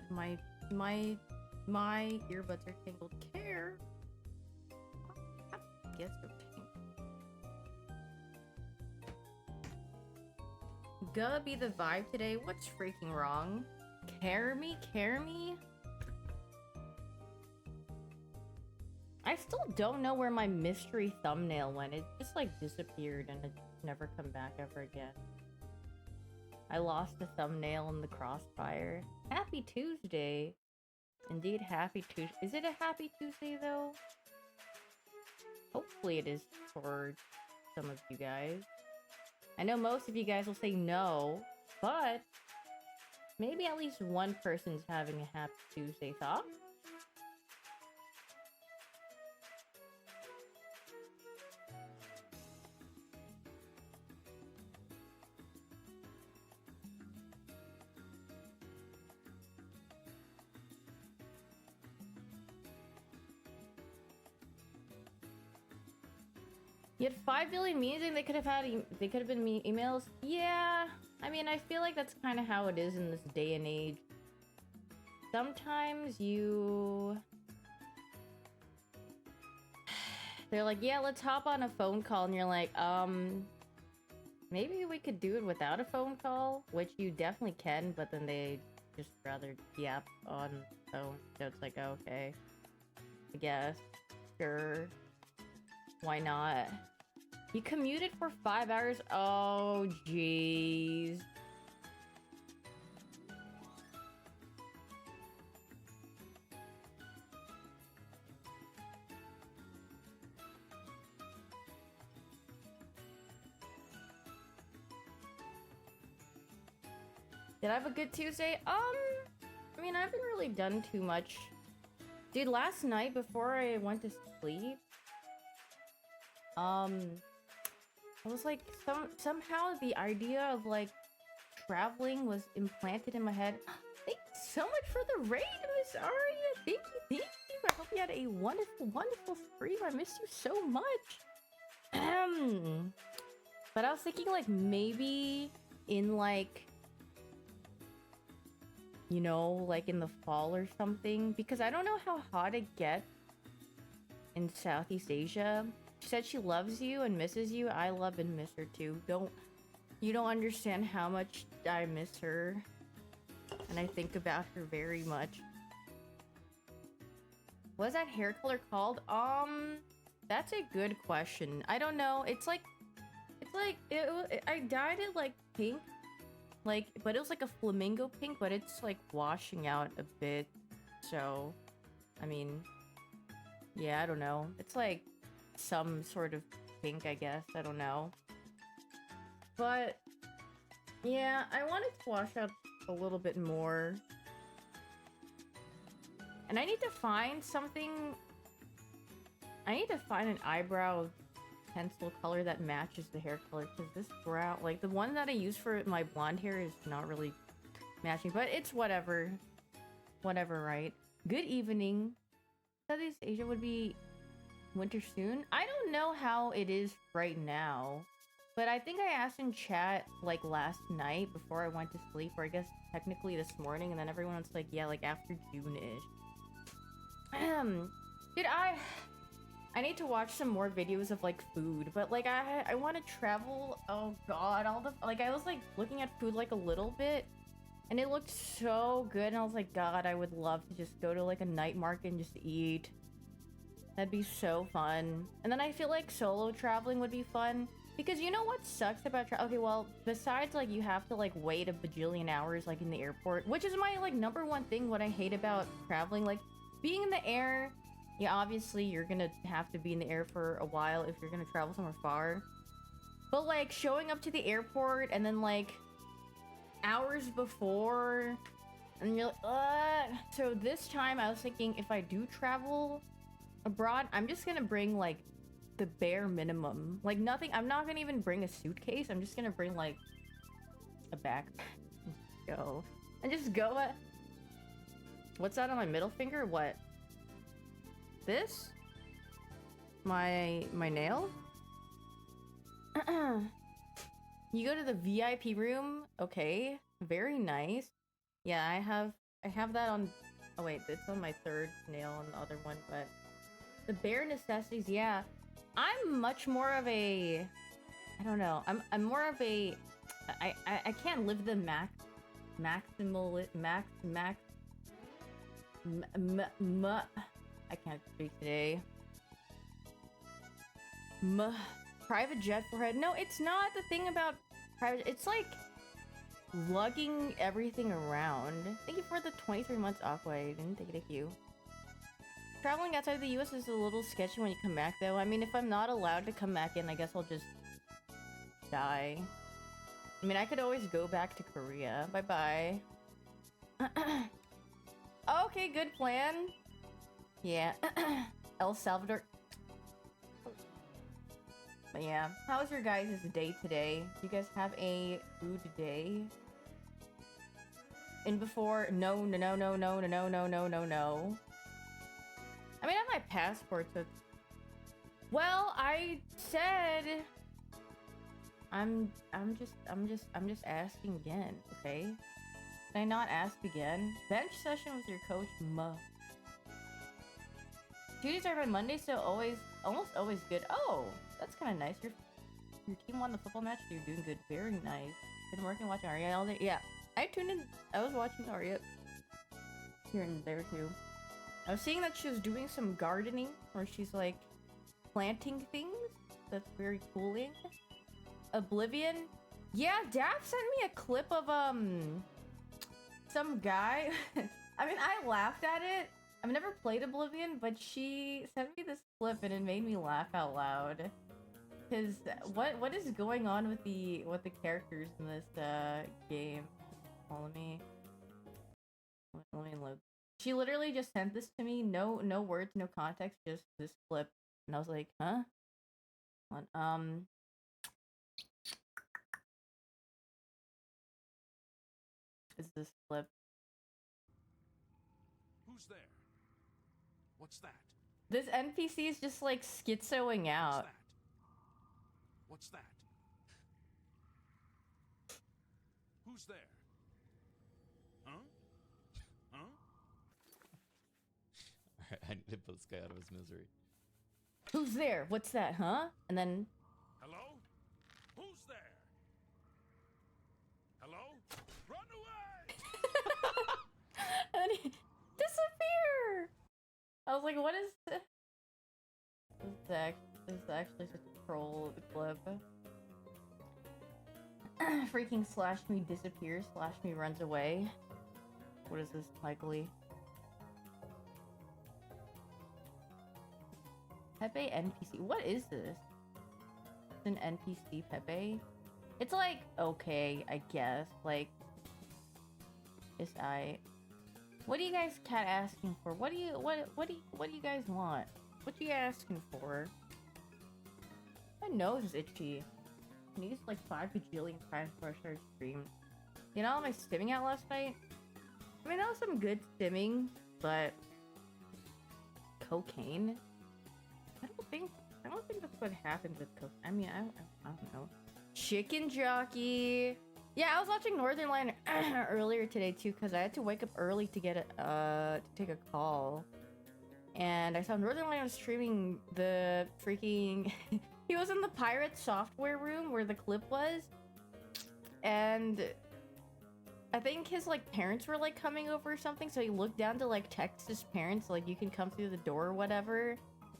god, my earbuds are tangled. Care. Get so tangled. Gonna be the vibe today. What's freaking wrong? Care me? Care me? I still don't know where my mystery thumbnail went. It just like disappeared and it never come back ever again. I lost the thumbnail in the crossfire. Happy Tuesday. Indeed, happy Tuesday. Is it a happy Tuesday though? Hopefully it is for some of you guys. I know most of you guys will say no, but maybe at least one person's having a happy Tuesday thought. You had 5 billion memes and they could have been emails. Yeah, I mean, I feel like that's kind of how it is in this day and age. Sometimes they're like, yeah, let's hop on a phone call, and you're like, maybe we could do it without a phone call, which you definitely can, but then they just rather yap on the phone, so it's like, okay, I guess, sure. Why not? You commuted for 5 hours? Oh, jeez. Did I have a good Tuesday? I mean, I haven't really done too much. Dude, last night before I went to sleep, I was like, somehow the idea of like traveling was implanted in my head. Thank you so much for the raid, Miss Aria. Thank you. I hope you had a wonderful stream. I miss you so much. But I was thinking like maybe in like, you know, like in the fall or something, because I don't know how hot it gets in Southeast Asia. She said she loves you and misses you. I love and miss her too. You don't understand how much I miss her. And I think about her very much. What's that hair color called? That's a good question. I don't know. I dyed it like pink. Like, but it was like a flamingo pink, but it's like washing out a bit. So, I mean, yeah, I don't know. It's like some sort of pink, I guess. I don't know. But yeah, I wanted to wash out a little bit more. And I need to find something. I need to find an eyebrow pencil color that matches the hair color, because this brow, like the one that I use for my blonde hair, is not really matching. But it's whatever. Whatever, right? Good evening. Southeast Asia would be winter soon. I don't know how it is right now, but I think I asked in chat like last night before I went to sleep, or I guess technically this morning, and then everyone was like, yeah, like after June-ish. Dude, I need to watch some more videos of like food, but like I want to travel. Oh god, I was like looking at food like a little bit, and it looked so good, and I was like, god, I would love to just go to like a night market and just eat. That'd be so fun. And then I feel like solo traveling would be fun, because you know what sucks about okay, well, besides like you have to like wait a bajillion hours like in the airport, which is my like number one thing what I hate about traveling, like being in the air. Yeah, obviously you're gonna have to be in the air for a while if you're gonna travel somewhere far, but like showing up to the airport and then like hours before, and you're like, so this time I was thinking, if I do travel abroad, I'm just gonna bring like the bare minimum, like nothing. I'm not gonna even bring a suitcase. I'm just gonna bring like a backpack. Go and just go at what's that on my middle finger? What? This? My nail? You go to the VIP room? Okay, very nice. Yeah, I have I have that on... Oh wait, it's on my third nail on the other one, but... The bare necessities, yeah. I'm much more of a... I don't know. I'm more of a... I can't live the maximal... I can't speak today. Private jet forehead. No, it's not the thing about private... It's like... lugging everything around. Thank you for the 23 months, Aqua. I didn't think thank you. Traveling outside of the US is a little sketchy when you come back, though. I mean, if I'm not allowed to come back in, I guess I'll just die. I mean, I could always go back to Korea. Bye-bye. Okay, good plan. Yeah. El Salvador. But yeah, how was your guys' day today? Do you guys have a food day? And before, no. I mean, I have my passport, so... Well, I said... I'm just asking again, okay? Can I not ask again? Bench session with your coach, Tuesdays are on Monday, so almost always good. Oh, that's kind of nice. Your team won the football match. So you're doing good. Very nice. Been working watching Arya all day. Yeah, I tuned in. I was watching Arya here and there too. I was seeing that she was doing some gardening, where she's like planting things. That's very cooling. Oblivion. Yeah, Daph sent me a clip of some guy. I mean, I laughed at it. I've never played Oblivion, but she sent me this clip and it made me laugh out loud. Cause what is going on with the characters in this game? Oh, let me look. She literally just sent this to me. No words, no context, just this clip, and I was like, huh? Is this clip? Who's there? What's that? This NPC is just like schizoing out. What's that? Who's there? Huh? Huh? Alright, I need to put this guy out of his misery. Who's there? What's that, huh? And then... Hello? Who's there? Hello? Run away! And then he... Disappear! I was like, what is this? This is actually such a troll clip. Freaking slash me disappears, slash me runs away. What is this, Michael Lee? Pepe NPC. What is this? It's an NPC Pepe. It's like okay, I guess. Like, is I. What are you guys cat asking for? What do you guys want? What you asking for? My nose is itchy. I used like 5 bajillion times before I started stream. You know, my stimming out last night. I mean, that was some good stimming, but cocaine. I don't think that's what happens with cocaine. I mean, I don't know. Chicken jockey. Yeah, I was watching Northern Line earlier today too, because I had to wake up early to get to take a call. And I saw Northern Line was streaming the freaking... He was in the pirate software room where the clip was. And I think his like parents were like coming over or something, so he looked down to like text his parents like, you can come through the door or whatever.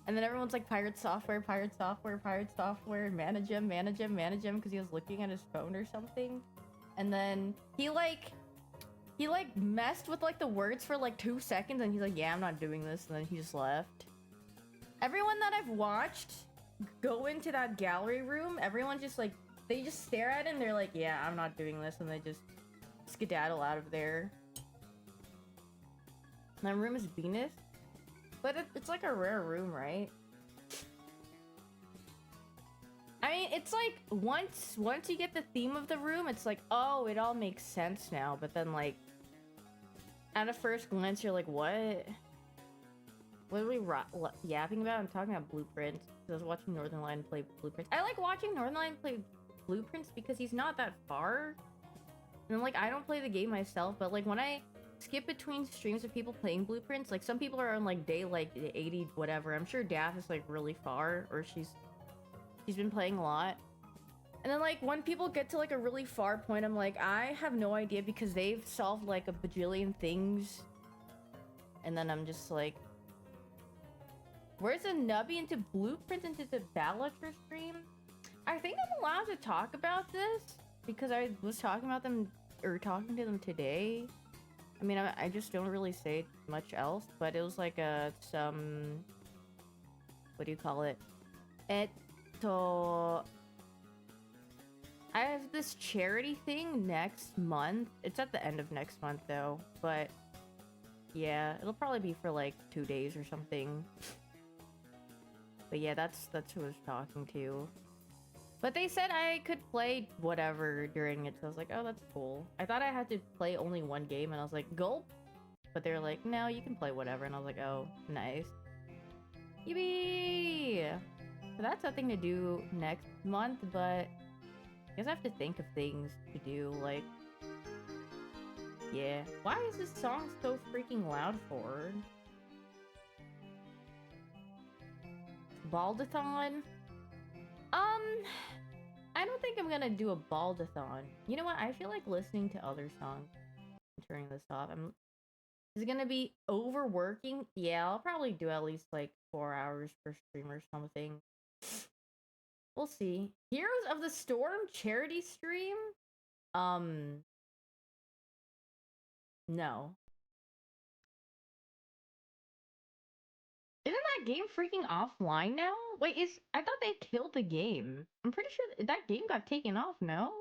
And then everyone's like, pirate software, manage him, because he was looking at his phone or something. And then he messed with like the words for like 2 seconds, and he's like, yeah, I'm not doing this, and then he just left. Everyone that I've watched go into that gallery room, everyone just like, they just stare at it and they're like, yeah, I'm not doing this, and they just skedaddle out of there. My room is Venus, but it's like a rare room, right? I mean, it's like once you get the theme of the room, it's like, oh, it all makes sense now. But then like at a first glance, you're like, what? What are we yapping about? I'm talking about Blueprints. I was watching Northern Line play Blueprints. I like watching Northern Line play Blueprints because he's not that far. And like, I don't play the game myself, but like when I skip between streams of people playing Blueprints. Like, some people are on like day like 80 whatever. I'm sure Daff is like really far, or she's been playing a lot. And then like when people get to like a really far point, I'm like, I have no idea because they've solved like a bajillion things. And then I'm just like, where's a nubby into Blueprints into the Battlector stream? I think I'm allowed to talk about this because I was talking about them or talking to them today. I mean, I just don't really say much else, but it was like some, what do you call it? I have this charity thing next month. It's at the end of next month though, but yeah, it'll probably be for like 2 days or something. But yeah, that's who I was talking to. But they said I could play whatever during it, so I was like, oh, that's cool. I thought I had to play only one game, and I was like, gulp. But they were like, no, you can play whatever, and I was like, oh, nice. Yippee! So that's something to do next month, but I guess I have to think of things to do, like... Yeah. Why is this song so freaking loud for? Baldathon? I don't think I'm gonna do a baldathon. You know what? I feel like listening to other songs. Turning this off. Is it gonna be overworking? Yeah, I'll probably do at least like 4 hours per stream or something. We'll see. Heroes of the Storm charity stream? No. Isn't that game freaking offline now? Wait, I thought they killed the game. I'm pretty sure that game got taken off, no?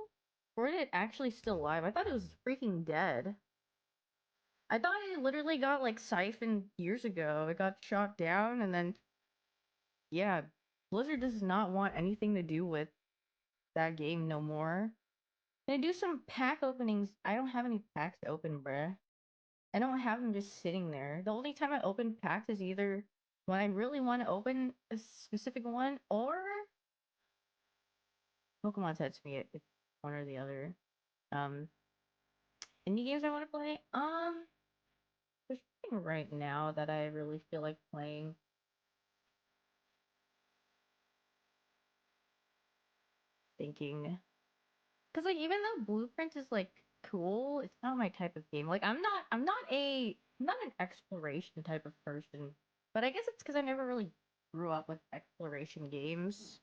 Or is it actually still live? I thought it was freaking dead. I thought it literally got like siphoned years ago. It got shot down and then yeah, Blizzard does not want anything to do with that game no more. Can I do some pack openings? I don't have any packs to open, bruh. I don't have them just sitting there. The only time I open packs is either when I really want to open a specific one, or Pokemon sets me. It's one or the other. Um, Indie games I want to play. There's nothing right now that I really feel like playing. Thinking, because like even though Blueprint is like cool, it's not my type of game. Like I'm not an exploration type of person. But I guess it's because I never really grew up with exploration games.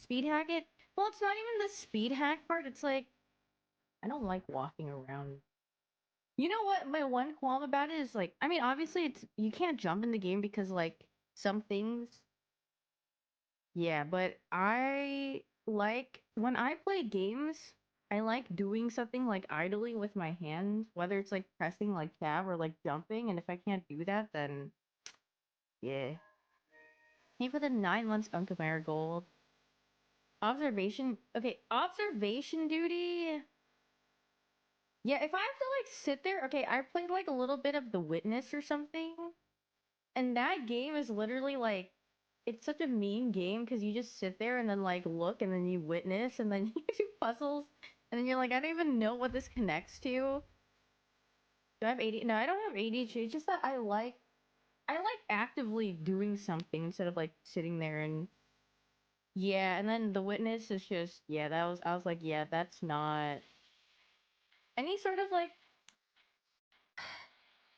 Speed hack it? Well, it's not even the speed hack part. It's like I don't like walking around. You know what? My one qualm about it is like, I mean, obviously it's you can't jump in the game because like some things. Yeah, but I like when I play games, I like doing something like idly with my hands, whether it's like pressing like tab or like jumping, and if I can't do that, then yeah. Hey for the 9 months Uncle Marigold. Observation okay, observation duty. Yeah, if I have to like sit there, okay, I played like a little bit of The Witness or something. And that game is literally like it's such a mean game because you just sit there and then like look and then you witness and then you do puzzles and then you're like, I don't even know what this connects to. Do I have ADHD? No, I don't have ADHD. It's just that I like actively doing something instead of like sitting there and yeah, and then the witness is just yeah, that was I was like, yeah, that's not any sort of like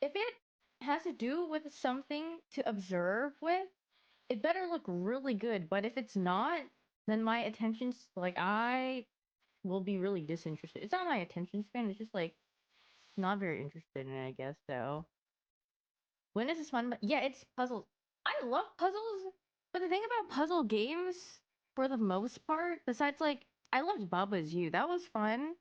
if it has to do with something to observe with, it better look really good. But if it's not, then my attention's like I will be really disinterested. It's not my attention span. It's just like not very interested in it, I guess. So when is this fun? But yeah, it's puzzles. I love puzzles, but the thing about puzzle games, for the most part, besides like I loved Baba's You. That was fun.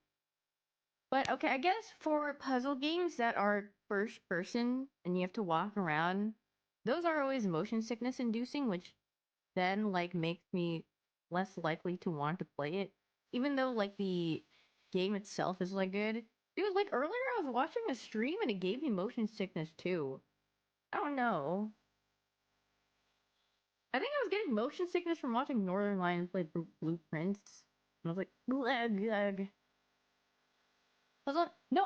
But okay, I guess for puzzle games that are first person and you have to walk around, those are always motion sickness inducing, which then like makes me less likely to want to play it. Even though like the game itself is like good. Dude, like earlier I was watching a stream and it gave me motion sickness too. I don't know. I think I was getting motion sickness from watching Northern Lions play Blueprints. And I was like, ugh, ugh. I was like, no,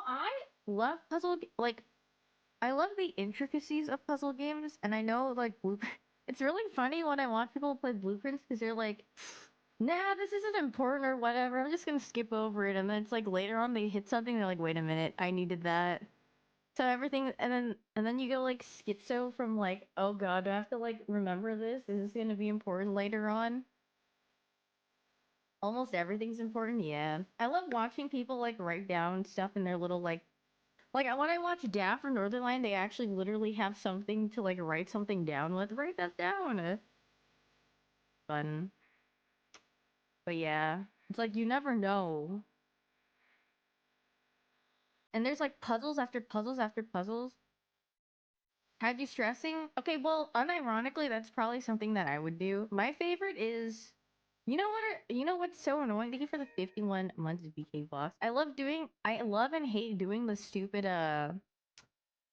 love like I love the intricacies of puzzle games, and I know like it's really funny when I watch people play blueprints because they're like, nah, this isn't important or whatever. I'm just gonna skip over it, and then it's like later on they hit something, they're like, wait a minute, I needed that. So everything, and then you go like schizo from like, oh god, do I have to like remember this? Is this gonna be important later on? Almost everything's important, yeah. I love watching people like write down stuff in their little like when I watch Daft or Northernlion, they actually literally have something to like write something down with. Write that down. Fun. But yeah, it's like you never know. And there's like puzzles after puzzles after puzzles. Had you stressing? Okay, well, unironically, that's probably something that I would do. My favorite is, you know what's so annoying? Thank you for the 51 months of BK box. I love and hate doing the stupid,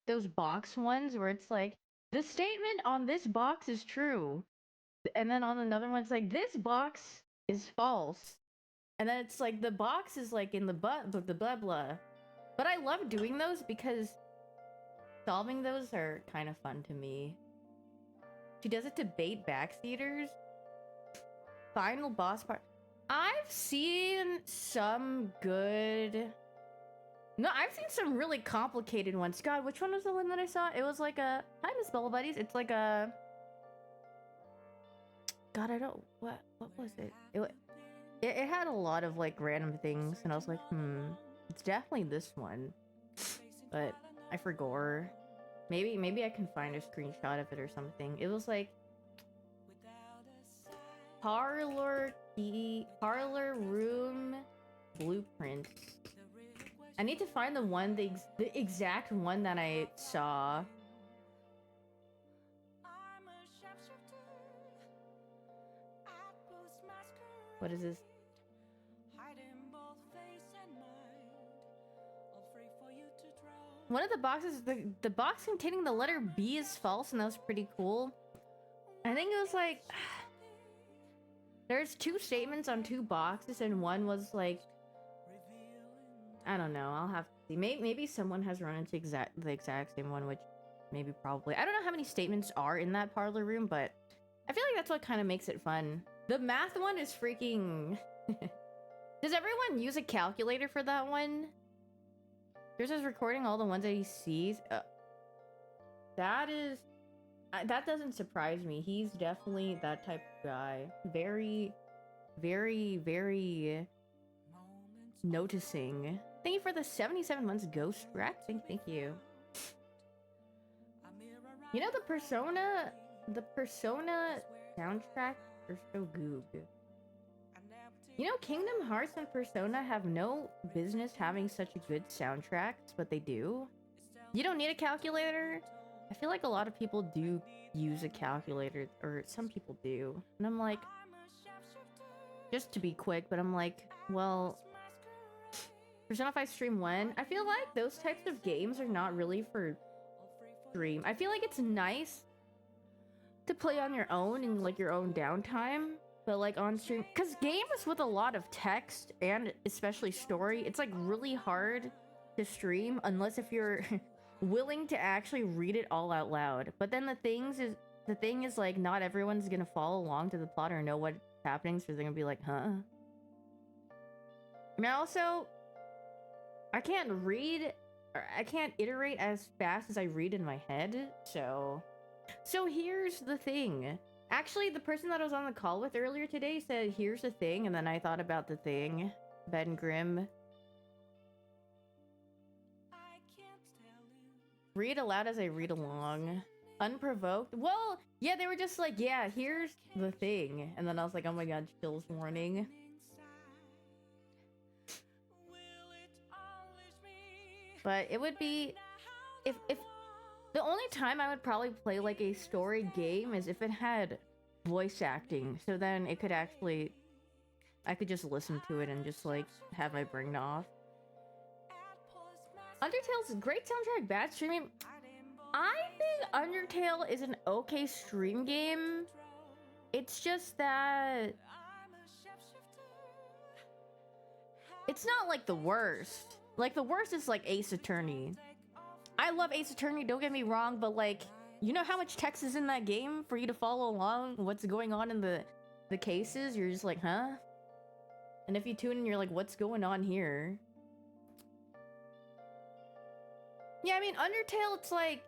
those box ones where it's like, the statement on this box is true. And then on another one, it's like, this box is false. And then it's like, the box is like in the blah blah. But I love doing those because solving those are kind of fun to me. She does it to bait backseaters. Final boss part. I've seen some good. No, I've seen some really complicated ones. God, which one was the one that I saw? It was like a. Hi, Miss Bubble Buddies. It's like a. God, I don't. What was it? It had a lot of like random things, and I was like, it's definitely this one. But I forgot. Maybe I can find a screenshot of it or something. It was like parlor room blueprints. I need to find the exact one that I saw. What is this? One of the boxes, the box containing the letter B is false, and that was pretty cool. I think it was like there's two statements on two boxes, and one was like, I don't know. I'll have to see. Maybe someone has run into the exact same one, which maybe probably. I don't know how many statements are in that parlor room, but I feel like that's what kind of makes it fun. The math one is freaking. Does everyone use a calculator for that one? Yours is recording all the ones that he sees. That doesn't surprise me. He's definitely that type of guy. Very, very, very noticing. Thank you for the 77 months Ghost Rex. Thank you. You know the Persona soundtrack are so goob. You know, Kingdom Hearts and Persona have no business having such good soundtracks, but they do. You don't need a calculator. I feel like a lot of people do use a calculator, or some people do. And I'm like, just to be quick, but I'm like, well, Persona 5 Stream 1, I feel like those types of games are not really for stream. I feel like it's nice to play on your own in like your own downtime. But like on stream, because games with a lot of text and especially story, it's like really hard to stream unless if you're willing to actually read it all out loud. But then the thing is like not everyone's gonna follow along to the plot or know what's happening, so they're gonna be like, huh? I mean, also, I can't read, or I can't iterate as fast as I read in my head, so here's the thing. Actually, the person that I was on the call with earlier today said, here's the thing, and then I thought about the thing. Ben Grimm. Read aloud as I read along. Unprovoked? Well, yeah, they were just like, yeah, here's the thing. And then I was like, oh my god, chills warning. But it would be... If the only time I would probably play like a story game is if it had voice acting. So then it could actually, I could just listen to it and just like have my brain off. Undertale's great soundtrack, bad streaming. I think Undertale is an okay stream game. It's just that it's not like the worst. Like, the worst is, like, Ace Attorney. I love Ace Attorney, don't get me wrong, but, like, you know how much text is in that game for you to follow along what's going on in the cases? You're just like, huh? And if you tune in, you're like, what's going on here? Yeah, I mean, Undertale, it's like,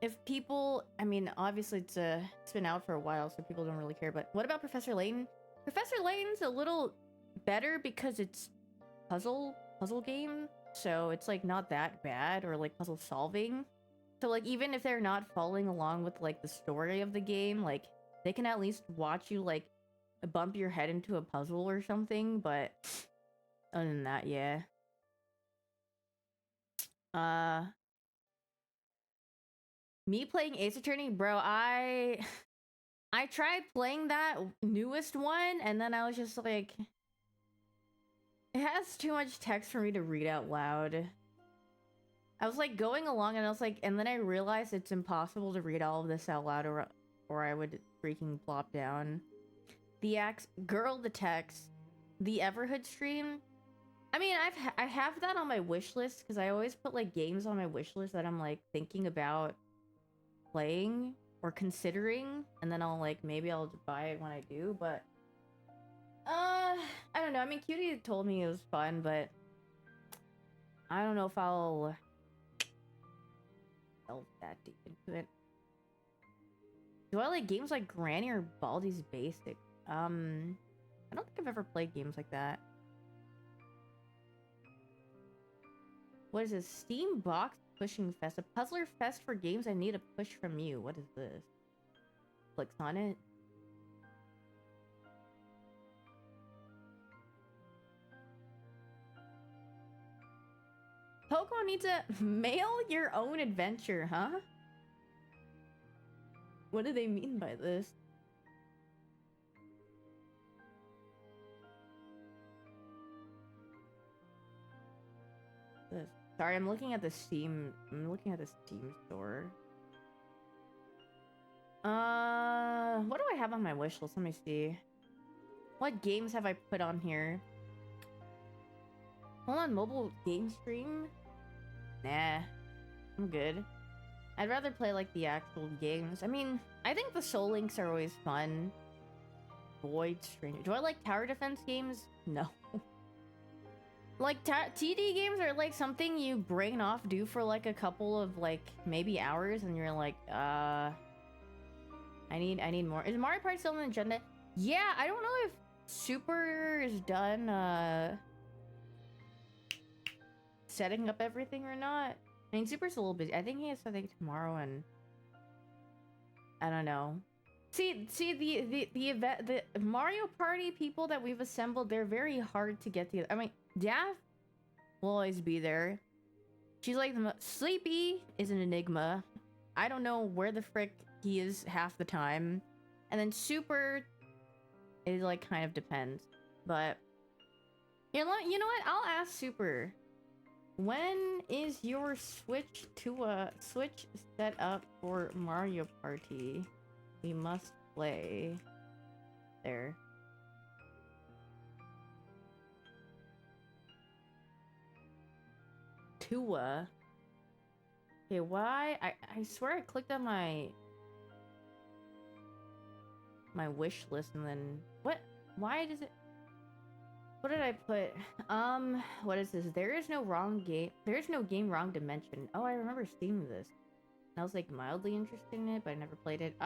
if people, I mean, obviously it's been out for a while, so people don't really care, but what about Professor Layton? Professor Layton's a little better because it's puzzle game, so it's like not that bad, or like puzzle solving. So like even if they're not following along with like the story of the game, like they can at least watch you like bump your head into a puzzle or something, but other than that, yeah. Me playing Ace Attorney, bro, I tried playing that newest one, and then I was just like, it has too much text for me to read out loud. I was like going along, and I was like, and then I realized it's impossible to read all of this out loud, or I would freaking plop down. The girl, the text, the Everhood stream. I mean, I have that on my wish list because I always put like games on my wish list that I'm like thinking about playing or considering, and then I'll like maybe I'll buy it when I do. But I don't know. I mean, Cutie told me it was fun, but I don't know if I'll delve that deep into it. Do I like games like Granny or Baldi's Basic? I don't think I've ever played games like that. What is this? Steam Box Pushing Fest. A puzzler fest for games I need a push from you. What is this? Clicks on it. Pokemon needs a mail your own adventure, huh? What do they mean by this? Sorry, I'm looking at the Steam. I'm looking at the Steam store. What do I have on my wish list? Let me see. What games have I put on here? Hold on, mobile game stream? Nah, I'm good. I'd rather play like the actual games. I mean, I think the Soul Links are always fun. Void Stranger. Do I like tower defense games? No. Like TD games are like something you brain off do for like a couple of like maybe hours, and you're like, I need more. Is Mario Party still on the agenda? Yeah, I don't know if Super is done setting up everything or not. I mean, Super's a little busy. I think he has something tomorrow, and I don't know. See the event, the Mario Party people that we've assembled, they're very hard to get together. I mean, Daff will always be there. She's like Sleepy is an enigma. I don't know where the frick he is half the time. And then Super, it like kind of depends. But you know what? I'll ask Super. When is your Switch set up for Mario Party? We must play. There. Tua. Okay, why? I swear I clicked on my wish list and then what? Why does it? What did I put? What is this? There is no wrong game. There is no game wrong dimension. Oh, I remember seeing this. I was like mildly interested in it, but I never played it.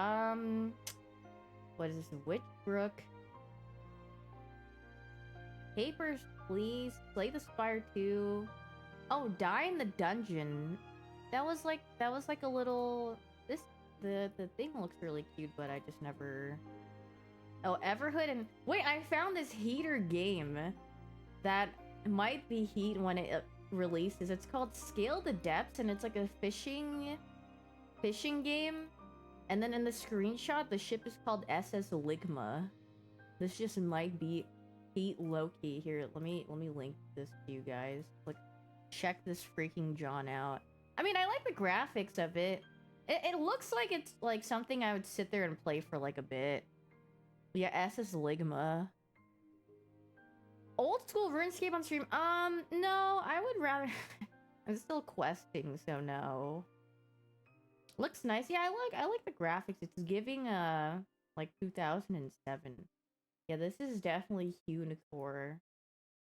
What is this? Witchbrook. Papers, Please. Slay the Spire 2. Oh, Die in the Dungeon. That was like a little. The thing looks really cute, but I just never. Oh, Everhood and wait, I found this Heater game that might be Heat when it releases. It's called Scale the Depths, and it's like a fishing game. And then in the screenshot, the ship is called SS Ligma. This just might be Heat Loki. Here, let me link this to you guys. Like, check this freaking John out. I mean, I like the graphics of it. It looks like it's like something I would sit there and play for like a bit. Yeah, SS Ligma. Old school RuneScape on stream? No, I would rather... I'm still questing, so no. Looks nice. Yeah, I like the graphics. It's giving like 2007. Yeah, this is definitely Hyoon core.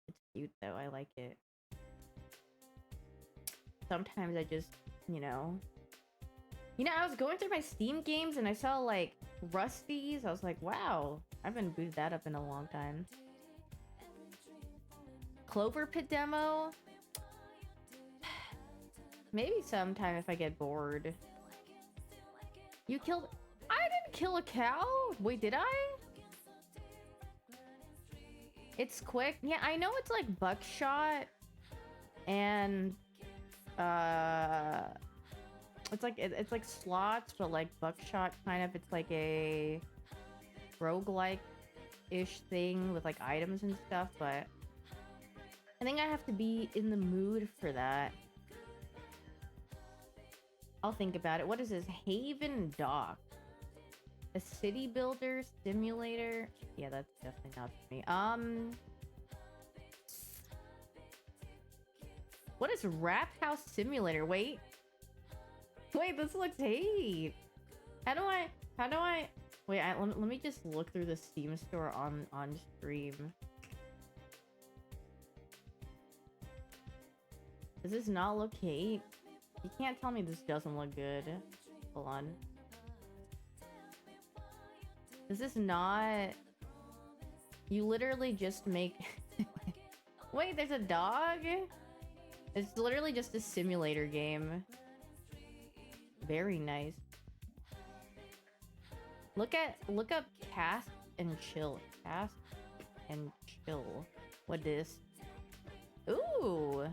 It's cute though. I like it. Sometimes I just, you know, I was going through my Steam games and I saw like Rusty's. I was like, wow, I haven't booted that up in a long time. Clover Pit demo? Maybe sometime if I get bored. You killed... I didn't kill a cow? Wait, did I? It's quick. Yeah, I know it's like buckshot and it's like slots, but like buckshot kind of. It's like a roguelike-ish thing with like items and stuff, but I think I have to be in the mood for that. I'll think about it. What is this? Haven Dock. A city builder simulator? Yeah, that's definitely not for me. What is Rap House Simulator? Wait, this looks hate. How do I... Wait, let me just look through the Steam store on stream. Does this not look hate? You can't tell me this doesn't look good. Hold on. This is not... You literally just make... Wait, there's a dog? It's literally just a simulator game. Very nice. Look up Cast and Chill. Cast and Chill. What is? Ooh.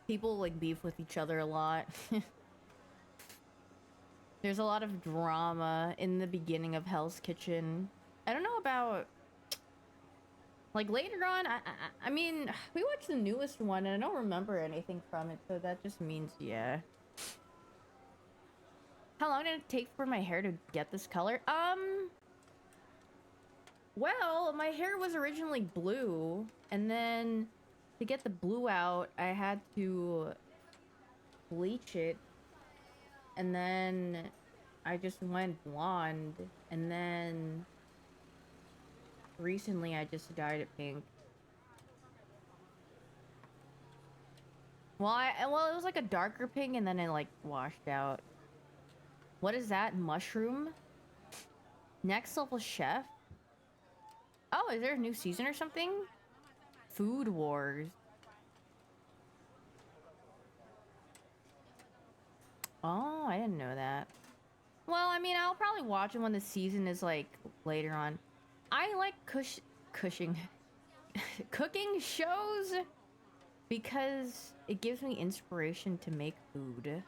People like beef with each other a lot. There's a lot of drama in the beginning of Hell's Kitchen. I don't know about like later on. I mean, we watched the newest one and I don't remember anything from it, so that just means yeah. How long did it take for my hair to get this color? Well, my hair was originally blue, and then to get the blue out, I had to bleach it, and then I just went blonde, and then recently I just dyed it pink. Well, well, it was like a darker pink, and then it like washed out. What is that? Mushroom? Next level chef? Oh, is there a new season or something? Food Wars. Oh, I didn't know that. Well, I mean, I'll probably watch it when the season is like later on. I like cooking shows because it gives me inspiration to make food.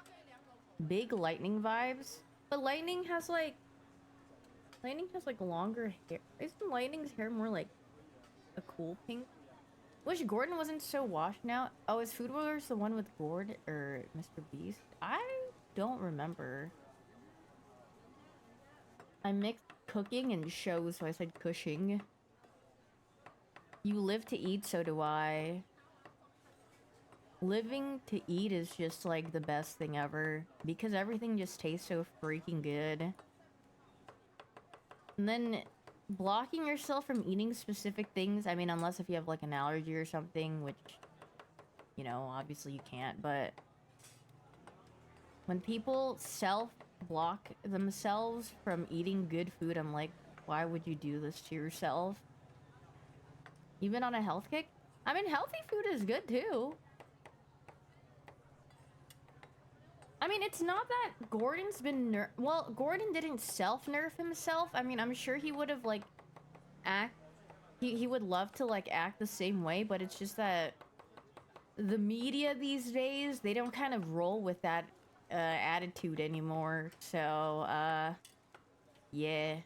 Big lightning vibes, but lightning has like longer hair. Isn't lightning's hair more like a cool pink? Wish Gordon wasn't so washed out. Oh, is Food Wars the one with Gord or Mr. Beast? I don't remember. I mixed cooking and shows, so I said cushing. You live to eat, so do I. Living to eat is just like the best thing ever because everything just tastes so freaking good. And then blocking yourself from eating specific things, I mean, unless if you have like an allergy or something, which, you know, obviously you can't, but when people self-block themselves from eating good food, I'm like, why would you do this to yourself? Even on a health kick? I mean, healthy food is good too. I mean, it's not that Gordon's been well, Gordon didn't self-nerf himself. I mean, I'm sure he would have, like, he would love to, like, act the same way, but it's just that the media these days, they don't kind of roll with that, attitude anymore. So, yeah.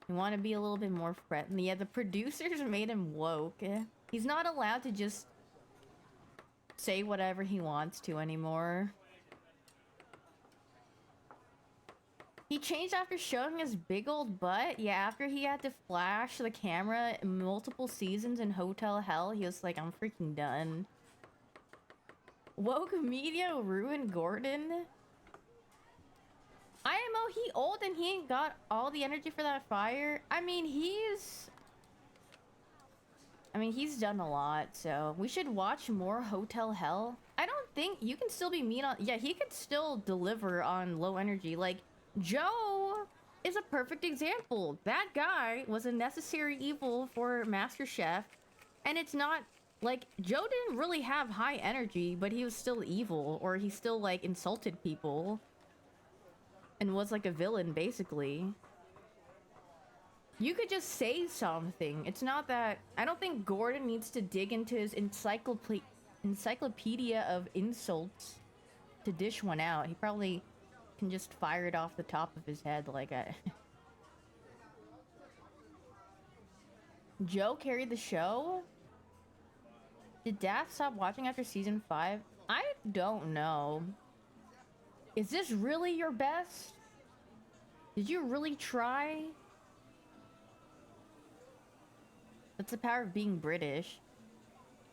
You want to be a little bit more friendly. Yeah, the producers made him woke. He's not allowed to just say whatever he wants to anymore. He changed after showing his big old butt. Yeah, after he had to flash the camera multiple seasons in Hotel Hell, he was like, I'm freaking done. Woke media ruined Gordon. IMO, he old and he ain't got all the energy for that fire. I mean, he's done a lot, so we should watch more Hotel Hell. I don't think you can still be mean on... Yeah, he could still deliver on low energy. Like, Joe is a perfect example. That guy was a necessary evil for MasterChef, and it's not... Like, Joe didn't really have high energy, but he was still evil, or he still, like, insulted people. And was, like, a villain, basically. You could just say something. It's not that... I don't think Gordon needs to dig into his encyclopedia of insults to dish one out. He probably can just fire it off the top of his head like a... Joe carried the show? Did Daft stop watching after season 5? I don't know. Is this really your best? Did you really try? That's the power of being British.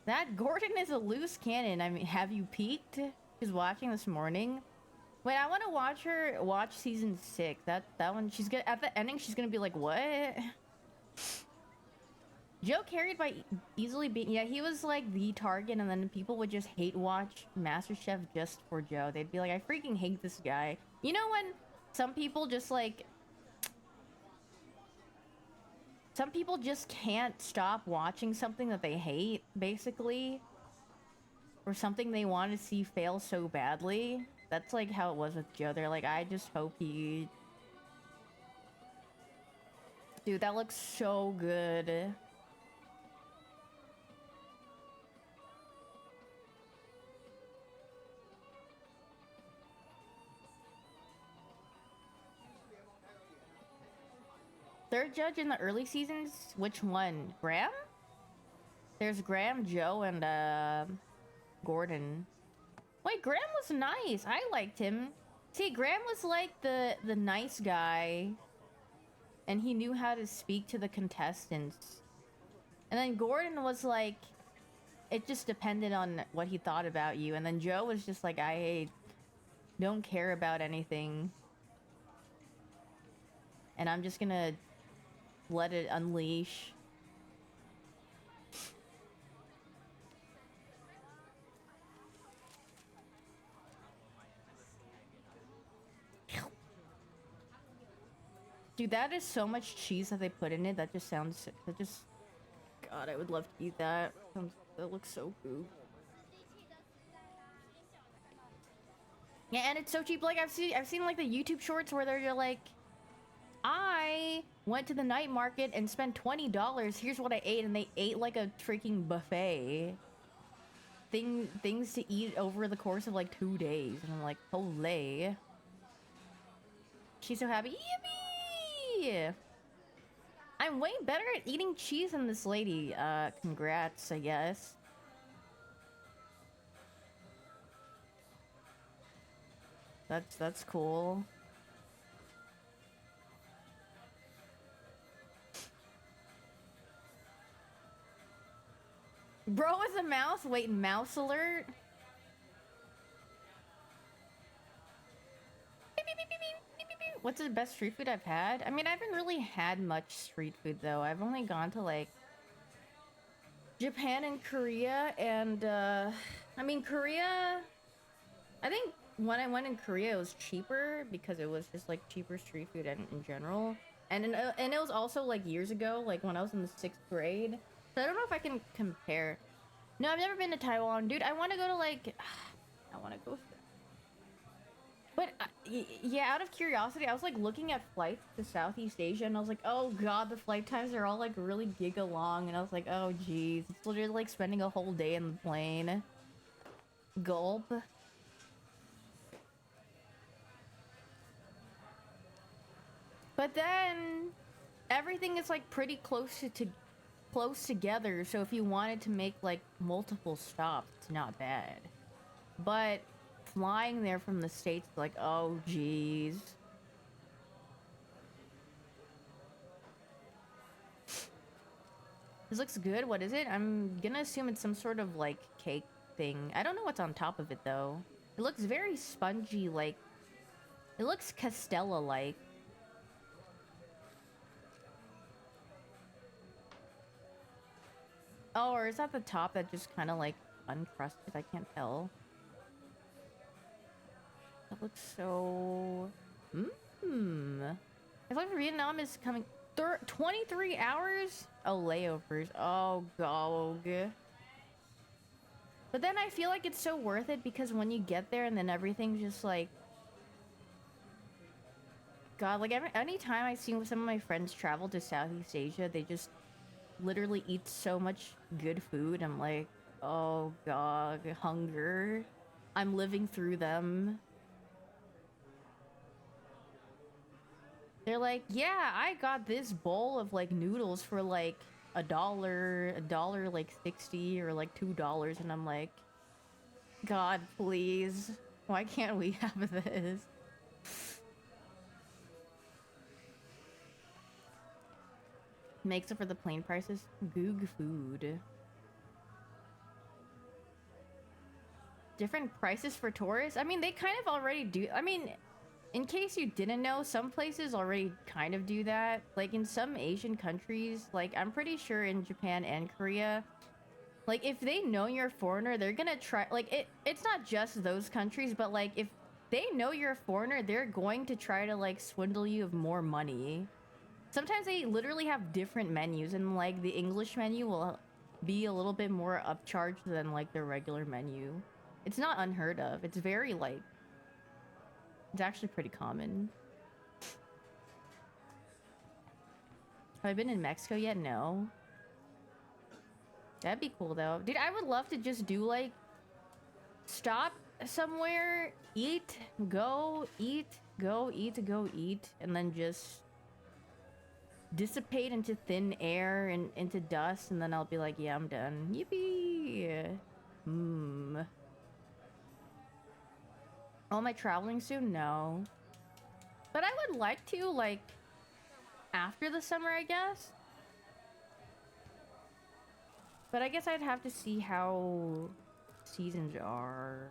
That Gordon is a loose cannon. I mean, have you peeked? She's watching this morning. Wait, I want to watch season 6. That one, she's gonna, at the ending, she's gonna be like, what? Joe carried by easily being... Yeah, he was like the target, and then people would just hate watch MasterChef just for Joe. They'd be like, I freaking hate this guy. You know when some people just like... Some people just can't stop watching something that they hate, basically. Or something they want to see fail so badly. That's like how it was with Joe. They're like, I just hope he... Dude, that looks so good. Third judge in the early seasons? Which one? Graham? There's Graham, Joe, and Gordon. Wait, Graham was nice. I liked him. See, Graham was like the nice guy, and he knew how to speak to the contestants. And then Gordon was like, it just depended on what he thought about you. And then Joe was just like, I don't care about anything, and I'm just gonna let it unleash. Dude, that is so much cheese that they put in it. That just sounds... That just... God, I would love to eat that. That looks so good. Yeah, and it's so cheap. Like, I've seen like the YouTube shorts where they're like, I went to the night market and spent $20. Here's what I ate, and they ate like a freaking buffet. Things to eat over the course of like 2 days, and I'm like, holy. She's so happy. Yippee! I'm way better at eating cheese than this lady. Congrats, I guess. That's cool. Bro is a mouse? Wait, mouse alert? What's the best street food I've had? I mean, I haven't really had much street food, though. I've only gone to, like, Japan and Korea, and, I mean, Korea... I think when I went in Korea, it was cheaper, because it was just, like, cheaper street food in general. And it was also, like, years ago, like, when I was in the 6th grade. So I don't know if I can compare. No, I've never been to Taiwan. Dude, I want to go to, like... I want to go... But, yeah, out of curiosity, I was, like, looking at flights to Southeast Asia, and I was like, oh god, the flight times are all, like, really giga long, and I was like, oh jeez. It's literally like spending a whole day in the plane. Gulp. But then, everything is, like, pretty close together, so if you wanted to make, like, multiple stops, it's not bad. But... flying there from the States, like, oh, jeez. This looks good. What is it? I'm gonna assume it's some sort of, like, cake thing. I don't know what's on top of it, though. It looks very spongy, like... It looks Castella-like. Oh, or is that the top that just kind of, like, uncrusted? I can't tell. That looks so... I feel like Vietnam is coming... 23 hours? Oh, layovers. Oh, gog. But then I feel like it's so worth it because when you get there and then everything's just like... God, like anytime I see some of my friends travel to Southeast Asia, they just literally eat so much good food. I'm like, oh, God, hunger. I'm living through them. They're like, yeah, I got this bowl of, like, noodles for, like, $1, like, 60 or, like, $2. And I'm like, God, please. Why can't we have this? Makes up for the plane prices. Goog food. Different prices for tourists? I mean, they kind of already do. I mean... In case you didn't know, some places already kind of do that. Like, in some Asian countries, like, I'm pretty sure in Japan and Korea, like, if they know you're a foreigner, they're gonna try... Like, it's not just those countries, but, like, if they know you're a foreigner, they're going to try to, like, swindle you of more money. Sometimes they literally have different menus, and, like, the English menu will be a little bit more upcharged than, like, the regular menu. It's not unheard of. It's very, like... It's actually pretty common. Have I been in Mexico yet? No. That'd be cool, though. Dude, I would love to just do, like... Stop somewhere, eat, go, eat, go, eat, go, eat, and then just... dissipate into thin air and into dust, and then I'll be like, yeah, I'm done. Yippee! Hmm. Oh, am I traveling soon? No. But I would like to, like, after the summer, I guess. But I guess I'd have to see how seasons are.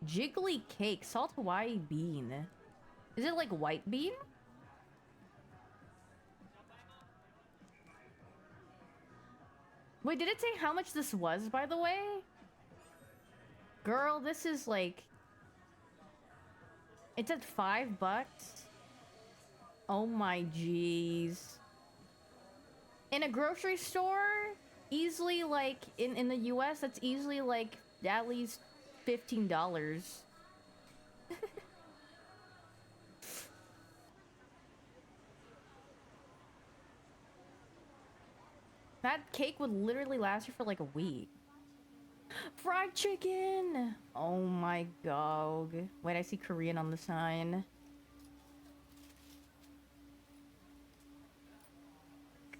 Jiggly cake, salt Hawaii bean. Is it like white bean? Wait, did it say how much this was, by the way? Girl, this is like... It's at $5? Oh my jeez. In a grocery store, easily like, in the US, that's easily like at least $15. That cake would literally last you for like a week. Fried chicken! Oh my god. Wait, I see Korean on the sign.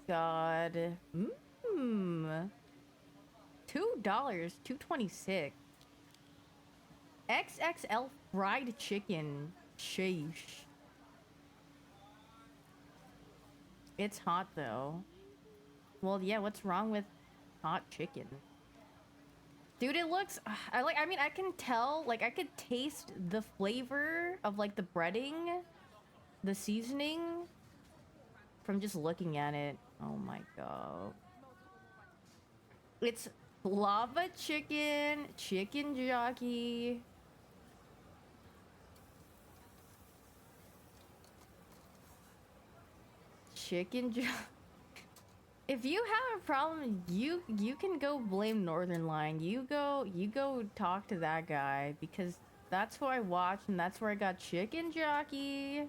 God. Mmm. $2, $2.26. XXL fried chicken. Sheesh. It's hot though. Well, yeah, what's wrong with hot chicken? Dude, it looks... I mean, I can tell, like, I could taste the flavor of, like, the breading, the seasoning, from just looking at it. Oh my god. It's lava chicken, chicken jockey. Chicken jockey. If you have a problem, you can go blame Northern Line. You go talk to that guy, because that's who I watched and that's where I got chicken jockey.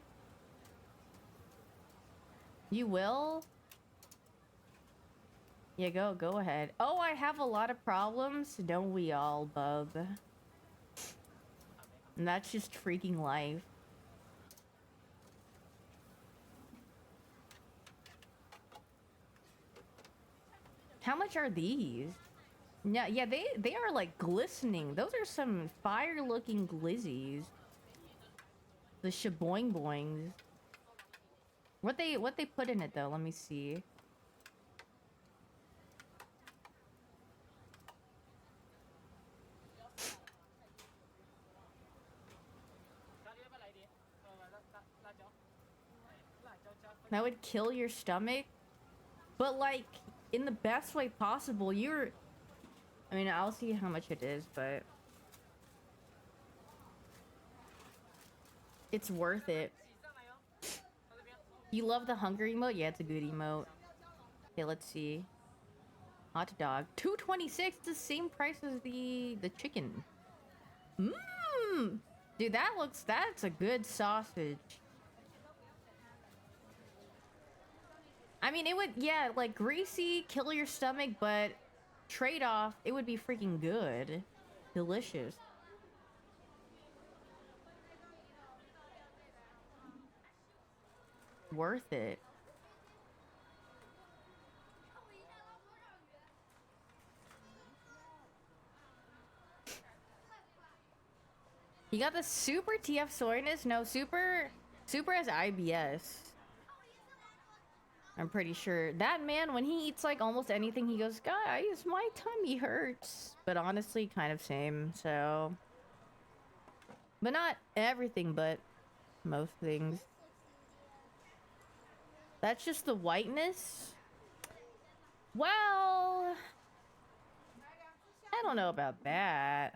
You will? Yeah, go ahead. Oh, I have a lot of problems. Don't we all, bub? And that's just freaking life. How much are these? Yeah, they are like glistening. Those are some fire-looking glizzies. The shaboing boings. What they put in it though? Let me see. That would kill your stomach, but like in the best way possible. I mean, I'll see how much it is, but it's worth it. You love the hunger emote? Yeah, it's a good emote. Okay, let's see. Hot dog, $2.26. The same price as the chicken. Mmm, dude, that's a good sausage. I mean, it would, yeah, like greasy, kill your stomach, but trade-off, it would be freaking good. Delicious. Worth it. You got the super TF soreness? No, super has IBS. I'm pretty sure. That man, when he eats like almost anything, he goes, guys, my tummy hurts. But honestly, kind of same, so. But not everything, but most things. That's just the whiteness? Well, I don't know about that.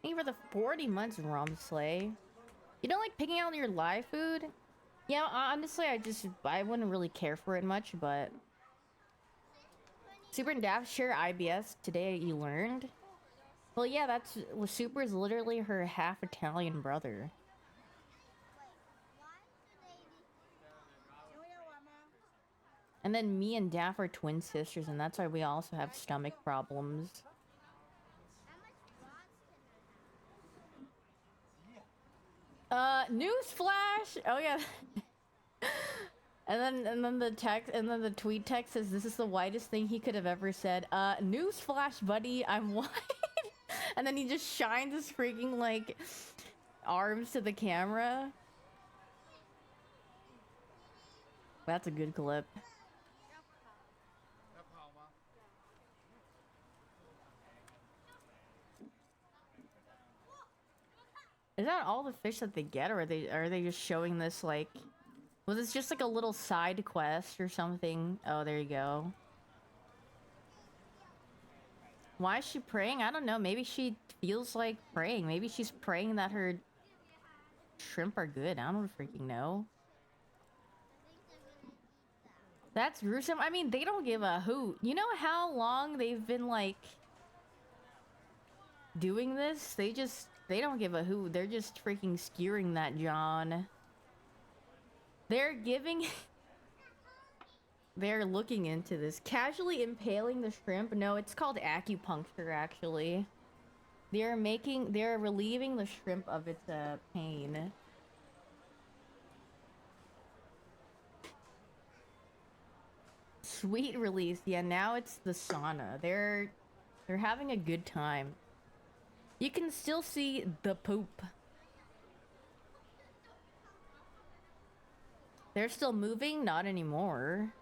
Thank you for the 40 months, Rum Slay. You don't like picking out your live food? Yeah, honestly, I wouldn't really care for it much, but... Super and Daft share IBS today, you learned? Well, yeah, well, Super is literally her half-Italian brother. And then me and Daff are twin sisters, and that's why we also have stomach problems. Newsflash! Oh yeah. And then the text, and then the tweet text says, "This is the whitest thing he could have ever said." Newsflash, buddy, I'm white. And then he just shines his freaking like arms to the camera. That's a good clip. Is that all the fish that they get, or are they just showing this like? Was this just like a little side quest or something? Oh, there you go. Why is she praying? I don't know. Maybe she feels like praying. Maybe she's praying that her shrimp are good. I don't freaking know. That's gruesome. I mean, they don't give a hoot. You know how long they've been like doing this? They don't give a hoot. They're just freaking skewering that John. They're giving They're looking into this. Casually impaling the shrimp? No, it's called acupuncture, actually. They're relieving the shrimp of its pain. Sweet release. Yeah, now it's the sauna. They're having a good time. You can still see the poop. They're still moving? Not anymore.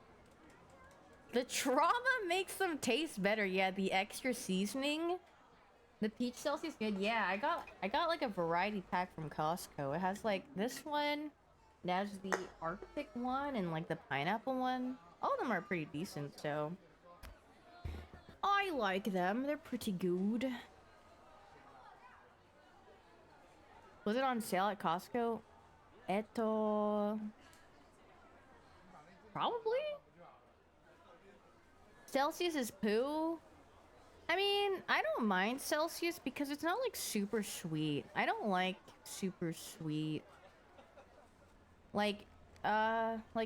The trauma makes them taste better. Yeah, the extra seasoning. The peach Celsius good. Yeah, I got like a variety pack from Costco. It has like this one. It has the Arctic one and like the pineapple one. All of them are pretty decent, so I like them. They're pretty good. Was it on sale at Costco? Eto. Probably? Celsius is poo? I mean, I don't mind Celsius because it's not like super sweet. I don't like super sweet. Like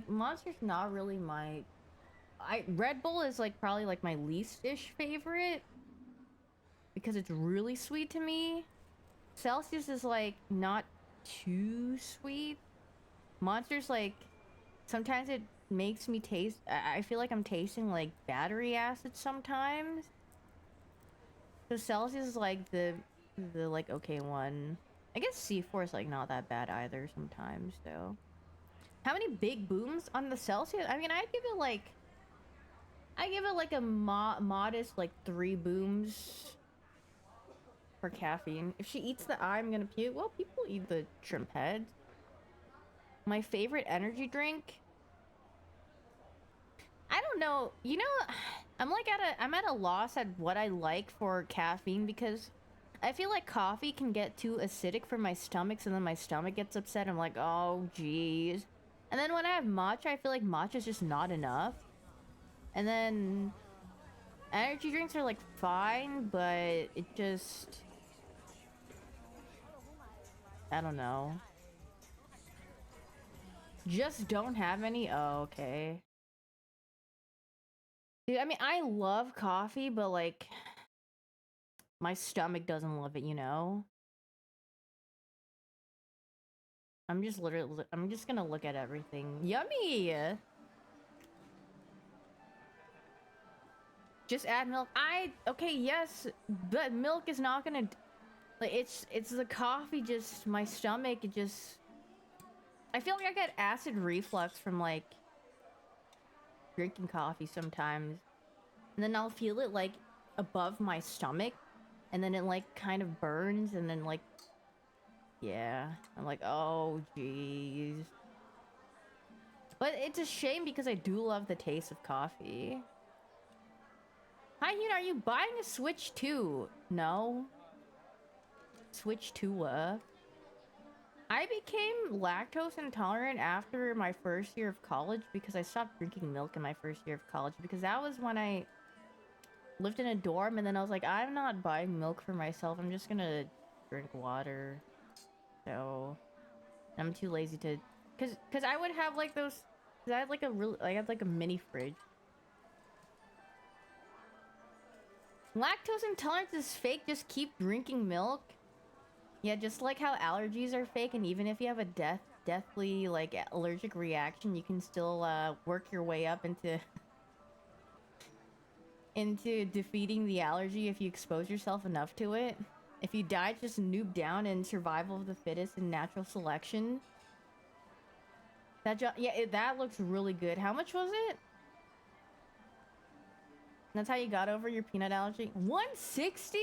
Monster's not really my... Red Bull is like probably like my least-ish favorite because it's really sweet to me. Celsius is like not too sweet. Monster's like sometimes it makes me taste... I feel like I'm tasting like battery acid sometimes. So Celsius is like the like okay one. I guess C4 is like not that bad either sometimes though. How many big booms on the Celsius? I mean, I give it like a modest like 3 booms for caffeine. If she eats the eye, I'm gonna puke. Well, people eat the shrimp head. My favorite energy drink? I don't know. You know, I'm at a loss at what I like for caffeine because I feel like coffee can get too acidic for my stomach, and then my stomach gets upset. I'm like, oh geez. And then when I have matcha, I feel like matcha is just not enough. And then energy drinks are like fine, but it just... I don't know. Just don't have any? Oh, okay. Dude, I mean, I love coffee, but like... my stomach doesn't love it, you know? I'm just gonna look at everything. Yummy! Just add milk. Okay, yes, but milk is not gonna... like, it's the coffee, just... my stomach, it just... I feel like I get acid reflux from, like... drinking coffee sometimes. And then I'll feel it, like, above my stomach. And then it, like, kind of burns, and then, like... yeah. I'm like, oh, jeez. But it's a shame because I do love the taste of coffee. Hi, Hyoon, are you buying a Switch 2? No. Switch 2, I became lactose intolerant after my first year of college because I stopped drinking milk in my first year of college because that was when I lived in a dorm, and then I was like, I'm not buying milk for myself. I'm just gonna drink water. So I'm too lazy to... Cause I would have like those... cause I had like a mini fridge. Lactose intolerance is fake, just keep drinking milk. Yeah, just like how allergies are fake, and even if you have a deathly like allergic reaction, you can still work your way up into into defeating the allergy if you expose yourself enough to it. If you die, just noob down in survival of the fittest and natural selection. That looks really good. How much was it? That's how you got over your peanut allergy? 160?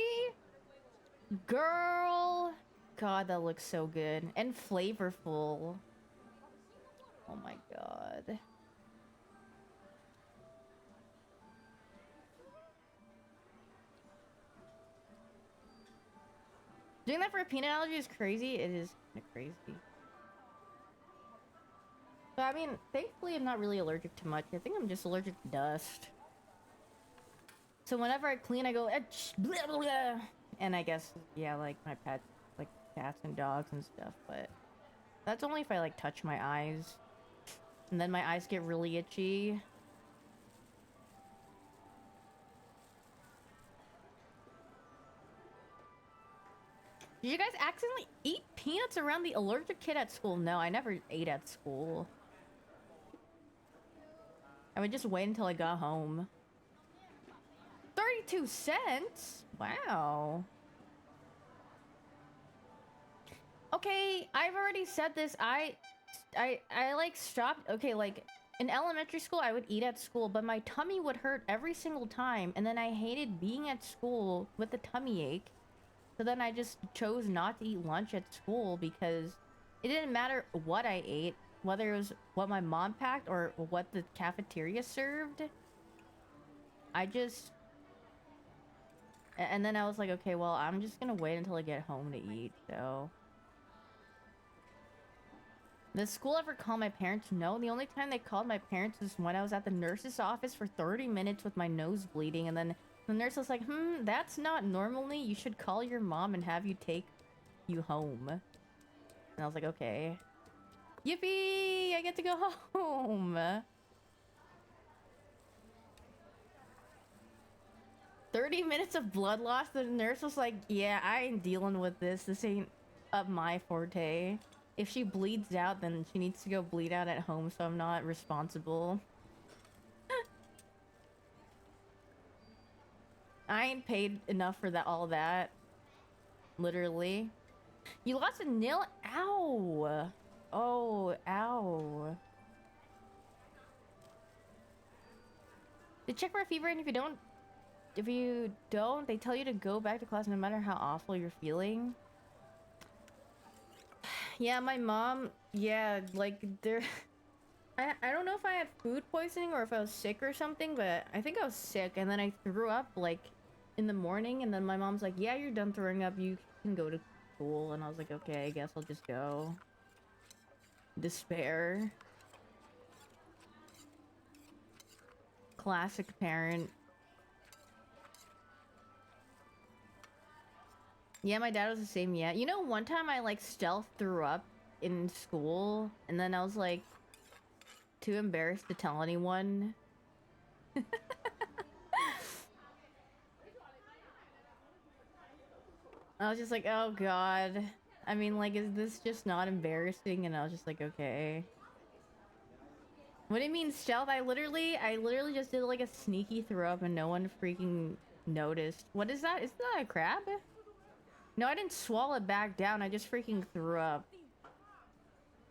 Girl. God, that looks so good. And flavorful. Oh my god. Doing that for a peanut allergy is crazy. It is kind of crazy. But I mean, thankfully I'm not really allergic to much. I think I'm just allergic to dust. So whenever I clean, I go, blah, blah, blah. And I guess, yeah, like my pets, like cats and dogs and stuff. But that's only if I like touch my eyes. And then my eyes get really itchy. Did you guys accidentally eat peanuts around the allergic kid at school? No, I never ate at school. I would just wait until I got home. 32 cents? Wow. Okay, I've already said this. I like stopped. Okay, like in elementary school, I would eat at school, but my tummy would hurt every single time. And then I hated being at school with a tummy ache. So then I just chose not to eat lunch at school because it didn't matter what I ate, whether it was what my mom packed or what the cafeteria served. And then I was like, okay, well, I'm just gonna wait until I get home to eat, so. Does school ever call my parents? No, the only time they called my parents was when I was at the nurse's office for 30 minutes with my nose bleeding, and then the nurse was like, that's not normally. You should call your mom and have you take you home. And I was like, okay. Yippee! I get to go home! 30 minutes of blood loss? The nurse was like, yeah, I ain't dealing with this. This ain't up my forte. If she bleeds out, then she needs to go bleed out at home, so I'm not responsible. I ain't paid enough for all that. Literally. You lost a nail? Ow! Oh, ow. They check for a fever, and if you don't, they tell you to go back to class no matter how awful you're feeling. Yeah, my mom, yeah, like, I don't know if I had food poisoning or if I was sick or something, but I think I was sick, and then I threw up, like, in the morning, and then my mom's like, yeah, you're done throwing up, you can go to school, and I was like, okay, I guess I'll just go. Despair. Classic parent. Yeah, my dad was the same, yeah. You know, one time I, like, stealth threw up in school, and then I was, like, too embarrassed to tell anyone. I was just like, oh god. I mean, like, is this just not embarrassing? And I was just like, okay. What do you mean stealth? I literally just did like a sneaky throw up and no one freaking noticed. What is that? Is that a crab? No, I didn't swallow it back down. I just freaking threw up.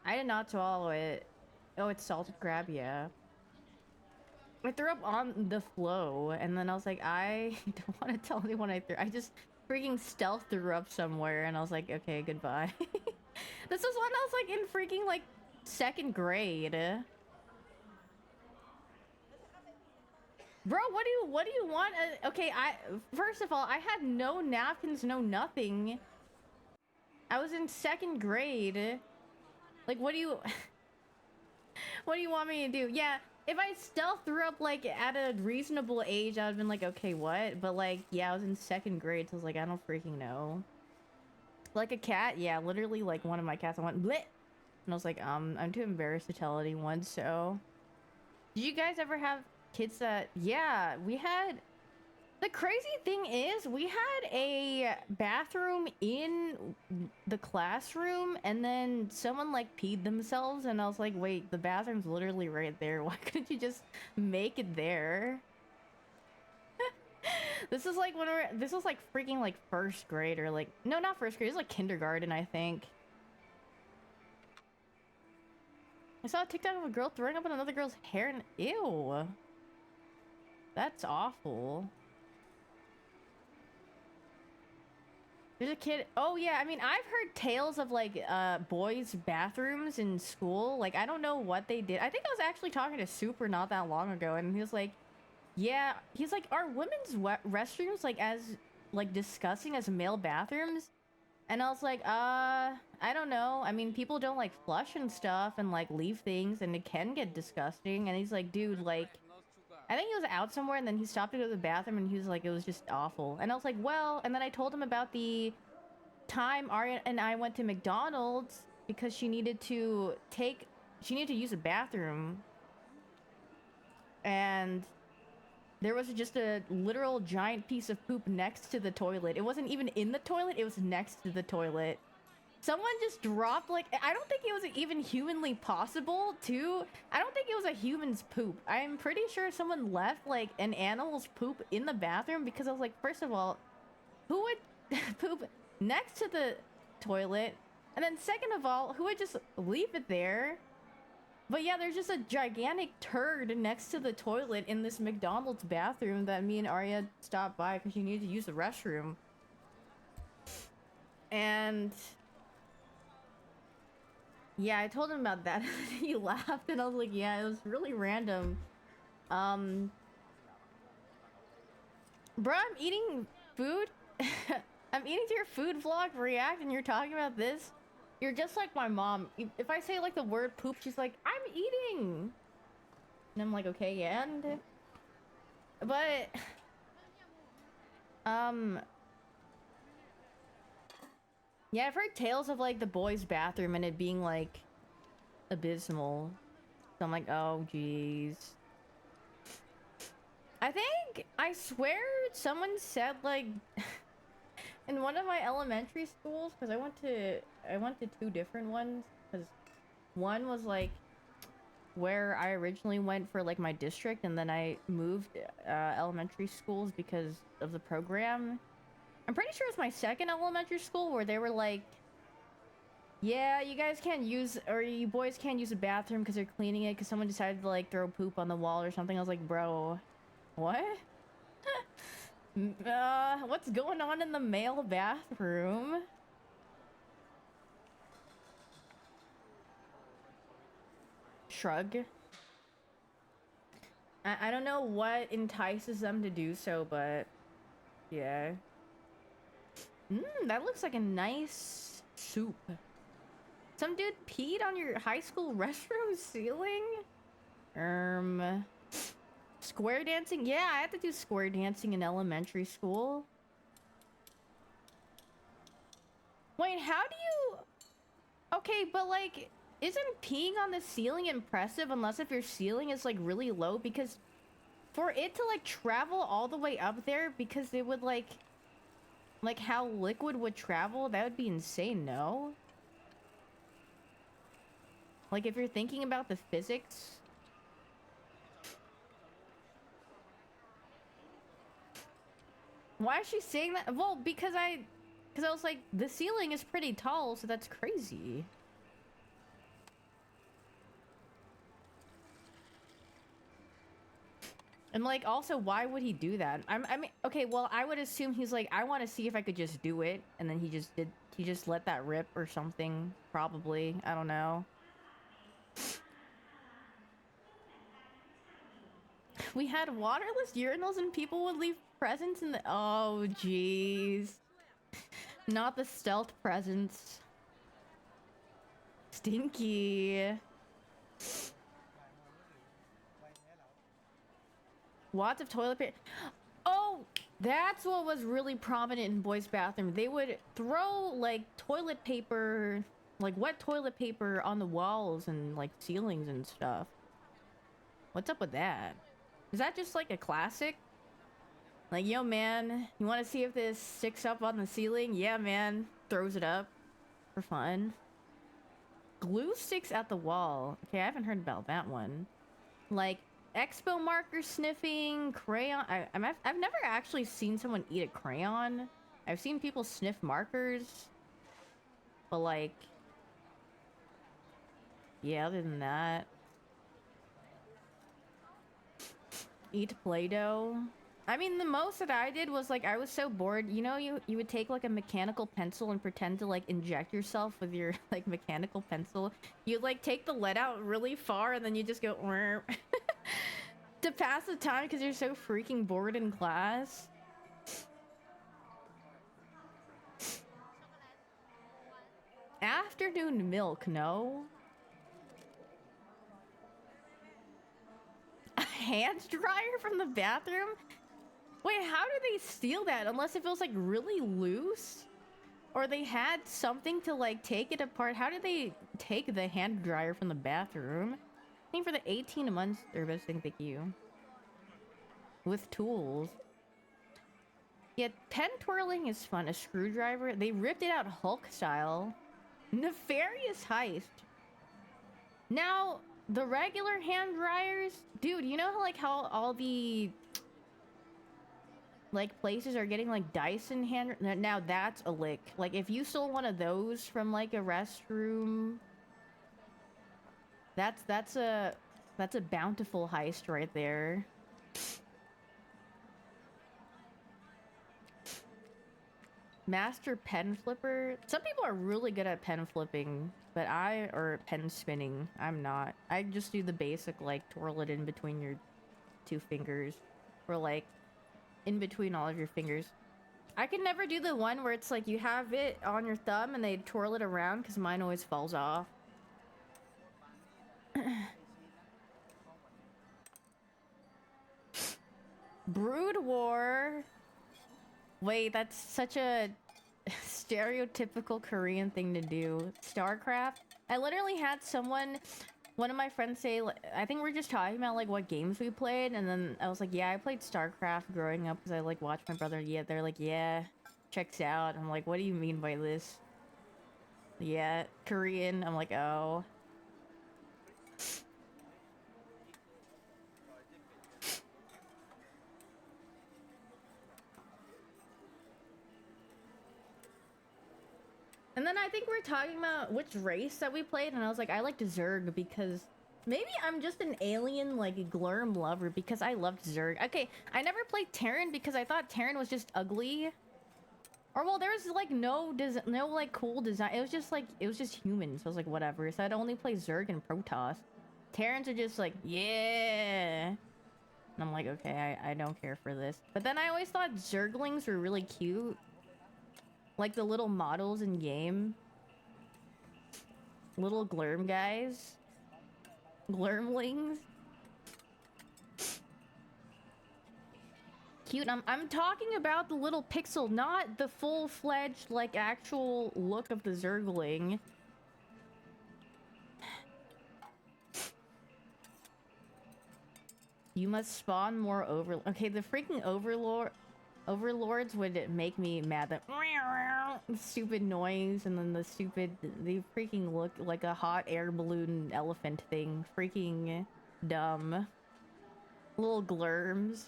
I did not swallow it. Oh, it's salted crab, yeah. I threw up on the flow, and then I was like, I don't want to tell anyone I threw. I just freaking stealth threw up somewhere, and I was like, okay, goodbye. This was when I was like in freaking like 2nd grade. Bro, what do you want? Okay, first of all, I had no napkins, no nothing. I was in 2nd grade. Like, what do you what do you want me to do? Yeah, if I stealth threw up like at a reasonable age, I would have been like, okay, what? But like, yeah, I was in 2nd grade, so I was like, I don't freaking know. Like a cat, yeah, literally like one of my cats, I went bleh, and I was like, I'm too embarrassed to tell anyone. So, did you guys ever have kids that? Yeah, we had. The crazy thing is, we had a bathroom in the classroom, and then someone like peed themselves, and I was like, wait, the bathroom's literally right there. Why couldn't you just make it there? This is like this was like freaking like first grade, or like, no, not first grade, it was like kindergarten, I think. I saw a TikTok of a girl throwing up on another girl's hair, and ew. That's awful. There's a kid. Oh yeah, I mean, I've heard tales of like boys' bathrooms in school. Like, I don't know what they did. I think I was actually talking to Super not that long ago, and he was like, yeah, he's like, are women's restrooms like as like disgusting as male bathrooms? And I was like, I don't know. I mean, people don't like flush and stuff and like leave things, and it can get disgusting. And he's like, dude, like, I think he was out somewhere, and then he stopped to go to the bathroom, and he was like, it was just awful. And I was like, well, and then I told him about the time Arya and I went to McDonald's because she needed to use a bathroom. And there was just a literal giant piece of poop next to the toilet. It wasn't even in the toilet, it was next to the toilet. Someone just dropped, like, I don't think it was even humanly possible to. I don't think it was a human's poop. I'm pretty sure someone left, like, an animal's poop in the bathroom, because I was like, first of all, who would poop next to the toilet? And then second of all, who would just leave it there? But yeah, there's just a gigantic turd next to the toilet in this McDonald's bathroom that me and Arya stopped by because she needed to use the restroom. And yeah, I told him about that. He laughed, and I was like, yeah, it was really random. Bruh, I'm eating food. I'm eating to your food vlog react, and you're talking about this. You're just like my mom. If I say like the word poop, she's like, I'm eating. And I'm like, okay, and but yeah, I've heard tales of like the boys' bathroom and it being like abysmal. So I'm like, oh jeez. I swear someone said like in one of my elementary schools, because I went to two different ones, because one was like where I originally went for like my district, and then I moved elementary schools because of the program. I'm pretty sure it's my second elementary school where they were like, yeah, you guys can't use, or you boys can't use the bathroom because they're cleaning it because someone decided to like throw poop on the wall or something. I was like, bro, what? What's going on in the male bathroom? Shrug. I don't know what entices them to do so, but yeah. That looks like a nice soup. Some dude peed on your high school restroom ceiling? Square dancing? Yeah, I had to do square dancing in elementary school. Wait, how do you... Okay, but like, isn't peeing on the ceiling impressive unless if your ceiling is like really low? Because for it to like travel all the way up there, because it would like how liquid would travel, that would be insane, no? Like if you're thinking about the physics. Why is she saying that? Well, because I was like, the ceiling is pretty tall, so that's crazy. And like, also, why would he do that? I mean, okay, well, I would assume he's like, I want to see if I could just do it, and then he just let that rip or something, probably. I don't know. We had waterless urinals and people would leave presents in the... Oh, jeez. Not the stealth presents. Stinky. Lots of toilet paper. Oh, that's what was really prominent in boys' bathroom. They would throw like toilet paper, like wet toilet paper on the walls and like ceilings and stuff. What's up with that? Is that just like a classic? Like, yo, man, you want to see if this sticks up on the ceiling? Yeah, man. Throws it up for fun. Glue sticks at the wall. Okay, I haven't heard about that one. Like, expo marker sniffing, crayon. I've never actually seen someone eat a crayon. I've seen people sniff markers. But, like, yeah, other than that. Eat Play-Doh. I mean, the most that I did was, like, I was so bored. You know, you would take, like, a mechanical pencil and pretend to, like, inject yourself with your, like, mechanical pencil. You'd, like, take the lead out really far and then you just go to pass the time because you're so freaking bored in class. Afternoon milk, no? A hand dryer from the bathroom? Wait, how do they steal that? Unless it feels like really loose? Or they had something to like take it apart. How did they take the hand dryer from the bathroom? I think for the 18 months service thing, thank you. With tools. Yeah, pen twirling is fun. A screwdriver. They ripped it out Hulk style. Nefarious heist. Now, the regular hand dryers, dude, you know how like how all the like places are getting like Dyson hand, now that's a lick. Like if you stole one of those from like a restroom, that's a bountiful heist right there. Master pen flipper. Some people are really good at pen flipping, but or pen spinning. I'm not. I just do the basic like twirl it in between your two fingers, or like in between all of your fingers. I can never do the one where it's like you have it on your thumb and they twirl it around because mine always falls off. Brood War. Wait, that's such a stereotypical Korean thing to do. StarCraft. I literally had one of my friends say, I think we're just talking about like what games we played, and then I was like, yeah, I played StarCraft growing up because I like watched my brother. Yeah, they're like, yeah, checks out. I'm like, what do you mean by this? Yeah, Korean. I'm like, oh. And then I think we're talking about which race that we played, and I was like, I liked Zerg because maybe I'm just an alien, like, Glurm lover because I loved Zerg. Okay, I never played Terran because I thought Terran was just ugly. Or, well, there was, like, no, like, cool design. It was just, like, it was just humans. So I was like, whatever. So I'd only play Zerg and Protoss. Terrans are just like, yeah. And I'm like, okay, I don't care for this. But then I always thought Zerglings were really cute. Like the little models in game. Little Glurm guys. Glurmlings. Cute. I'm talking about the little pixel, not the full-fledged, like, actual look of the Zergling. You must spawn more okay, the freaking overlords would make me mad. That stupid noise, and then they freaking look like a hot air balloon elephant thing. Freaking dumb. Little glurms.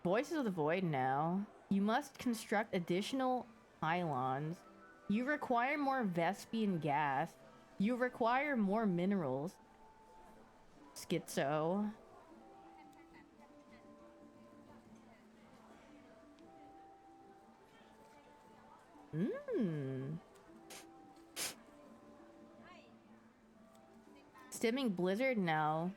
Voices of the Void now. You must construct additional pylons. You require more Vespian gas. You require more minerals. Schizo. Stimming Blizzard now.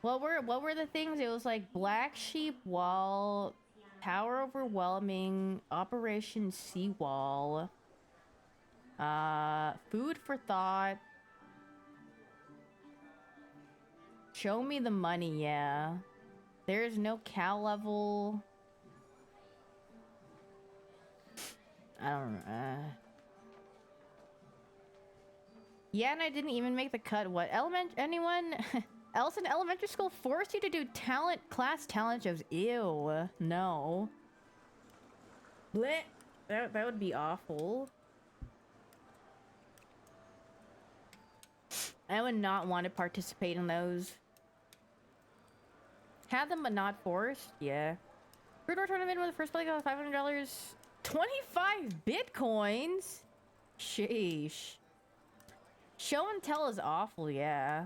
What were the things? It was like Black Sheep Wall, Power Overwhelming, Operation Seawall, Food for Thought, Show Me the Money, yeah. There's no cow level. I don't know. Yeah, and I didn't even make the cut. What anyone else in elementary school forced you to do class talent shows? Ew, no. Blech. That would be awful. I would not want to participate in those. Had them but not forced? Yeah. Crude War tournament with the first play got $500. 25 bitcoins? Sheesh. Show and tell is awful, yeah.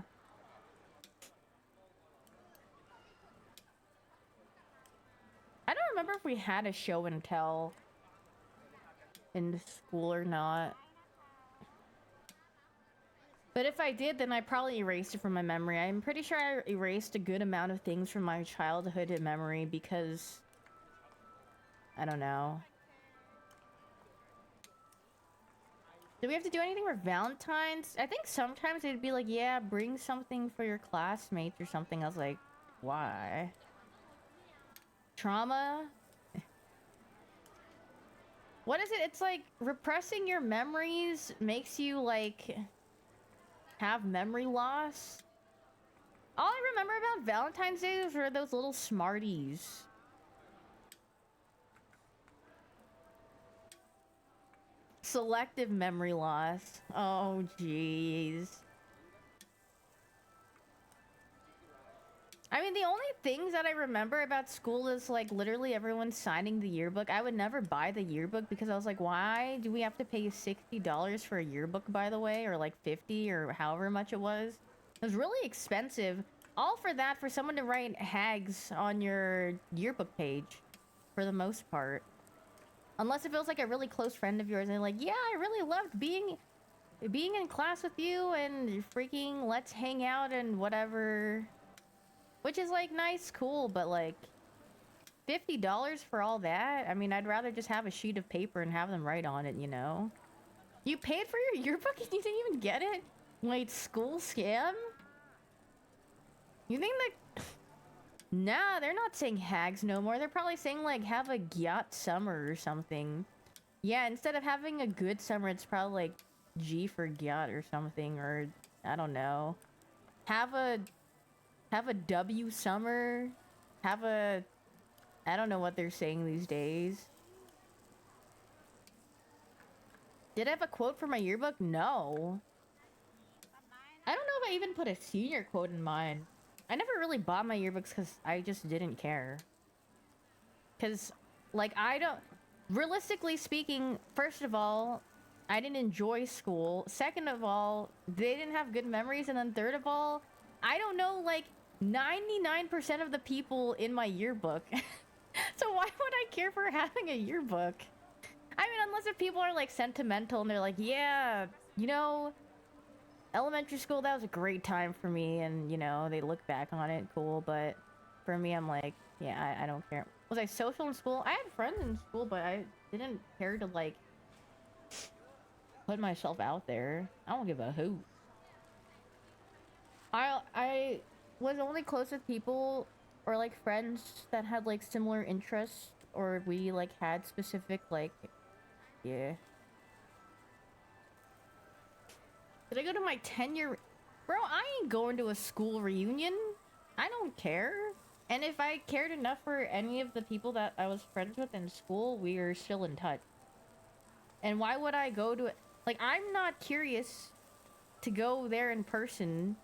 I don't remember if we had a show and tell in school or not. But if I did, then I probably erased it from my memory. I'm pretty sure I erased a good amount of things from my childhood memory because... I don't know. Do we have to do anything for Valentine's? I think sometimes they'd be like, yeah, bring something for your classmates or something. I was like, why? Trauma? What is it? It's like repressing your memories makes you like have memory loss. All I remember about Valentine's Day were those little Smarties. Selective memory loss. Oh, jeez. I mean, the only things that I remember about school is, like, literally everyone signing the yearbook. I would never buy the yearbook because I was like, why do we have to pay $60 for a yearbook, by the way? Or, like, 50 or however much it was. It was really expensive. All for that, for someone to write hags on your yearbook page. For the most part. Unless it feels like a really close friend of yours and they're like, yeah, I really loved being in class with you and freaking let's hang out and whatever. Which is like nice, cool, but like $50 for all that? I mean, I'd rather just have a sheet of paper and have them write on it, you know? You paid for your yearbook and you didn't even get it? Wait, school scam? You think that... Nah, they're not saying hags no more. They're probably saying, like, have a gyat summer or something. Yeah, instead of having a good summer, it's probably, like, G for gyat or something, or... I don't know. Have a W summer. Have a... I don't know what they're saying these days. Did I have a quote for my yearbook? No. I don't know if I even put a senior quote in mine. I never really bought my yearbooks because I just didn't care. Because, like, I don't... Realistically speaking, first of all, I didn't enjoy school. Second of all, they didn't have good memories. And then third of all, I don't know, like, 99% of the people in my yearbook. So why would I care for having a yearbook? I mean, unless if people are, like, sentimental and they're like, yeah, you know... Elementary school, that was a great time for me, and, you know, they look back on it, cool, but for me, I'm like, yeah, I don't care. Was I social in school? I had friends in school, but I didn't care to, like, put myself out there. I don't give a hoot. I was only close with people, or, like, friends that had, like, similar interests, or we, like, had specific, like, yeah. Did I go to my 10-year... Bro, I ain't going to a school reunion. I don't care. And if I cared enough for any of the people that I was friends with in school, we are still in touch. And why would I go to it? Like, I'm not curious to go there in person.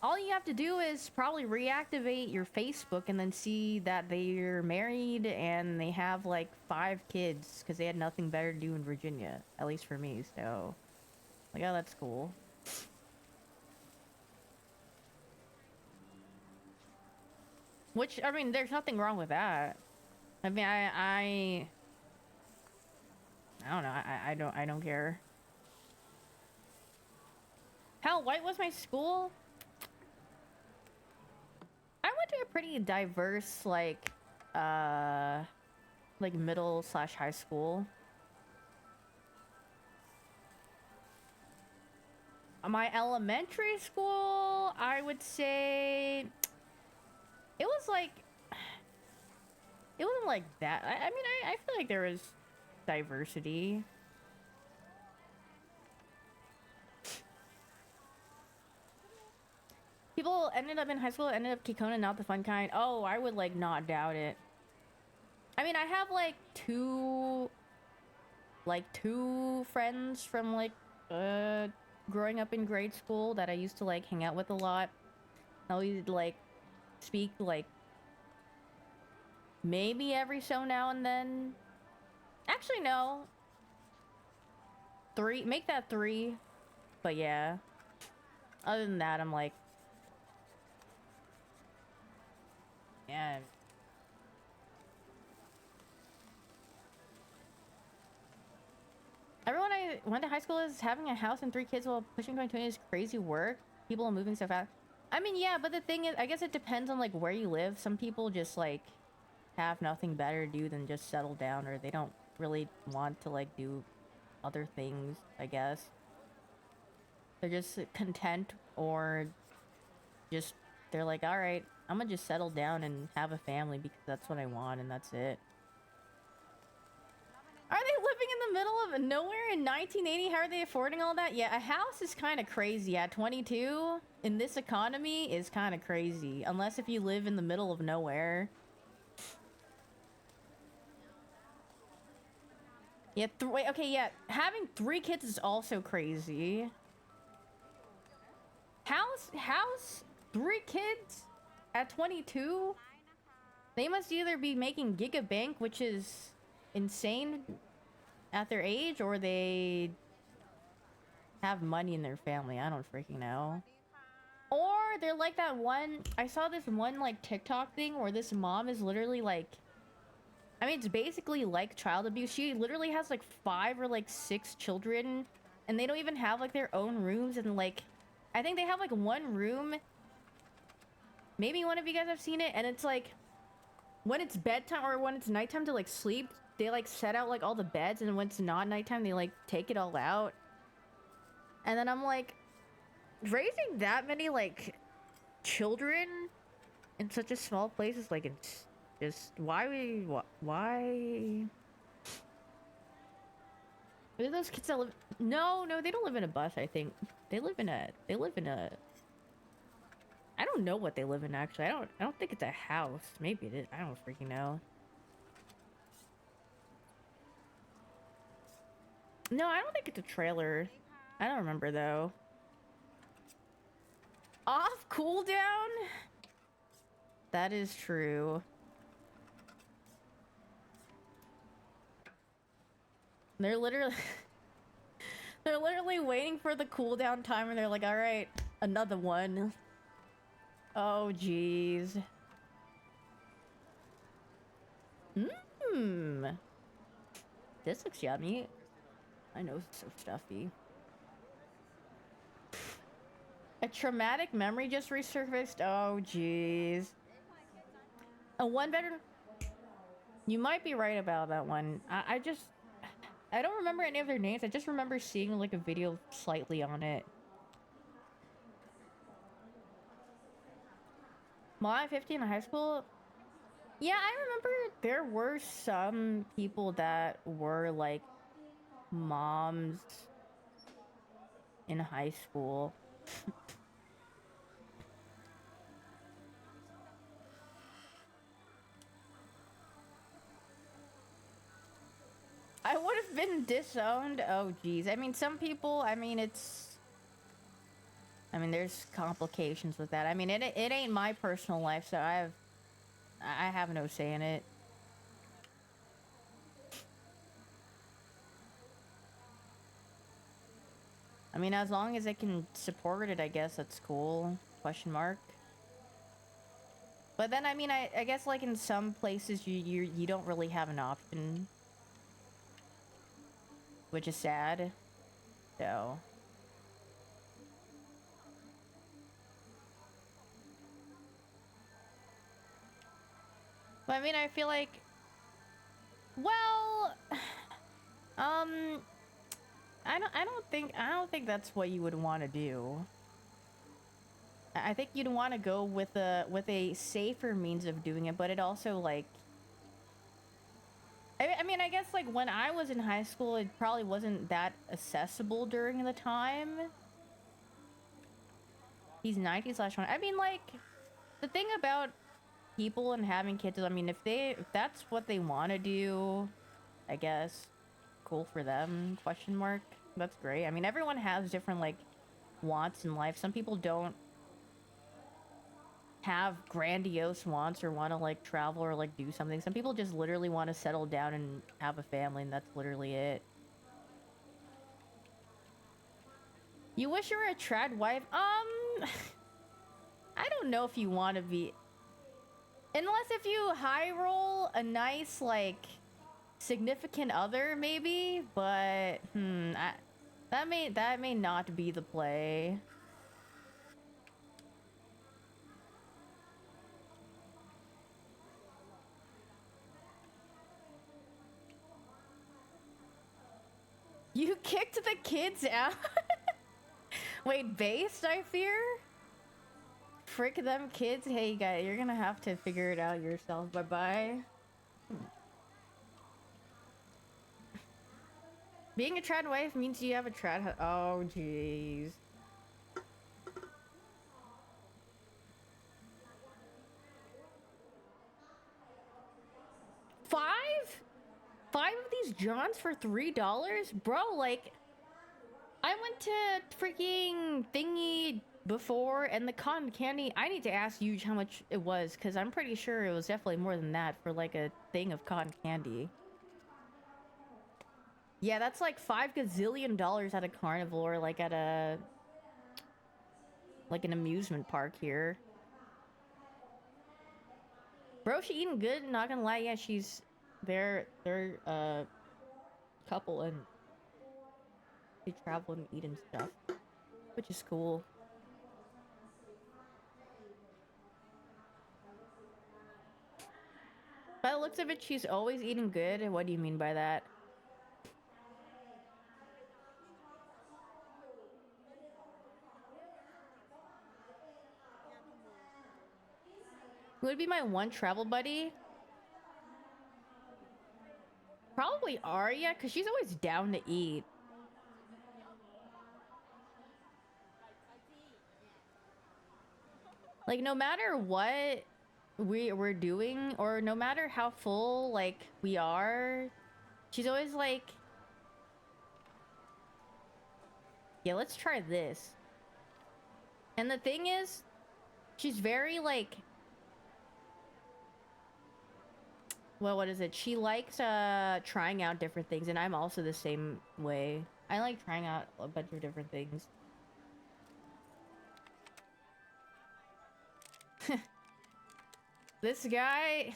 All you have to do is probably reactivate your Facebook and then see that they're married and they have, like, 5 kids because they had nothing better to do in Virginia. At least for me, so... Like, oh, that's cool. Which, I mean, there's nothing wrong with that. I mean, I don't know. I don't care. How white was my school? I went to a pretty diverse, like middle/high school. My elementary school, I would say... It was like... It wasn't like that. I mean, I feel like there was diversity. People ended up in high school, ended up Kikona, not the fun kind. Oh, I would like not doubt it. I mean, I have like two friends from like growing up in grade school that I used to like hang out with a lot. I always like speak like maybe every so now and then. Actually, no. 3. Make that 3. But yeah. Other than that, I'm like, yeah. Everyone I went to high school is having a house and 3 kids while pushing 2020 is crazy work. People are moving so fast. I mean, yeah, but the thing is, I guess it depends on like where you live. Some people just like have nothing better to do than just settle down, or they don't really want to like do other things, I guess. They're just content, or just they're like, all right, I'm gonna just settle down and have a family because that's what I want and that's it. Are they living in the middle of nowhere in 1980? How are they affording all that? Yeah, a house is kind of crazy at 22 in this economy is kind of crazy, unless if you live in the middle of nowhere. Yeah, wait, okay, yeah, having 3 kids is also crazy. House, 3 kids at 22? They must either be making gigabank, which is insane at their age, or they have money in their family. I don't freaking know. Or they're like that one, I saw this one like TikTok thing where this mom is literally like, I mean, it's basically like child abuse. She literally has like 5 or like 6 children, and they don't even have like their own rooms, and like I think they have like one room. Maybe one of you guys have seen it, and it's like when it's bedtime or when it's nighttime to like sleep, they like set out like all the beds, and when it's not nighttime, they like take it all out. And then I'm like, raising that many like children in such a small place is like, it's just why? Are those kids that live? No, they don't live in a bus. I think they live in a. I don't know what they live in actually. I don't think it's a house. Maybe it is. I don't freaking know. No, I don't think it's a trailer. I don't remember though. Off cooldown? That is true. They're literally they're literally waiting for the cooldown time, and they're like, all right, another one. Oh jeez. Mmm. This looks yummy. I know it's so stuffy. A traumatic memory just resurfaced. Oh jeez. A 1-bedroom. You might be right about that one. I don't remember any of their names. I just remember seeing like a video slightly on it. Mom at 15 in high school? Yeah, I remember there were some people that were like moms in high school. I would have been disowned. Oh geez. I mean, some people, I mean, there's complications with that. I mean, it ain't my personal life, so I have no say in it. I mean, as long as I can support it, I guess that's cool. Question mark. But then, I mean, I guess like in some places you don't really have an option, which is sad. So. But I mean, I feel like, well, I don't think that's what you would want to do. I think you'd want to go with a safer means of doing it, but it also like, I mean, I guess like when I was in high school, it probably wasn't that accessible during the time. He's 19/20. I mean, like, the thing about people and having kids is, I mean, if that's what they want to do, I guess, cool for them, question mark. That's great. I mean, everyone has different, like, wants in life. Some people don't have grandiose wants or want to, like, travel or, like, do something. Some people just literally want to settle down and have a family, and that's literally it. You wish you were a trad wife? I don't know if you want to be... Unless if you high roll a nice, like, significant other, maybe? But, that may not be the play. You kicked the kids out? Wait, based, I fear? Frick them kids? Hey, guys, you're gonna have to figure it out yourself. Bye-bye. Being a trad wife means you have a trad... Oh, jeez. Five? Five of these Johns for $3? Bro, like... I went to freaking thingy before, and the cotton candy... I need to ask you how much it was, because I'm pretty sure it was definitely more than that for, like, a thing of cotton candy. Yeah, that's like $5 gazillion at a carnival, or like at a... like an amusement park here. Bro, she eating good, not gonna lie. Yeah, she's... They're couple, and they travel and eat and stuff, which is cool. By the looks of it, she's always eating good. What do you mean by that? Who would be my one travel buddy? Probably Arya, because she's always down to eat. Like, no matter what we're doing, or no matter how full, like, we are, she's always like, yeah, let's try this. And the thing is, she's very, like... Well, what is it? She likes trying out different things, and I'm also the same way. I like trying out a bunch of different things. This guy...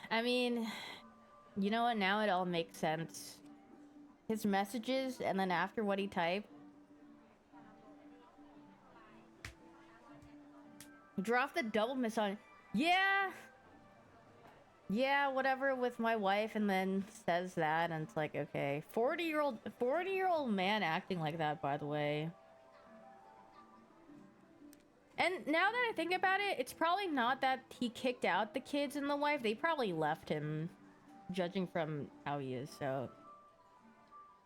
I mean, you know what? Now it all makes sense. His messages, and then after what he typed. Drop the double miss on... Yeah! Yeah, whatever, with my wife, and then says that, and it's like, okay. 40-year-old man acting like that, by the way. And now that I think about it, it's probably not that he kicked out the kids and the wife. They probably left him, judging from how he is, so...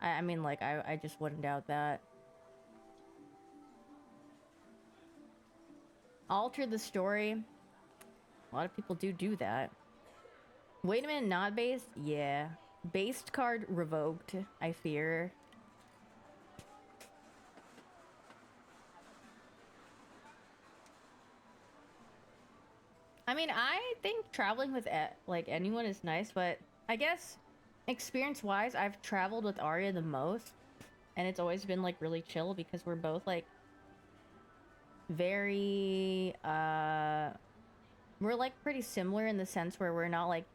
I mean, like, I just wouldn't doubt that. Alter the story. A lot of people do that. Wait a minute, not based? Yeah. Based card revoked, I fear. I mean, I think traveling with, like, anyone is nice, but I guess experience-wise, I've traveled with Arya the most, and it's always been, like, really chill because we're both, like, very, we're, like, pretty similar in the sense where we're not, like,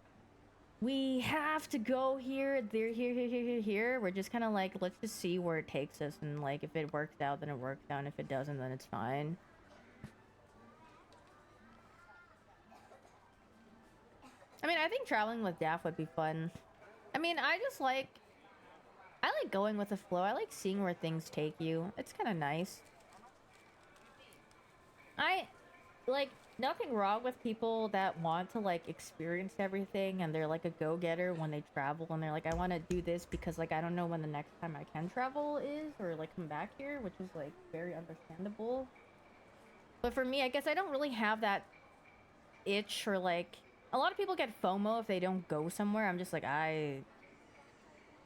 we have to go here, there, here. We're just kind of like, let's just see where it takes us, and, like, if it works out, then it works out, and if it doesn't, then it's fine. I mean, I think traveling with Daff would be fun. I mean, I like going with the flow. I like seeing where things take you. It's kind of nice. Like, nothing wrong with people that want to like experience everything and they're like a go-getter when they travel and they're like, I want to do this because like I don't know when the next time I can travel is or like come back here, which is like very understandable. But for me, I guess I don't really have that itch or like a lot of people get FOMO if they don't go somewhere. I'm just like, I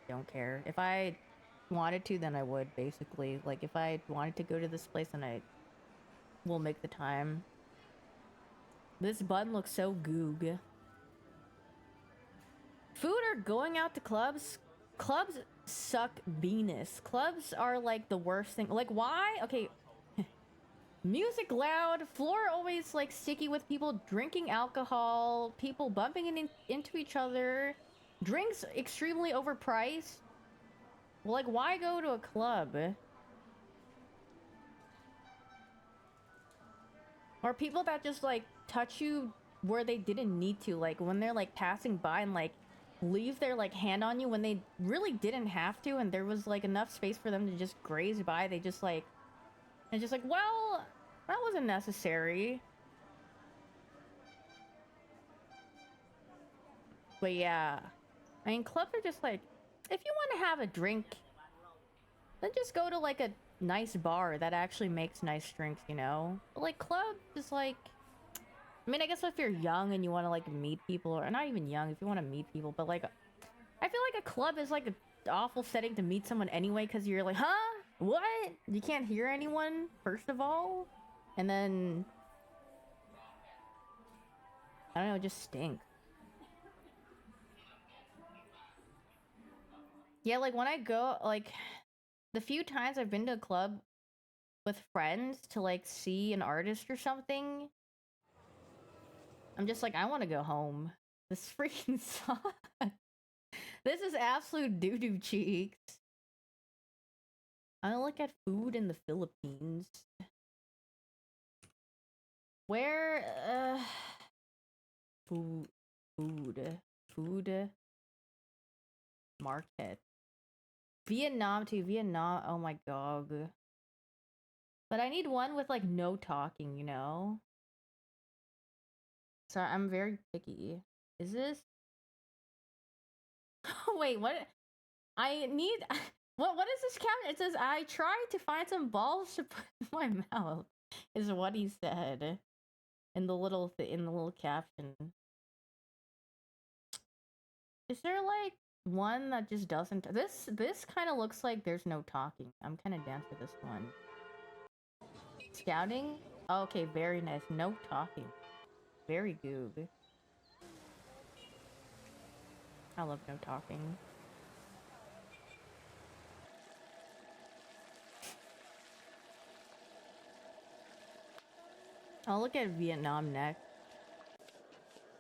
don't care. If I wanted to, then I would, basically. Like if I wanted to go to this place, then I will make the time. This bun looks so goog. Food or going out to clubs? Clubs suck Venus. Clubs are like the worst thing. Like why? Okay. Music loud, floor always like sticky with people drinking alcohol, people bumping into each other, drinks extremely overpriced. Well, like why go to a club? Or people that just like touch you where they didn't need to, like when they're like passing by and like leave their like hand on you when they really didn't have to and there was like enough space for them to just graze by. They just like, and just like, well, that wasn't necessary. But yeah, I mean, clubs are just like, if you want to have a drink, then just go to like a nice bar that actually makes nice drinks, you know? But like club is like, I mean, I guess if you're young and you want to like meet people, or not even young, if you want to meet people, but like, I feel like a club is like an awful setting to meet someone anyway, because you're like, huh? What? You can't hear anyone, first of all? And then, I don't know, it just stinks. Yeah, like when I go, like, the few times I've been to a club with friends to like see an artist or something, I'm just like, I want to go home. This freaking sucks. This is absolute doo-doo cheeks. I look at food in the Philippines. Where, food, food market. Vietnam too, Vietnam, oh my god. But I need one with like no talking, you know? So I'm very picky. Is this? Wait, what? I need. What is this caption? It says, I tried to find some balls to put in my mouth, is what he said in the little caption. Is there like one that just doesn't? This kind of looks like there's no talking. I'm kind of down for this one. Scouting? Oh, okay, very nice. No talking. Very goog. I love no talking. I'll look at Vietnam next.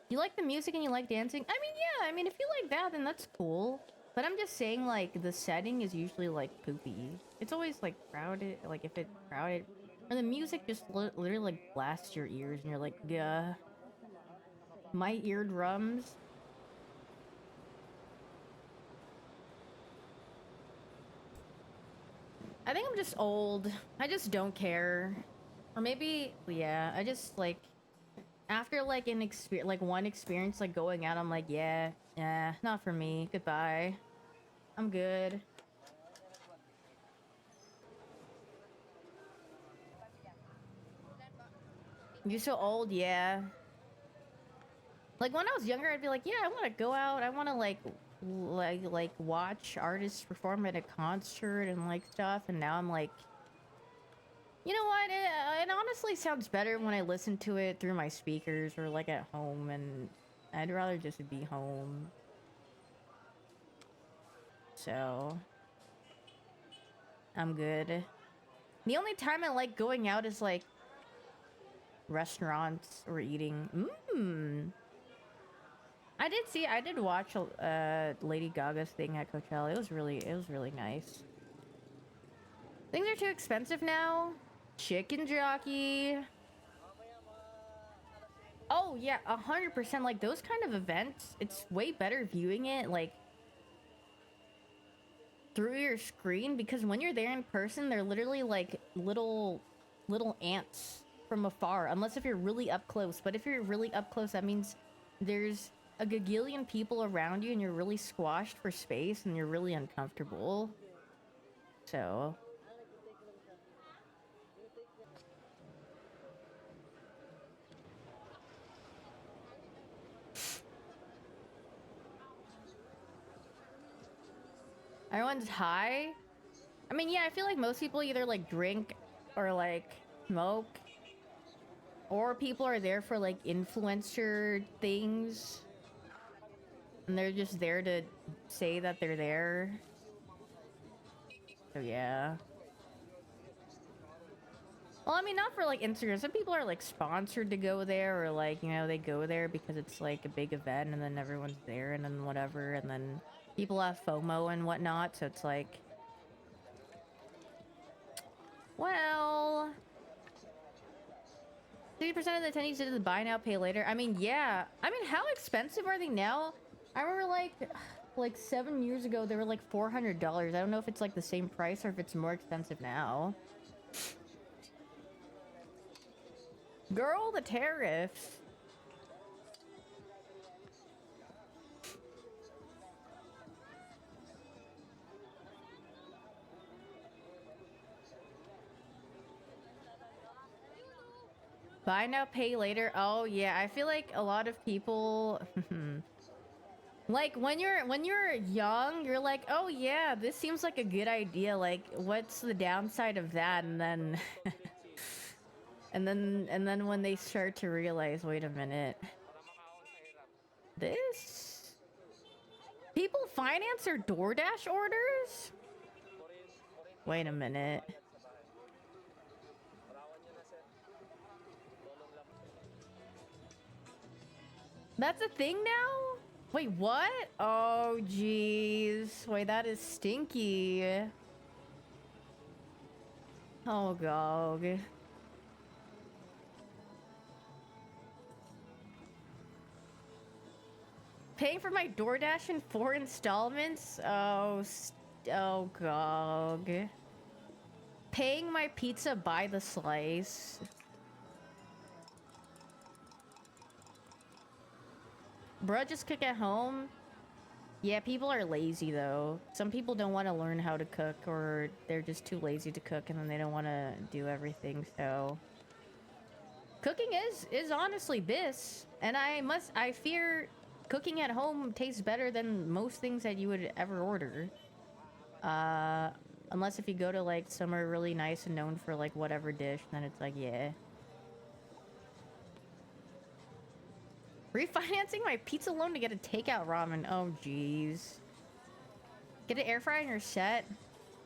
You like the music and you like dancing? I mean, yeah, I mean, if you like that, then that's cool. But I'm just saying, like, the setting is usually, like, poopy. It's always, like, crowded, like, if it's crowded. Or the music just literally, like, blasts your ears and you're like, yeah. My eardrums. I think I'm just old. I just don't care. Or maybe, yeah, I just, like, after, like, one experience, like, going out, I'm like, yeah, not for me. Goodbye. I'm good. You're so old, yeah. Like when I was younger, I'd be like, yeah, I want to go out. I want to like watch artists perform at a concert and like stuff. And now I'm like, you know what? It honestly sounds better when I listen to it through my speakers or like at home. And I'd rather just be home. So I'm good. The only time I like going out is like restaurants or eating. I did watch Lady Gaga's thing at Coachella. It was really nice. Things are too expensive now. Chicken jockey. Oh yeah, 100%. Like those kind of events, it's way better viewing it like through your screen because when you're there in person, they're literally like little ants from afar, unless if you're really up close. But if you're really up close, that means there's a gagillion people around you and you're really squashed for space and you're really uncomfortable. So... Everyone's high? I mean, yeah, I feel like most people either, like, drink or, like, smoke. Or people are there for, like, influencer things. And they're just there to say that they're there. So, yeah. Well, I mean, not for, like, Instagram. Some people are, like, sponsored to go there. Or, like, you know, they go there because it's, like, a big event. And then everyone's there and then whatever. And then people have FOMO and whatnot. So it's, like... Well... 30% of the attendees did the buy now, pay later. I mean, yeah. I mean, how expensive are they now? I remember, like 7 years ago, they were, like, $400. I don't know if it's, like, the same price or if it's more expensive now. Girl, the tariffs. Buy now, pay later. Oh yeah, I feel like a lot of people like when you're young, you're like, "Oh yeah, this seems like a good idea. Like, what's the downside of that?" And then and then when they start to realize, "Wait a minute. This people finance their DoorDash orders?" Wait a minute. That's a thing now? Wait, what? Oh, jeez. Wait, that is stinky. Oh, Gog. Paying for my DoorDash in 4 installments? Oh, oh, Gog. Paying my pizza by the slice. Bruh, just cook at home? Yeah, people are lazy, though. Some people don't want to learn how to cook, or they're just too lazy to cook, and then they don't want to do everything, so... Cooking is honestly this, and I fear cooking at home tastes better than most things that you would ever order. Unless if you go to, like, somewhere really nice and known for, like, whatever dish, then it's like, yeah. Refinancing my pizza loan to get a takeout ramen. Oh, jeez. Get an air fryer in your set.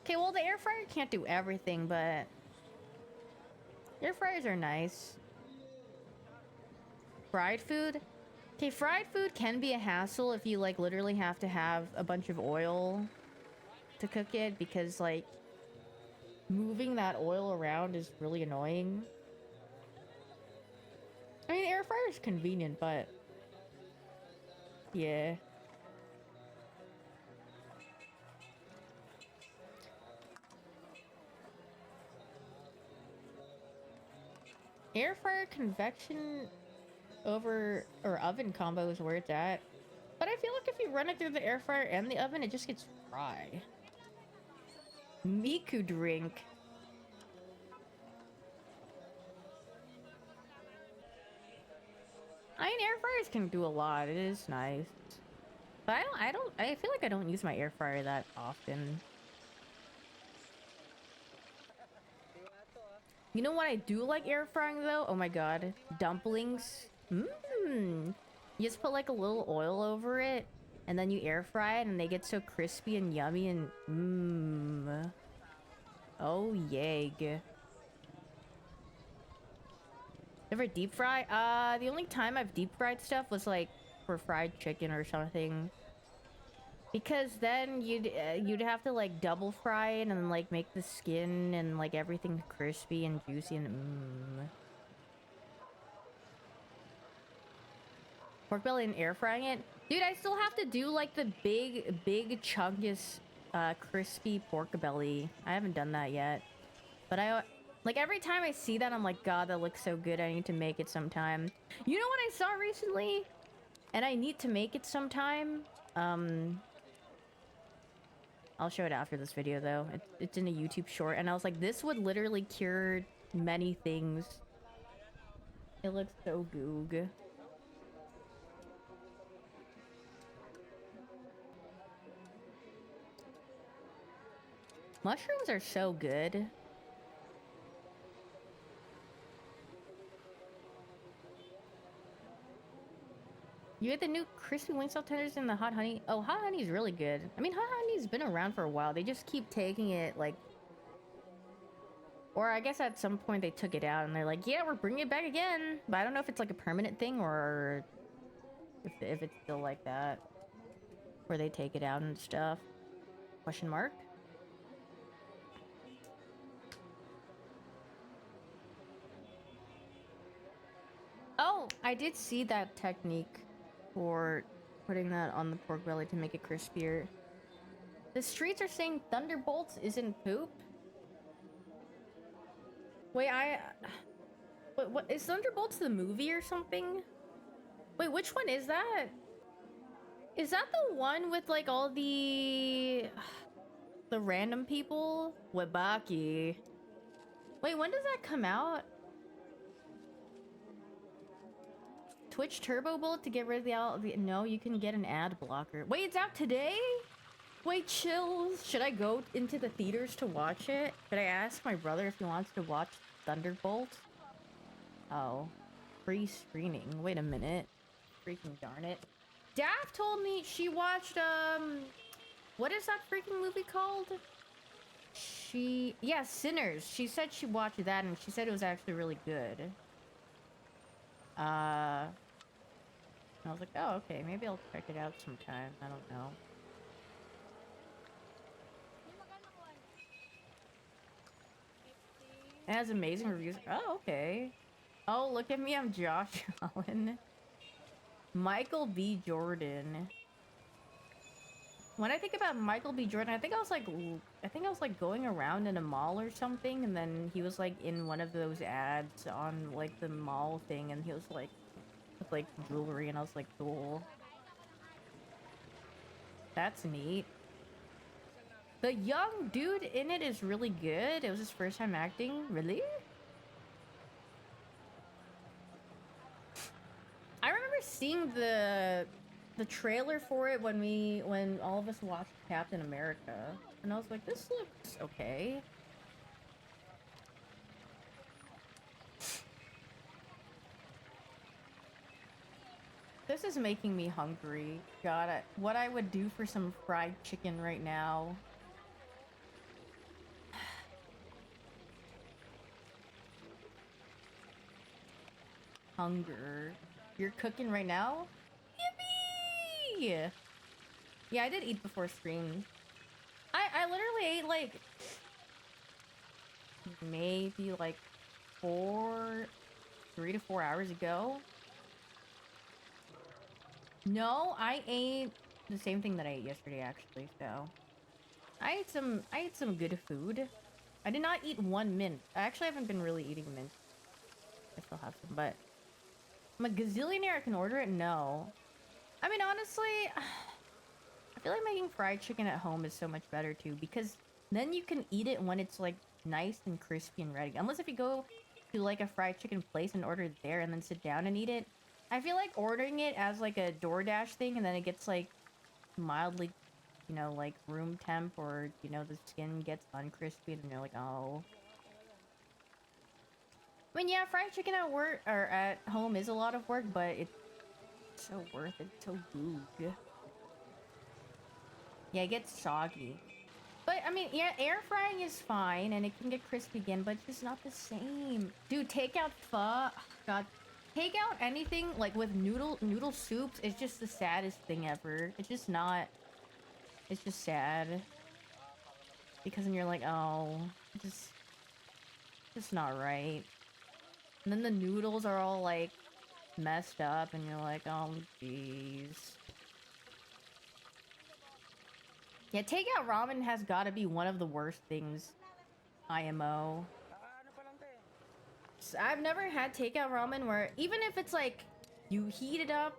Okay, well, the air fryer can't do everything, but... air fryers are nice. Fried food? Okay, fried food can be a hassle if you, like, literally have to have a bunch of oil to cook it, because, like, moving that oil around is really annoying. I mean, air fryer is convenient, but... yeah. Air fryer convection over or oven combo is where it's at. But I feel like if you run it through the air fryer and the oven, it just gets dry. Miku drink. I mean, air fryers can do a lot. It is nice. But I feel like I don't use my air fryer that often. You know what I do like air frying though? Oh my god. Dumplings. Mmm. You just put like a little oil over it, and then you air fry it, and they get so crispy and yummy and mmm. Oh yay. Ever deep fry? The only time I've deep fried stuff was like for fried chicken or something. Because then you'd have to like double fry it and then like make the skin and like everything crispy and juicy and mmm. Pork belly and air frying it? Dude, I still have to do like the big chunkiest crispy pork belly. I haven't done that yet. But Like, every time I see that, I'm like, God, that looks so good. I need to make it sometime. You know what I saw recently? And I need to make it sometime? I'll show it after this video, though. It's in a YouTube short. And I was like, this would literally cure many things. It looks so goog. Mushrooms are so good. You get the new crispy Wingstop tenders and the hot honey. Oh, hot honey is really good. I mean, hot honey's been around for a while. They just keep taking it, like... Or I guess at some point they took it out and they're like, yeah, we're bringing it back again. But I don't know if it's like a permanent thing or if it's still like that. Where they take it out and stuff. Question mark? Oh, I did see that technique for putting that on the pork belly to make it crispier. The streets are saying Thunderbolts isn't poop. Wait, what is Thunderbolts the movie or something? Wait, which one is that? Is that the one with like all the random people? Webaki. Wait, when does that come out? Twitch Turbo Bullet to get rid of the no, you can get an ad blocker. Wait, it's out today? Wait, chills. Should I go into the theaters to watch it? Should I ask my brother if he wants to watch Thunderbolt? Oh. Free screening. Wait a minute. Freaking darn it. Daff told me she watched, what is that freaking movie called? Yeah, Sinners. She said she watched that and she said it was actually really good. And I was like, oh, okay, maybe I'll check it out sometime. I don't know. It has amazing reviews. Oh, okay. Oh, look at me, I'm Josh Allen. Michael B. Jordan. When I think about Michael B. Jordan, I think I was like going around in a mall or something, and then he was like in one of those ads on like the mall thing, and he was like with like jewelry, and I was like, cool. That's neat. The young dude in it is really good. It was his first time acting. Really? I remember seeing the trailer for it when all of us watched Captain America, and I was like, this looks okay. This is making me hungry. God, what I would do for some fried chicken right now. Hunger. You're cooking right now? Yippee! Yeah, I did eat before stream. I literally ate like maybe like 3 to 4 hours ago. No, I ate the same thing that I ate yesterday actually, so I ate some good food. I did not eat one mint. I actually haven't been really eating mint. I still have some, but I'm a gazillionaire. I can order it? No. I mean, honestly, I feel like making fried chicken at home is so much better too, because then you can eat it when it's like nice and crispy and ready. Unless if you go to like a fried chicken place and order it there and then sit down and eat it. I feel like ordering it as like a DoorDash thing and then it gets like mildly, you know, like room temp, or, you know, the skin gets uncrispy and you're like, oh. I mean, yeah, fried chicken at work or at home is a lot of work, but it's so worth it. It's so good. Yeah, it gets soggy. But, I mean, yeah, air frying is fine, and it can get crispy again, but it's just not the same. Dude, takeout pho. God. Takeout anything, like, with noodle soups is just the saddest thing ever. It's just not... It's just sad. Because then you're like, oh... Just not right. And then the noodles are all, like, messed up, and you're like, oh, jeez. Yeah, takeout ramen has got to be one of the worst things. IMO. I've never had takeout ramen where even if it's like you heat it up,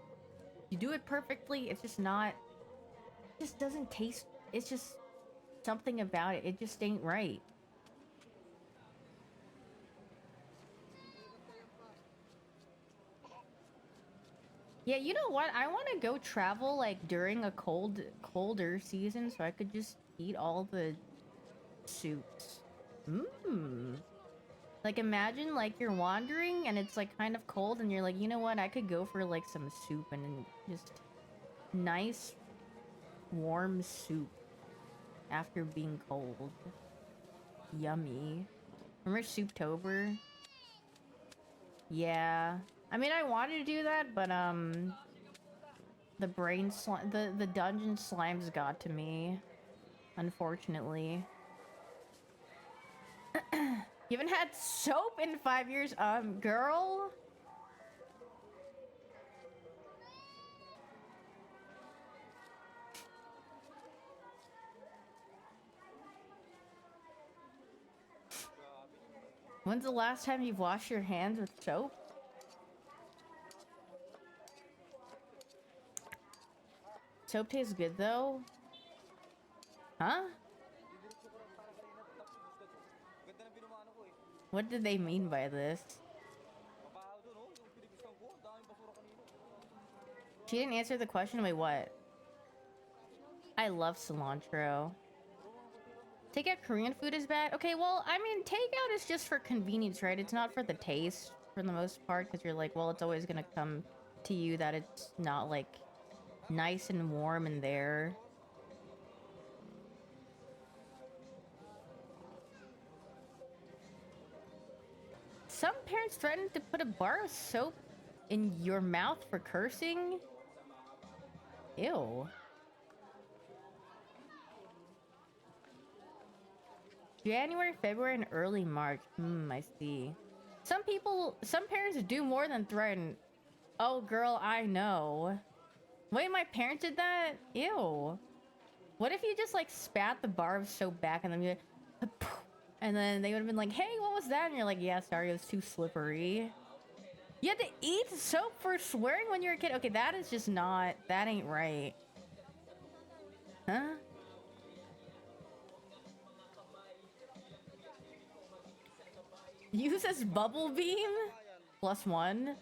you do it perfectly, it's just not, it just doesn't taste, it's just something about it. It just ain't right. Yeah, you know what? I want to go travel like during a colder season so I could just eat all the soups. Mmm. Like imagine like you're wandering and it's like kind of cold and you're like, you know what? I could go for like some soup and then just nice warm soup after being cold. Yummy. Remember Souptober? Yeah. I mean, I wanted to do that, but the the dungeon slimes got to me, unfortunately. You haven't had soap in 5 years, girl? When's the last time you've washed your hands with soap? Soap tastes good though. Huh? What did they mean by this? She didn't answer the question. Wait, what? I love cilantro. Takeout Korean food is bad? Okay, well, I mean, takeout is just for convenience, right? It's not for the taste, for the most part, because you're like, well, it's always gonna come to you that it's not, like, nice and warm in there. Some parents threaten to put a bar of soap in your mouth for cursing? Ew. January, February, and early March. I see. Some parents do more than threaten. Oh, girl, I know. Wait, my parents did that? Ew. What if you just, like, spat the bar of soap back and then you and then they would have been like, hey, what was that? And you're like, yeah, sorry, it was too slippery. You had to eat soap for swearing when you were a kid? Okay, that is just not... That ain't right. Huh? Use as bubble beam? +1.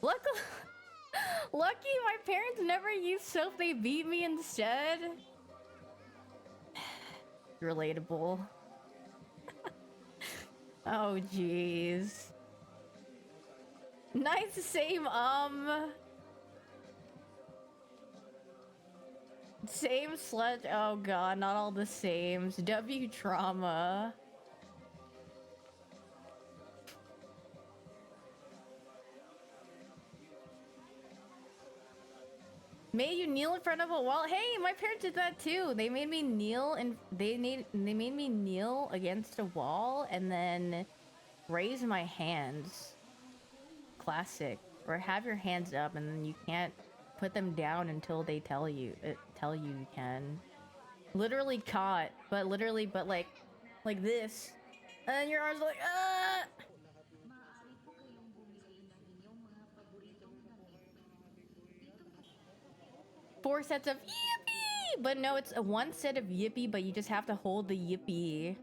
Luckily, lucky my parents never used soap. They beat me instead. Relatable. Oh, jeez. Nice, same, same sledge. Oh god, not all the sames. W trauma. Made you kneel in front of a wall. Hey, my parents did that too. They made me kneel and they made me kneel against a wall and then raise my hands. Classic. Or have your hands up and then you can't put them down until they tell you you can. Literally caught, but like this. And then your arms are like, ah! 4 sets of yippee! But no, it's a 1 set of yippee, but you just have to hold the yippee.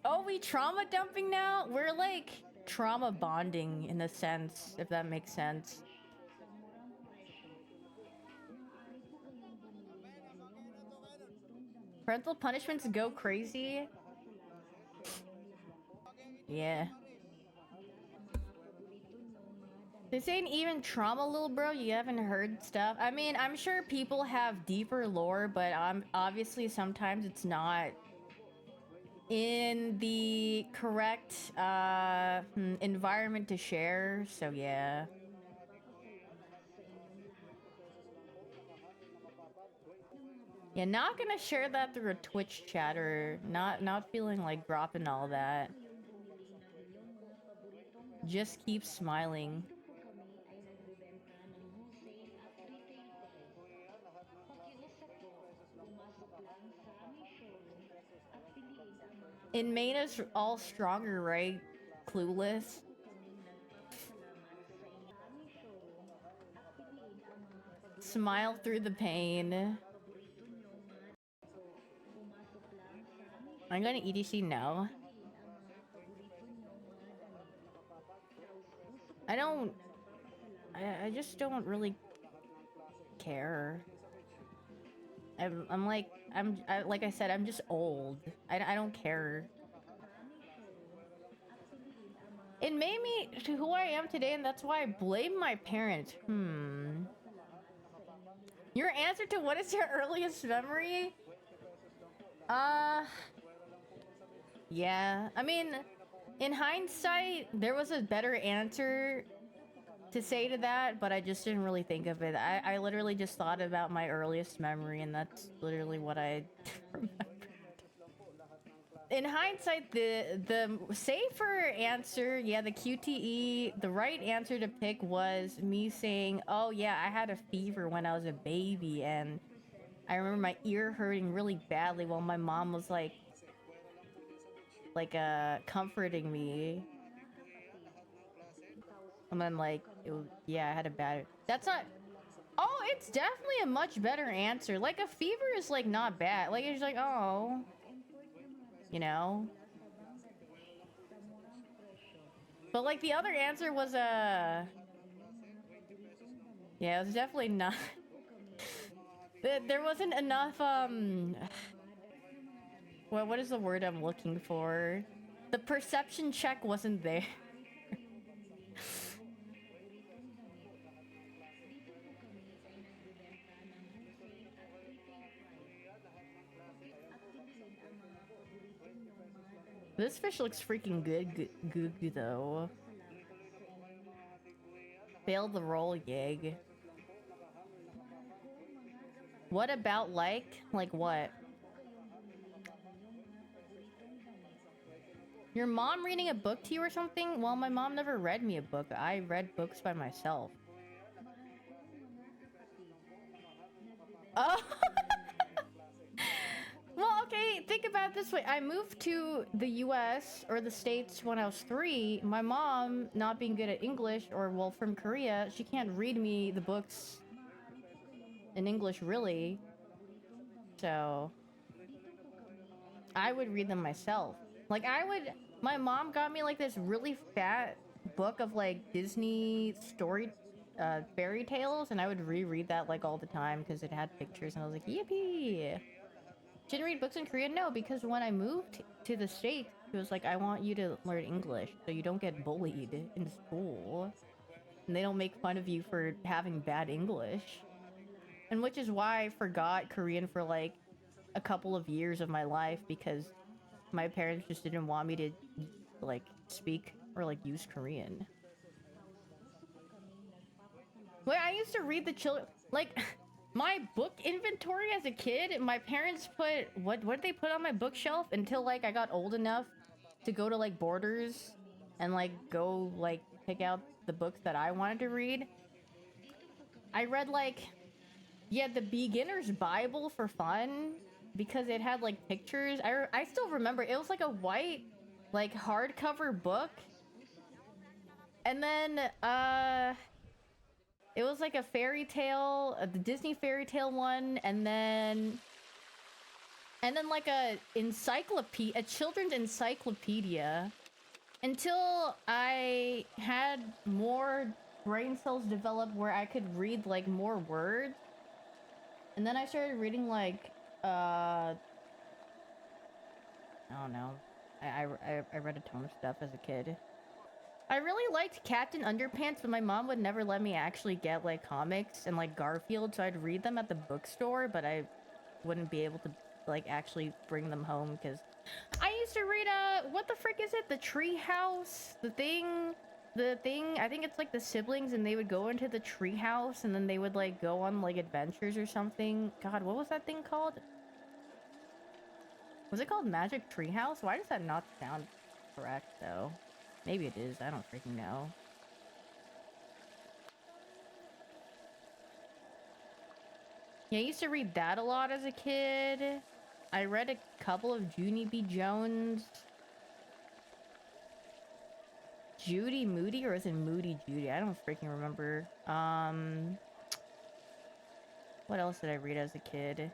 Oh, we trauma dumping now? We're like trauma bonding in a sense, if that makes sense. Parental punishments go crazy. Yeah. This ain't even trauma, little bro. You haven't heard stuff. I mean, I'm sure people have deeper lore, but obviously sometimes it's not in the correct environment to share. So yeah. Yeah, not gonna share that through a Twitch chat or not feeling like dropping all that. Just keep smiling. It made us all stronger, right? Clueless. Smile through the pain. I'm gonna EDC now. I just don't really care. Like I said, I'm just old. I don't care. It made me to who I am today, and that's why I blame my parents. Your answer to what is your earliest memory? Yeah. I mean, in hindsight, there was a better answer to say to that, but I just didn't really think of it. I literally just thought about my earliest memory, and that's literally what I remember. In hindsight, the safer answer, yeah, the QTE, the right answer to pick was me saying, oh yeah, I had a fever when I was a baby, and I remember my ear hurting really badly while my mom was comforting me. And then yeah, I had a bad, that's not, oh, it's definitely a much better answer. Like a fever is like not bad. Like it's like, oh, you know? But like the other answer was yeah, it was definitely not. There wasn't enough what is the word I'm looking for? The perception check wasn't there. This fish looks freaking good though. Failed the roll, yeg. What about like what? Your mom reading a book to you or something? Well, my mom never read me a book. I read books by myself. Oh! Well, okay, think about it this way. I moved to the US or the States when I was 3. My mom, not being good at English, or well, from Korea, she can't read me the books in English really. So I would read them myself. Like my mom got me like this really fat book of like Disney story fairy tales, and I would reread that like all the time because it had pictures, and I was like, yippee. Didn't read books in Korean? No, because when I moved to the States, it was like, I want you to learn English so you don't get bullied in school. And they don't make fun of you for having bad English. And which is why I forgot Korean for like a couple of years of my life, because my parents just didn't want me to like speak or like use Korean. Well, I used to read the children like my book inventory as a kid. My parents put what did they put on my bookshelf until like I got old enough to go to like Borders and like go like pick out the books that I wanted to read. I read like, yeah, the Beginner's Bible for fun because it had like pictures. I still remember it was like a white like hardcover book. And then it was like a fairy tale, the Disney fairy tale one, and then like a children's encyclopedia, until I had more brain cells develop where I could read like more words. And then I started reading like I don't know. I read a ton of stuff as a kid. I really liked Captain Underpants, but my mom would never let me actually get like comics and like Garfield, so I'd read them at the bookstore, but I wouldn't be able to like actually bring them home because I used to read what the frick is it? The Tree House, the thing. I think it's like the siblings, and they would go into the tree house, and then they would like go on like adventures or something. God, what was that thing called? Was it called Magic Tree House? Why does that not sound correct though? Maybe it is. I don't freaking know. Yeah, I used to read that a lot as a kid. I read a couple of Junie B. Jones. Judy Moody, or is it Moody Judy? I don't freaking remember. What else did I read as a kid?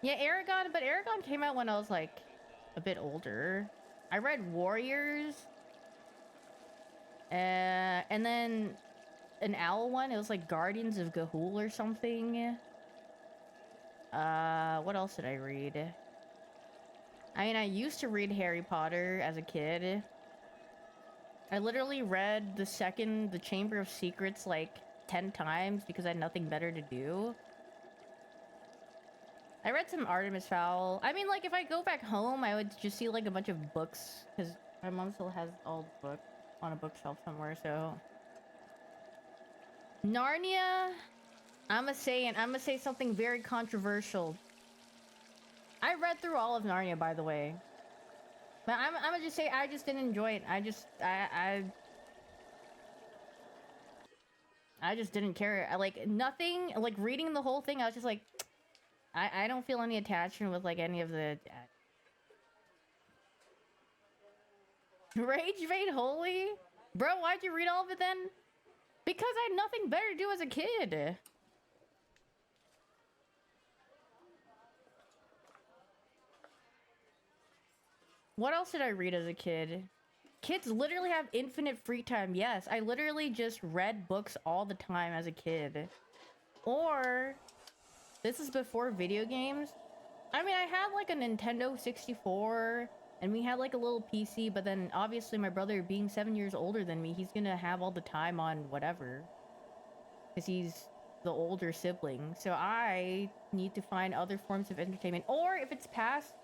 Yeah, Aragon, but Aragon came out when I was like a bit older. I read Warriors. And then an owl one, it was like Guardians of Gahul or something. What else did I read? I mean, I used to read Harry Potter as a kid. I literally read the Chamber of Secrets like 10 times because I had nothing better to do. I read some Artemis Fowl. I mean, like, if I go back home, I would just see like a bunch of books because my mom still has all the books on a bookshelf somewhere, so. Narnia, I'ma say something very controversial. I read through all of Narnia, by the way. But I'm gonna just say I just didn't enjoy it. I just didn't care. I like nothing, like reading the whole thing, I was just like, I don't feel any attachment with like any of the Rage Made Holy? Bro, why'd you read all of it then? Because I had nothing better to do as a kid. What else did I read as a kid? Kids literally have infinite free time. Yes, I literally just read books all the time as a kid. Or, this is before video games. I mean, I had like a Nintendo 64, and we had like a little PC, but then obviously my brother, being 7 years older than me, he's gonna have all the time on whatever. Because he's the older sibling. So I need to find other forms of entertainment. Or if it's past,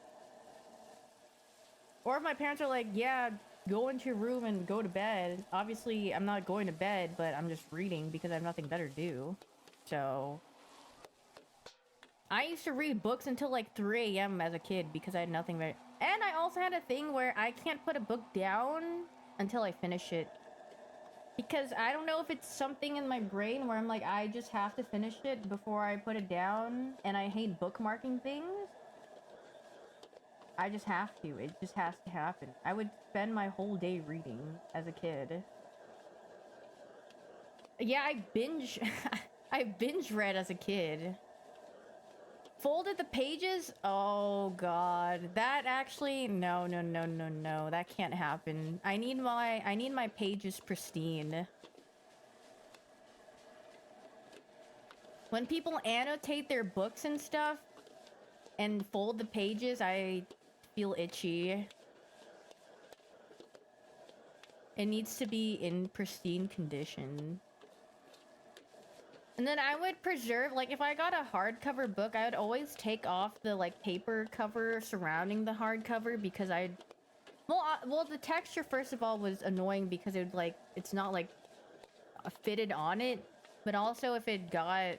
or if my parents are like, yeah, go into your room and go to bed. Obviously, I'm not going to bed, but I'm just reading because I have nothing better to do. So I used to read books until like 3 a.m. as a kid because I had nothing better. And I also had a thing where I can't put a book down until I finish it. Because I don't know if it's something in my brain where I'm like, I just have to finish it before I put it down. And I hate bookmarking things. I just have to. It just has to happen. I would spend my whole day reading as a kid. Yeah, I binge read as a kid. Folded the pages? Oh god. That actually no. That can't happen. I need my pages pristine. When people annotate their books and stuff and fold the pages, I feel itchy. It needs to be in pristine condition. And then I would preserve, like, if I got a hardcover book, I would always take off the, like, paper cover surrounding the hardcover because well, the texture, first of all, was annoying because it would, like, it's not, like, fitted on it. But also, if it got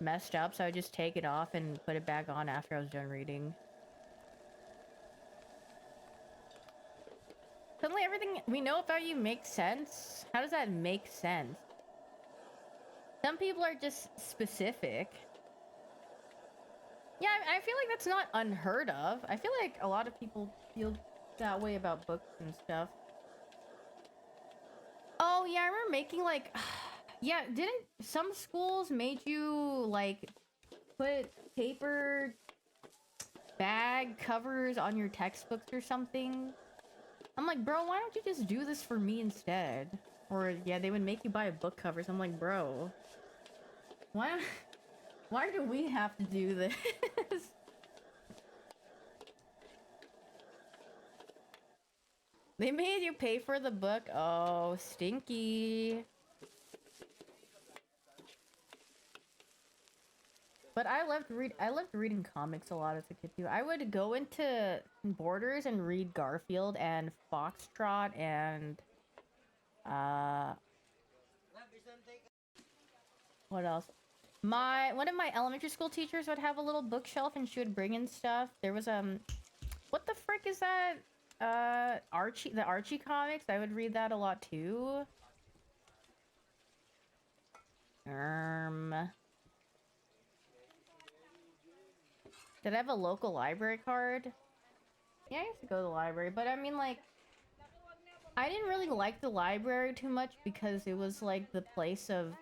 messed up, so I would just take it off and put it back on after I was done reading. Suddenly everything we know about you makes sense? How does that make sense? Some people are just specific. Yeah, I feel like that's not unheard of. I feel like a lot of people feel that way about books and stuff. Oh, yeah, I remember making, like... Yeah, didn't some schools made you, like, put paper bag covers on your textbooks or something? I'm like, bro, why don't you just do this for me instead? Or, yeah, they would make you buy book covers. I'm like, bro... Why do we have to do this? They made you pay for the book? Oh, stinky. But I loved reading comics a lot as a kid too. I would go into Borders and read Garfield and Foxtrot and what else? One of my elementary school teachers would have a little bookshelf and she would bring in stuff. There was what the frick is that? The Archie comics. I would read that a lot too. Did I have a local library card? Yeah, I used to go to the library, but I mean, like, I didn't really like the library too much because it was like the place of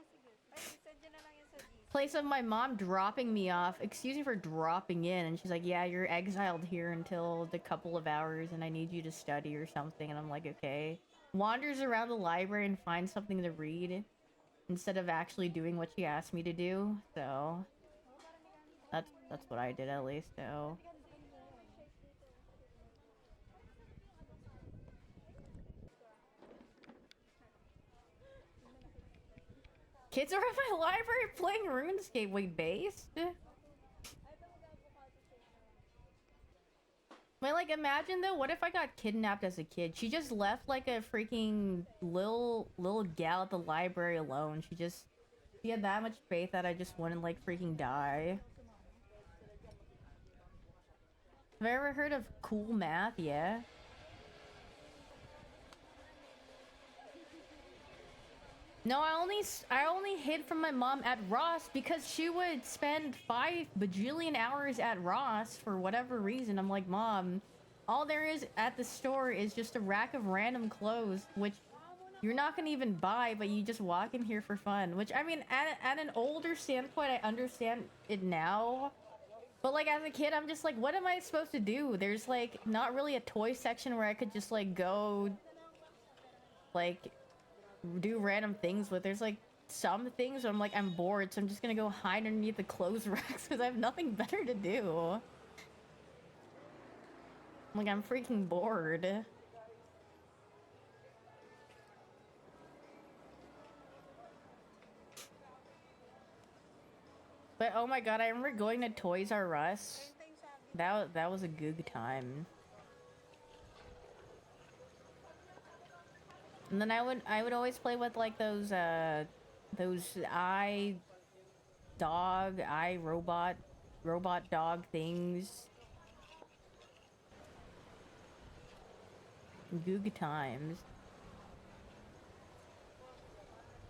my mom dropping me off. Excuse me for dropping in, and she's like, yeah, you're exiled here until the couple of hours and I need you to study or something. And I'm like, okay. Wanders around the library and finds something to read instead of actually doing what she asked me to do. So that's what I did, at least. So kids are at my library playing RuneScape. Wait, based? But like, imagine though, what if I got kidnapped as a kid? She just left like a freaking little gal at the library alone. She had that much faith that I just wouldn't like freaking die. Have I ever heard of cool math? Yeah. No, I only hid from my mom at Ross because she would spend 5 bajillion hours at Ross for whatever reason. I'm like, Mom, all there is at the store is just a rack of random clothes, which you're not gonna even buy, but you just walk in here for fun. Which, I mean, at an older standpoint, I understand it now. But like, as a kid, I'm just like, what am I supposed to do? There's like not really a toy section where I could just like go, like, do random things with. There's like some things where I'm like, I'm bored, so I'm just gonna go hide underneath the clothes racks because I have nothing better to do. Like, I'm freaking bored. But oh my god, I remember going to Toys R Us. That was a good time. And then I would always play with like those robot dog things. Good times.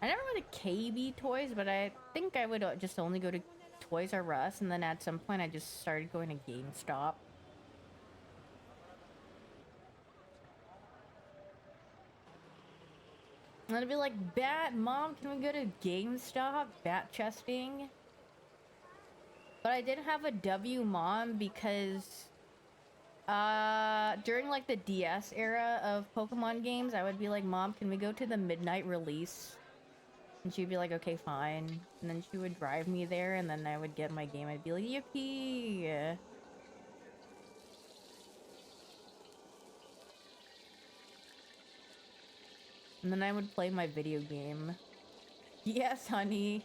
I never went to KB Toys, but I think I would just only go to Toys R Us, and then at some point I just started going to GameStop. And I'd be like, Mom, can we go to GameStop? Bat chesting. But I did have a W mom because during like the DS era of Pokemon games, I would be like, Mom, can we go to the midnight release? And she'd be like, okay, fine. And then she would drive me there, and then I would get my game. I'd be like, yippee! And then I would play my video game. Yes, honey.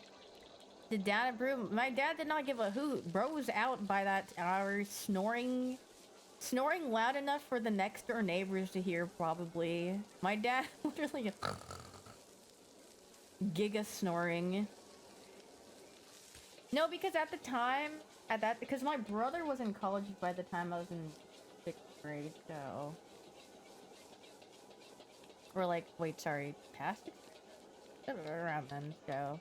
The dad approve. My dad did not give a hoot. Bro was out by that hour, snoring loud enough for the next door neighbors to hear, probably. My dad literally giga snoring. No, because at the time, because my brother was in college by the time I was in 6th grade, so. Or like, wait, sorry, past it? Around then, so.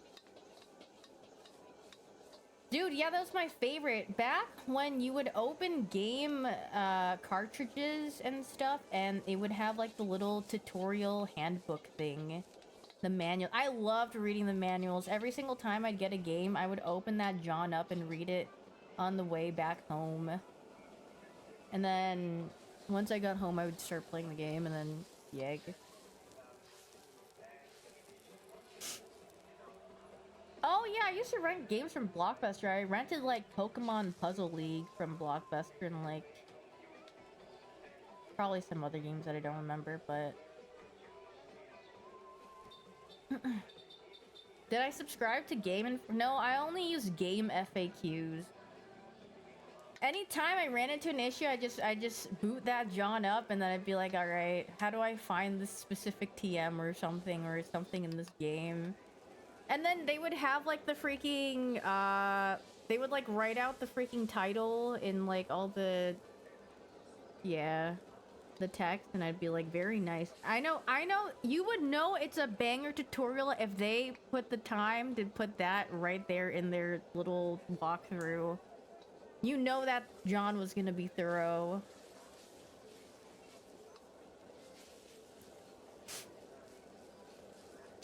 Dude, yeah, that was my favorite. Back when you would open game cartridges and stuff, and it would have like the little tutorial handbook thing. The manual. I loved reading the manuals. Every single time I'd get a game, I would open that John up and read it on the way back home. And then once I got home, I would start playing the game, and then yeg. Oh yeah, I used to rent games from Blockbuster. I rented like Pokemon Puzzle League from Blockbuster and like probably some other games that I don't remember, but did I subscribe to No, I only use Game FAQs. Anytime I ran into an issue, I just boot that John up, and then I'd be like, all right, how do I find this specific TM or something in this game? And then they would have like the freaking they would like write out the freaking title in like all the the text, and I'd be like, very nice. I know you would know it's a banger tutorial if they put the time to put that right there in their little walkthrough. You know that John was gonna be thorough.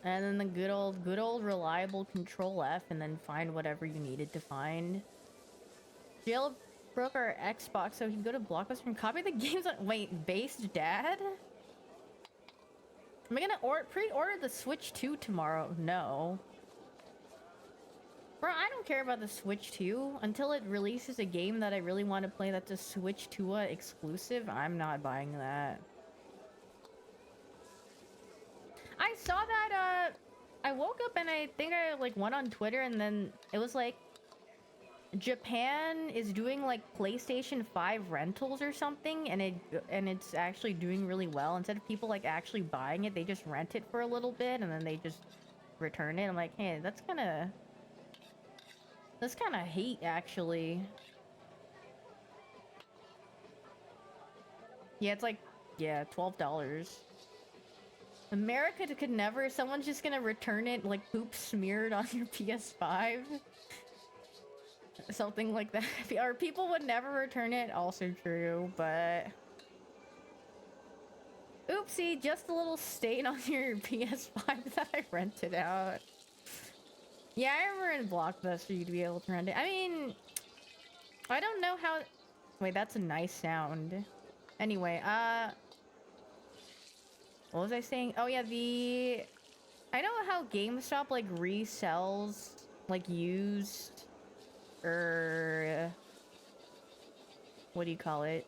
And then the good old reliable control F and then find whatever you needed to find. Jailbroke our Xbox so he can go to Blockbuster and copy the games on— wait, based dad? Am I gonna pre-order the Switch 2 tomorrow? No. Bro, I don't care about the Switch 2 until it releases a game that I really want to play that's a Switch 2 exclusive. I'm not buying that. I saw that, I woke up and I think I, like, went on Twitter and then it was like, Japan is doing, like, PlayStation 5 rentals or something, and it's actually doing really well. Instead of people, like, actually buying it, they just rent it for a little bit and then they just return it. I'm like, hey, that's kinda hate, actually. Yeah, it's like, yeah, $12. America could never— someone's just gonna return it like poop smeared on your PS5. Something like that. Or people would never return it, also true, but... oopsie, just a little stain on your PS5 that I rented out. Yeah, I remember in Blockbuster you'd be able to rent it. I mean, I don't know how— wait, that's a nice sound. Anyway, what was I saying? Oh yeah, I know how GameStop, like, resells, like, used, or what do you call it?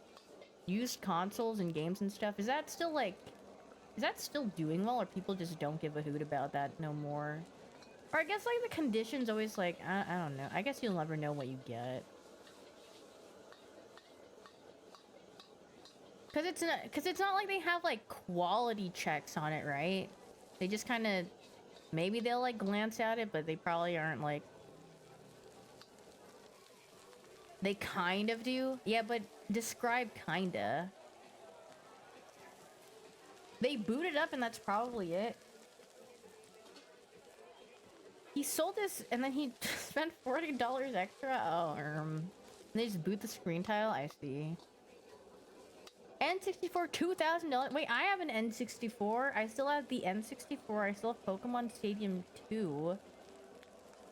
Used consoles and games and stuff. Is that still, like, is that still doing well, or people just don't give a hoot about that no more? Or I guess, like, the condition's always, like, I don't know. I guess you'll never know what you get. Cause it's not like they have, like, quality checks on it, right? They just kind of— maybe they'll, like, glance at it, but they probably aren't, like— they kind of do? Yeah, but describe kinda. They boot it up and that's probably it. He sold this and then he spent $40 extra? Oh, they just boot the screen tile? I see. N64, $2,000. Wait, I have an N64. I still have the N64. I still have Pokemon Stadium 2.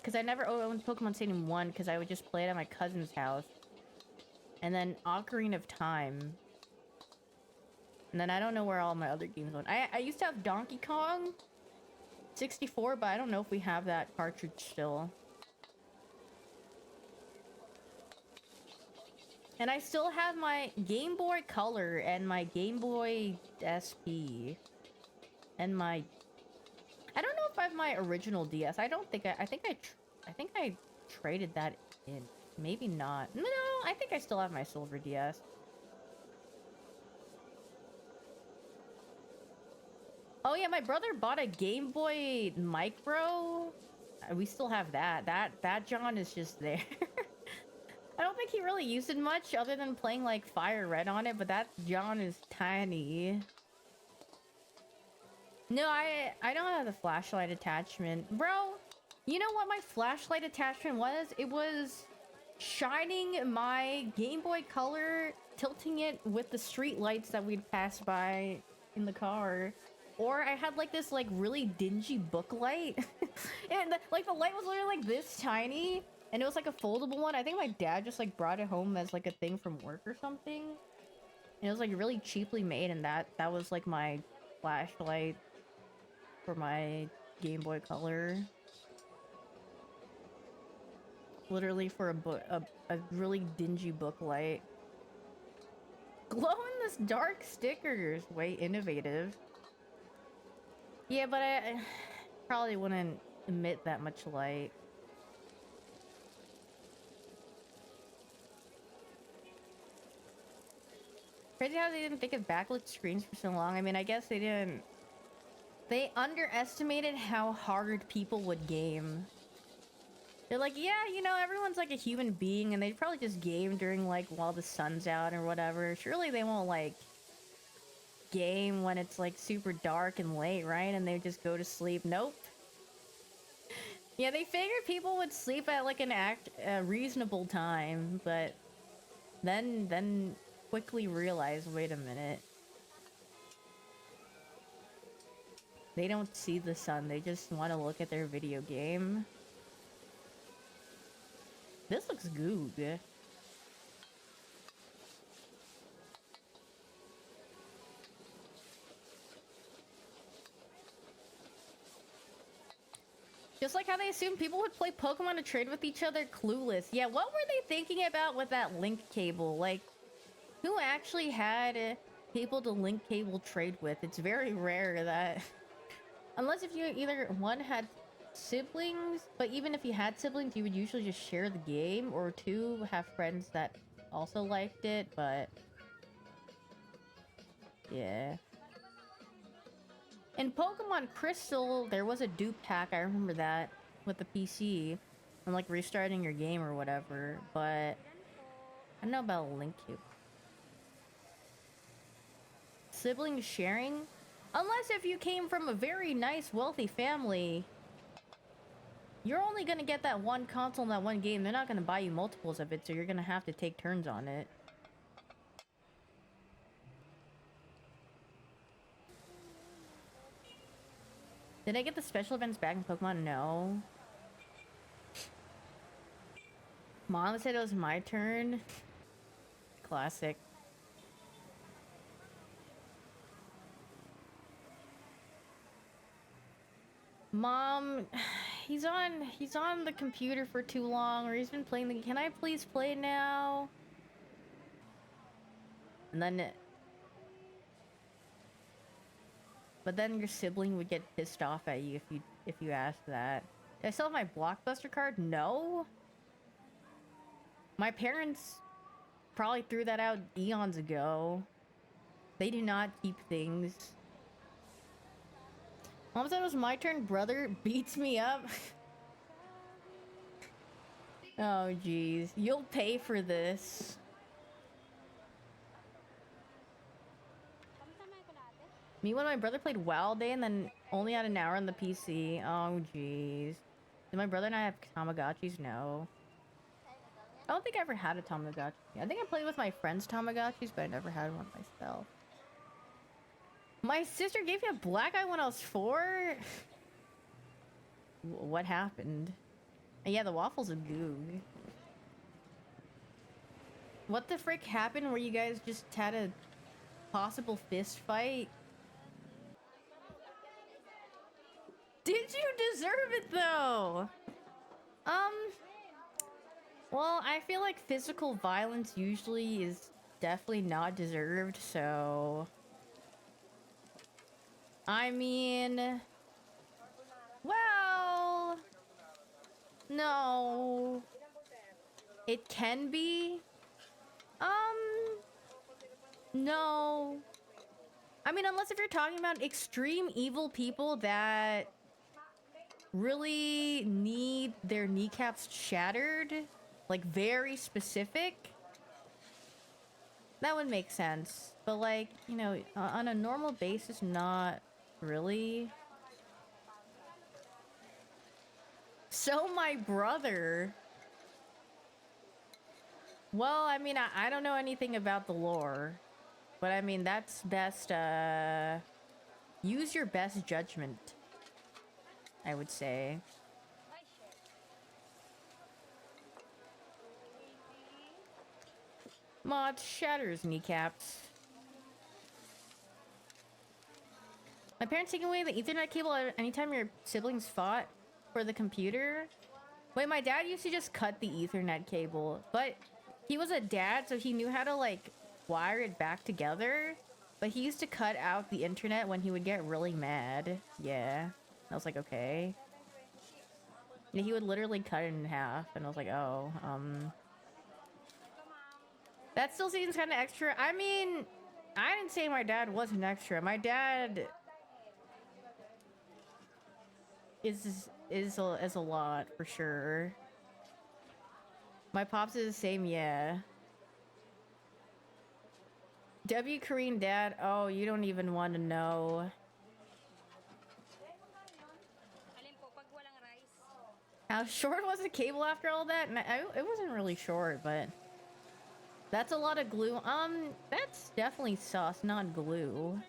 Because I never owned Pokemon Stadium 1 because I would just play it at my cousin's house. And then Ocarina of Time. And then I don't know where all my other games went. I used to have Donkey Kong 64, but I don't know if we have that cartridge still. And I still have my Game Boy Color and my Game Boy SP. And my— I don't know if I have my original DS. I don't think I think I traded that in. Maybe not. No, I think I still have my silver DS. Oh yeah, my brother bought a Game Boy Micro. We still have that. That John is just there. I don't think he really used it much other than playing, like, Fire Red on it, but that John is tiny. No, I don't have the flashlight attachment. Bro, you know what my flashlight attachment was? It was shining my Game Boy Color, tilting it with the street lights that we'd pass by in the car. Or I had, like, this, like, really dingy book light. And, like, the light was literally, like, this tiny. And it was, like, a foldable one. I think my dad just, like, brought it home as, like, a thing from work or something. And it was, like, really cheaply made. And that was, like, my flashlight for my Game Boy Color. Literally for a really dingy book light. Glow in this dark stickers. Way innovative. Yeah, but I probably wouldn't emit that much light. Crazy how they didn't think of backlit screens for so long. I mean, I guess they didn't. They underestimated how hard people would game. They're like, yeah, you know, everyone's like a human being, and they probably just game during, like, while the sun's out or whatever. Surely they won't, like, game when it's, like, super dark and late, right? And they just go to sleep. Nope. Yeah, they figured people would sleep at, like, a reasonable time, but Then quickly realize, wait a minute. They don't see the sun, they just want to look at their video game. This looks good. Just like how they assumed people would play Pokemon to trade with each other, clueless. Yeah, what were they thinking about with that link cable? Like, who actually had people to link cable trade with? It's very rare that... Unless if you either, one, had siblings, but even if you had siblings, you would usually just share the game, or two, have friends that also liked it, but... Yeah. In Pokemon Crystal, there was a dupe pack, I remember that, with the PC. And like restarting your game or whatever, but... I don't know about a link cube. Sibling sharing? Unless if you came from a very nice, wealthy family, you're only gonna get that one console and that one game. They're not gonna buy you multiples of it, so you're gonna have to take turns on it. Did I get the special events back in Pokemon? No. Mom said it was my turn. Classic. Mom, he's on the computer for too long, or he's been playing the... Can I please play now? And then... But then your sibling would get pissed off at you if you asked that. Did I still have my Blockbuster card? No. My parents probably threw that out eons ago. They do not keep things. Mom said it was my turn. Brother beats me up. Oh, jeez. You'll pay for this. Me when my brother played WoW all day and then only had an hour on the PC. Oh, jeez. Did my brother and I have Tamagotchis? No. I don't think I ever had a Tamagotchi. I think I played with my friends' Tamagotchis, but I never had one myself. My sister gave me a black eye when I was 4? What happened? Yeah, the waffles are goog. What the frick happened where you guys just had a possible fist fight? Did you deserve it though? Well, I feel like physical violence usually is definitely not deserved, so... I mean... Well... No... It can be... No... I mean, unless if you're talking about extreme evil people that... really need their kneecaps shattered... Like, very specific... That would make sense. But, like, you know, on a normal basis, not really. So, my brother... Well, I mean, I don't know anything about the lore. But, I mean, that's best, use your best judgment, I would say. Mod shatters kneecaps. My parents taking away the Ethernet cable anytime your siblings fought for the computer. Wait, my dad used to just cut the Ethernet cable, but he was a dad, so he knew how to like wire it back together. But he used to cut out the internet when he would get really mad. Yeah, I was like, okay. Yeah, he would literally cut it in half, and I was like, oh, that still seems kind of extra. I mean, I didn't say my dad wasn't extra. My dad is a lot for sure. My pops is the same, yeah. W Korean dad. Oh, you don't even want to know. How short was the cable after all that? It wasn't really short, but That's a lot of glue. That's definitely sauce, not glue.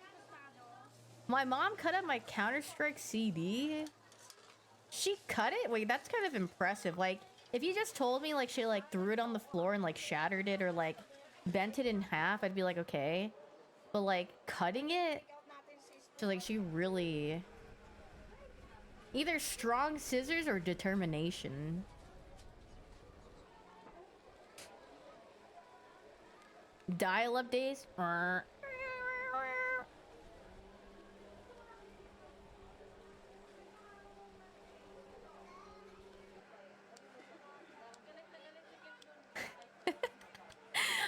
My mom cut up my Counter-Strike CD. She cut it? Wait, that's kind of impressive. Like, if you just told me, like, she, like, threw it on the floor and, like, shattered it or, like, bent it in half, I'd be like, okay. But, like, cutting it? So, like, she really... Either strong scissors or determination. Dial-up days?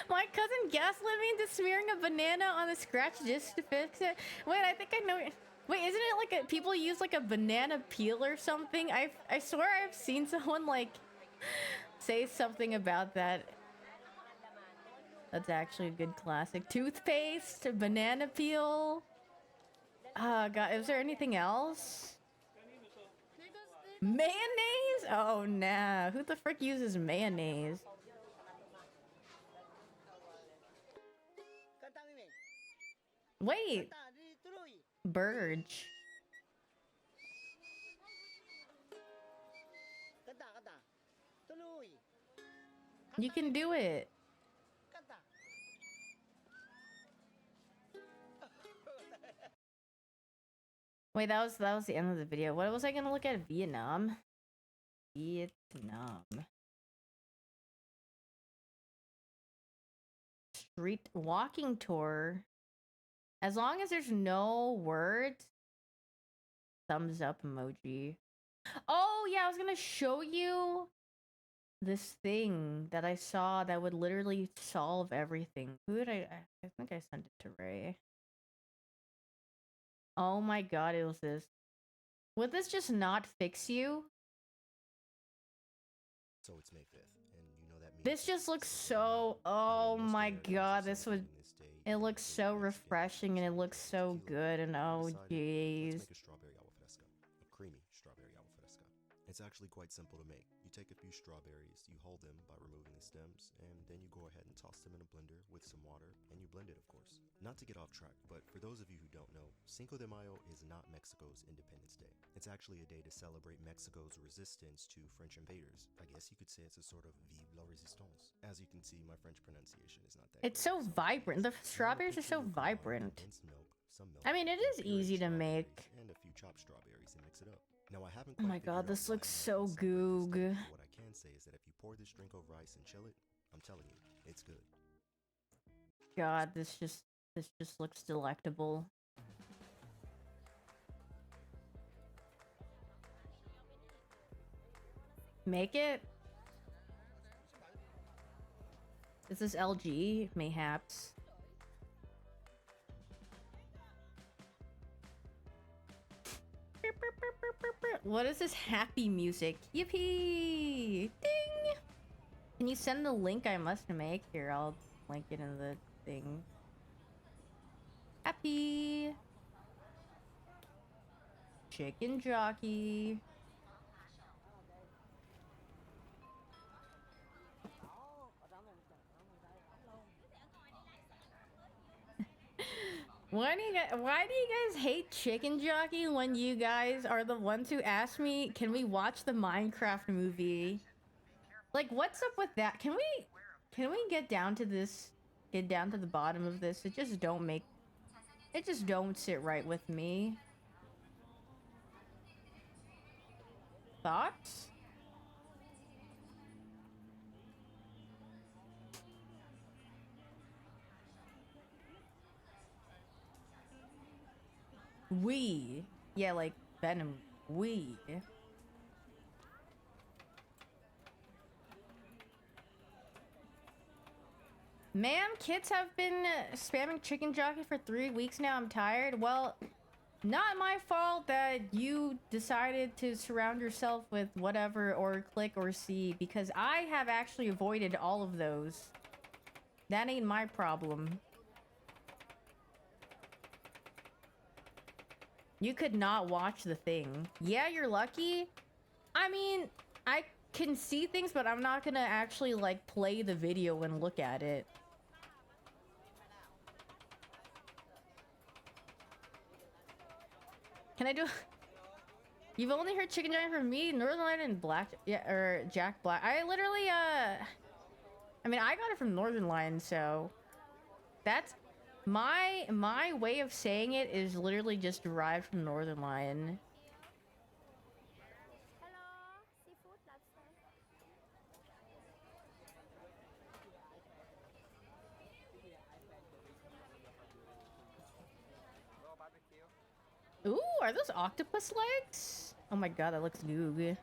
My cousin gaslit me into smearing a banana on the scratch disc to fix it. Wait, I think I know. Wait, isn't it like people use like a banana peel or something? I swear I've seen someone like say something about that. That's actually a good classic. Toothpaste, banana peel. Oh god, is there anything else? Mayonnaise? Oh nah, who the frick uses mayonnaise? Wait. Burge. You can do it. Wait, that was the end of the video. What was I gonna look at? Vietnam? Vietnam. Street walking tour. As long as there's no words. Thumbs up emoji. Oh yeah, I was gonna show you this thing that I saw that would literally solve everything. Who did I think I sent it to Ray. Oh my god, it was this. Would this just not fix you? So it's May 5th, and you know that means This just looks so... Oh my god, this would... It looks so refreshing and it looks so good and oh jeez. Let's make a strawberry agua fresca. A creamy strawberry agua fresca. It's actually quite simple to make. You take a few strawberries, you hull them by removing the stems, and then you go ahead and toss them in a blender with some water, and you blend it, of course. Not to get off track, but for those of you who don't know, Cinco de Mayo is not Mexico's Independence Day. It's actually a day to celebrate Mexico's resistance to French invaders. I guess you could say it's a sort of vive la résistance. As you can see, my French pronunciation is not that It's great, so vibrant. The strawberries are so vibrant. I mean, it is easy to make. And a few chopped strawberries and mix it up. Now I haven't Oh my god, this looks so goog. What I can say is that if you pour this drink over ice and chill it, I'm telling you, it's good. God, this just looks delectable. Make it? Is this LG? Mayhaps. What is this happy music? Yippee! Ding! Can you send the link I must make? Here, I'll link it in the thing. Happy! Chicken jockey. Why do you guys hate Chicken Jockey when you guys are the ones who asked me, can we watch the Minecraft movie? Like, what's up with that? Can we get down to this? Get down to the bottom of this? It just don't sit right with me. Thoughts? We. Yeah, like Venom. We. Ma'am, kids have been spamming Chicken Jockey for 3 weeks now. I'm tired. Well, not my fault that you decided to surround yourself with whatever or click or see, because I have actually avoided all of those. That ain't my problem. You could not watch the thing. Yeah, you're lucky. I mean, I can see things, but I'm not gonna actually, like, play the video and look at it. Can I do? You've only heard Chicken Giant from me, Northern Light and Black, yeah, or Jack Black. I literally, I mean, I got it from Northern Lion, so that's my way of saying it is literally just derived from Northern Lion. Hello, seafood lobster. Ooh, are those octopus legs? Oh my god, that looks good.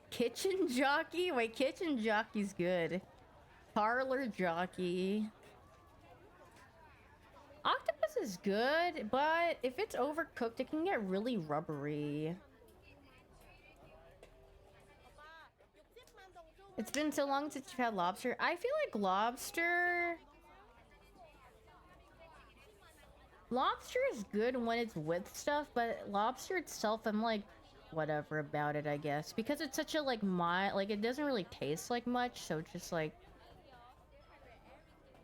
Kitchen jockey? Wait, kitchen jockey's good. Parlor jockey. Octopus is good, but if it's overcooked, it can get really rubbery. It's been so long since you've had lobster. I feel like lobster is good when it's with stuff, but lobster itself, I'm like, whatever about it, I guess. Because it's such a, like, mild, like, it doesn't really taste like much, so it's just, like,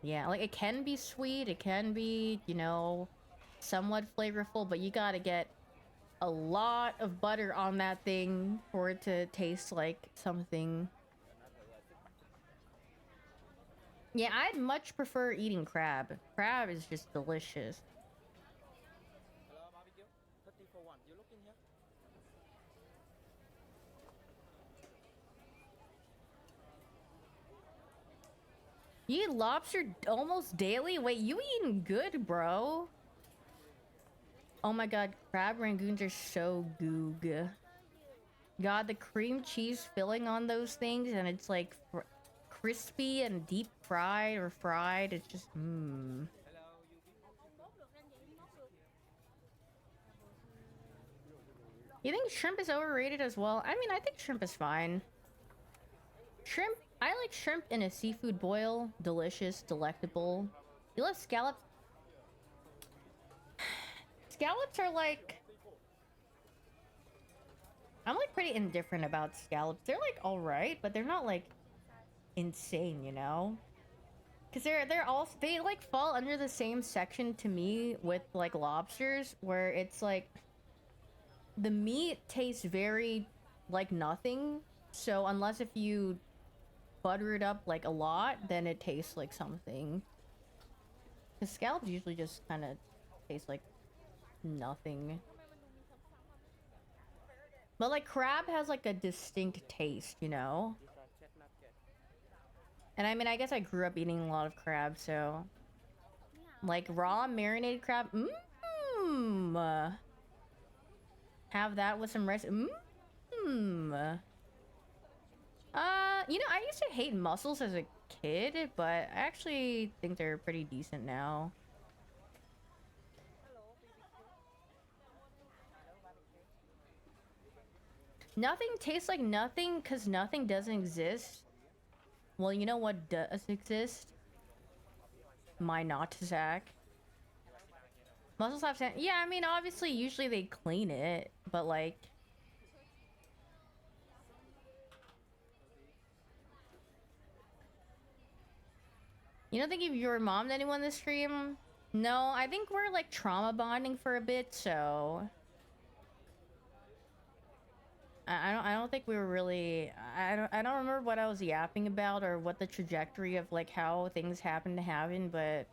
yeah, like, it can be sweet, it can be, you know, somewhat flavorful, but you gotta get a lot of butter on that thing for it to taste like something. Yeah, I'd much prefer eating crab. Crab is just delicious. Hello, barbecue. 30 for one. You look in here. You eat lobster almost daily? Wait, you eating good, bro? Oh my god, crab rangoons are so goog. God, the cream cheese filling on those things, and it's like crispy and deep fried or fried. It's just, mmm. You think shrimp is overrated as well? I mean, I think shrimp is fine. Shrimp, I like shrimp in a seafood boil. Delicious, delectable. You love scallops? Scallops are like... I'm like pretty indifferent about scallops. They're like alright, but they're not like insane, you know? Because they're all... They like fall under the same section to me with like lobsters, where it's like... The meat tastes very like nothing. So unless if you butter it up like a lot, then it tastes like something. Because scallops usually just kind of taste like nothing. But like crab has like a distinct taste, you know? And I mean, I guess I grew up eating a lot of crab, so... Like raw marinated crab, mmm! Have that with some rice, mmm! You know, I used to hate mussels as a kid, but I actually think they're pretty decent now. Nothing tastes like nothing because nothing doesn't exist. Well, you know what does exist? My Notsack. Mussels have sand. Yeah, I mean, obviously, usually they clean it, but like... You don't think if you were mom to anyone this stream? No, I think we're like trauma bonding for a bit, so... I don't think we were really... I don't remember what I was yapping about or what the trajectory of like how things happen to happen, but...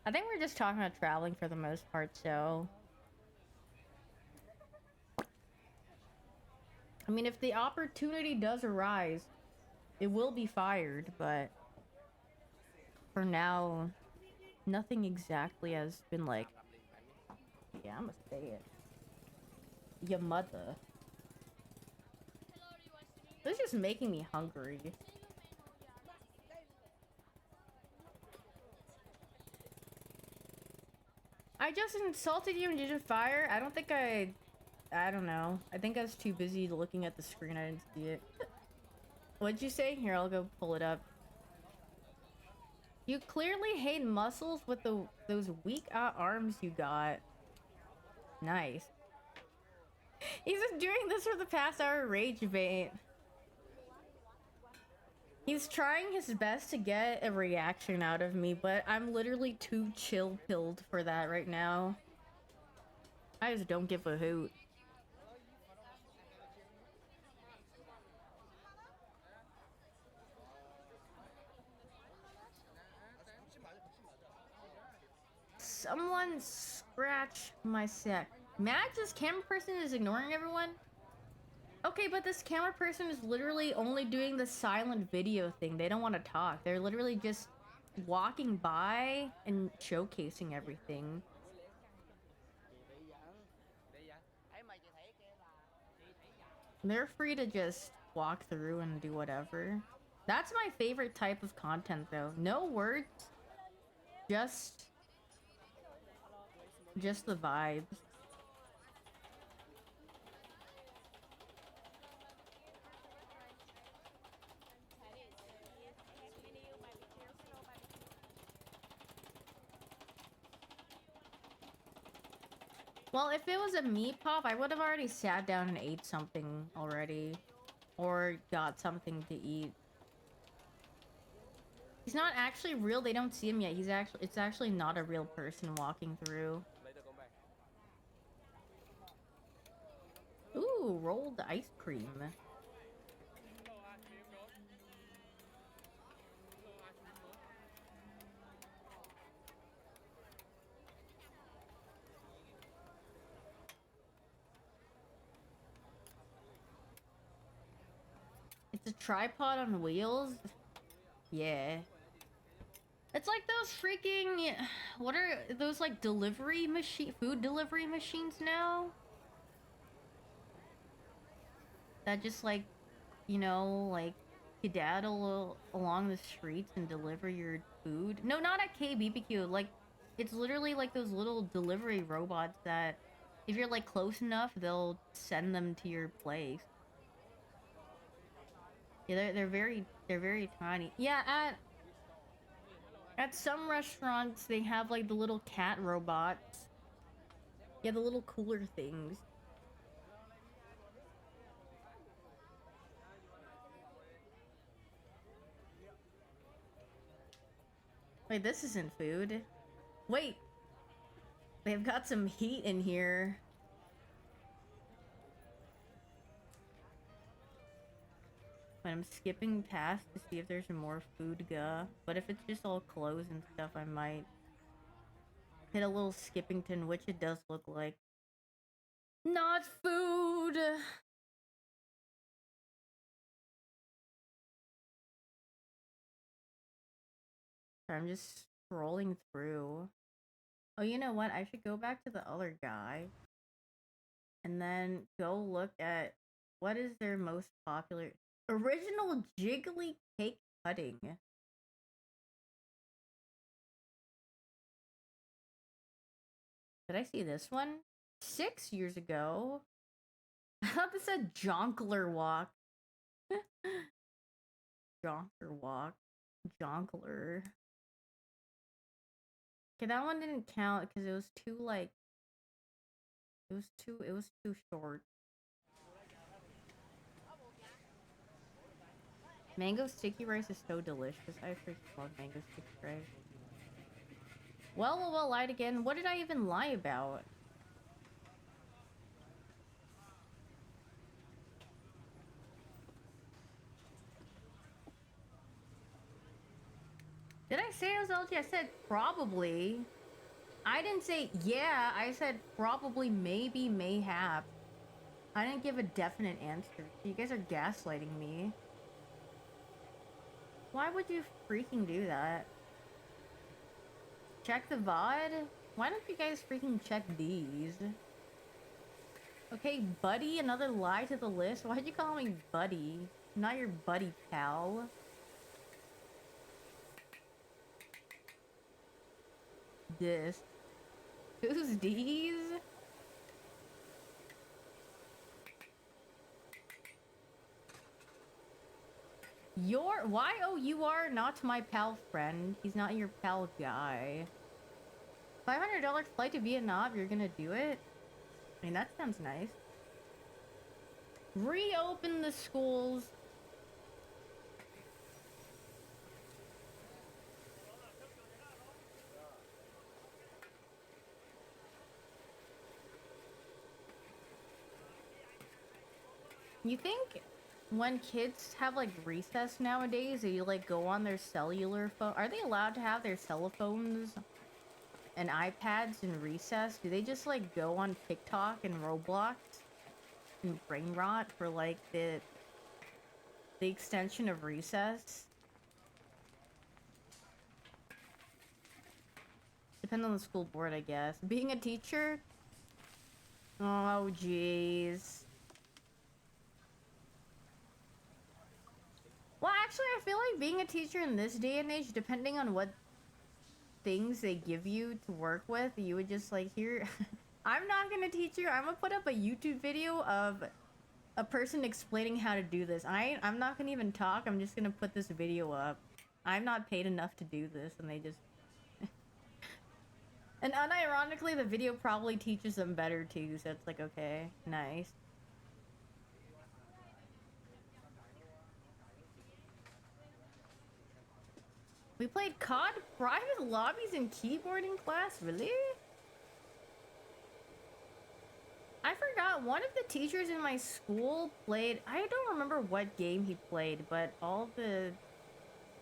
I think we're just talking about traveling for the most part, so... I mean, if the opportunity does arise, it will be fired, but... For now, nothing exactly has been like... Yeah, I'm gonna say it. Your mother. This is just making me hungry. I just insulted you and didn't fire? I don't think I don't know. I think I was too busy looking at the screen. I didn't see it. What'd you say? Here, I'll go pull it up. You clearly hate muscles with those weak arms you got. Nice. He's been doing this for the past hour, rage bait. He's trying his best to get a reaction out of me, but I'm literally too chill-pilled for that right now. I just don't give a hoot. Someone scratch my sack. Max, this camera person is ignoring everyone? Okay, but this camera person is literally only doing the silent video thing. They don't want to talk. They're literally just walking by and showcasing everything. They're free to just walk through and do whatever. That's my favorite type of content, though. No words, just the vibes. Well, if it was a meat pop, I would have already sat down and ate something already. Or got something to eat. He's not actually real. They don't see him yet. It's actually not a real person walking through. Ooh, rolled ice cream. It's a tripod on wheels? Yeah. It's like those freaking... What are those, like, food delivery machines now? That just, like, you know, like, skedaddle along the streets and deliver your food? No, not at KBBQ. Like, it's literally like those little delivery robots that, if you're, like, close enough, they'll send them to your place. Yeah, they're very tiny. Yeah, at some restaurants they have like the little cat robots. Yeah, the little cooler things. Wait, this isn't food. Wait, they've got some heat in here. But I'm skipping past to see if there's more food but if it's just all clothes and stuff, I might hit a little Skippington, which it does look like. Not food! I'm just scrolling through. Oh, you know what? I should go back to the other guy. And then go look at what is their most popular... Original Jiggly Cake Pudding. Did I see this one? 6 years ago. I thought this said Jonkler Walk. Jonker Walk. Jonkler. Okay, that one didn't count because it was too, like... It was too short. Mango sticky rice is so delicious. I freaking love mango sticky rice. Well, lied again. What did I even lie about? Did I say it was LG? I said probably. I didn't say yeah. I said probably, maybe, mayhap. I didn't give a definite answer. You guys are gaslighting me. Why would you freaking do that? Check the VOD? Why don't you guys freaking check these? Okay, buddy, another lie to the list. Why'd you call me buddy? I'm not your buddy, pal. This. Who's these? YOUR not my pal friend. He's not your pal guy. $500 flight to Vietnam, you're gonna do it? I mean, that sounds nice. Reopen the schools. You think when kids have like recess nowadays, they like go on their cellular phone? Are they allowed to have their cell phones and iPads in recess? Do they just like go on TikTok and Roblox and brain rot for like the extension of recess? Depends on the school board, I guess. Being a teacher? Oh, jeez. Well, actually, I feel like being a teacher in this day and age, depending on what things they give you to work with, you would just like, here, I'm not gonna teach you. I'm gonna put up a YouTube video of a person explaining how to do this. I'm not gonna even talk. I'm just gonna put this video up. I'm not paid enough to do this, and they just... And unironically, the video probably teaches them better too, so it's like, okay, nice. We played COD private lobbies and keyboarding class? Really? I forgot, one of the teachers in my school played... I don't remember what game he played, but all the...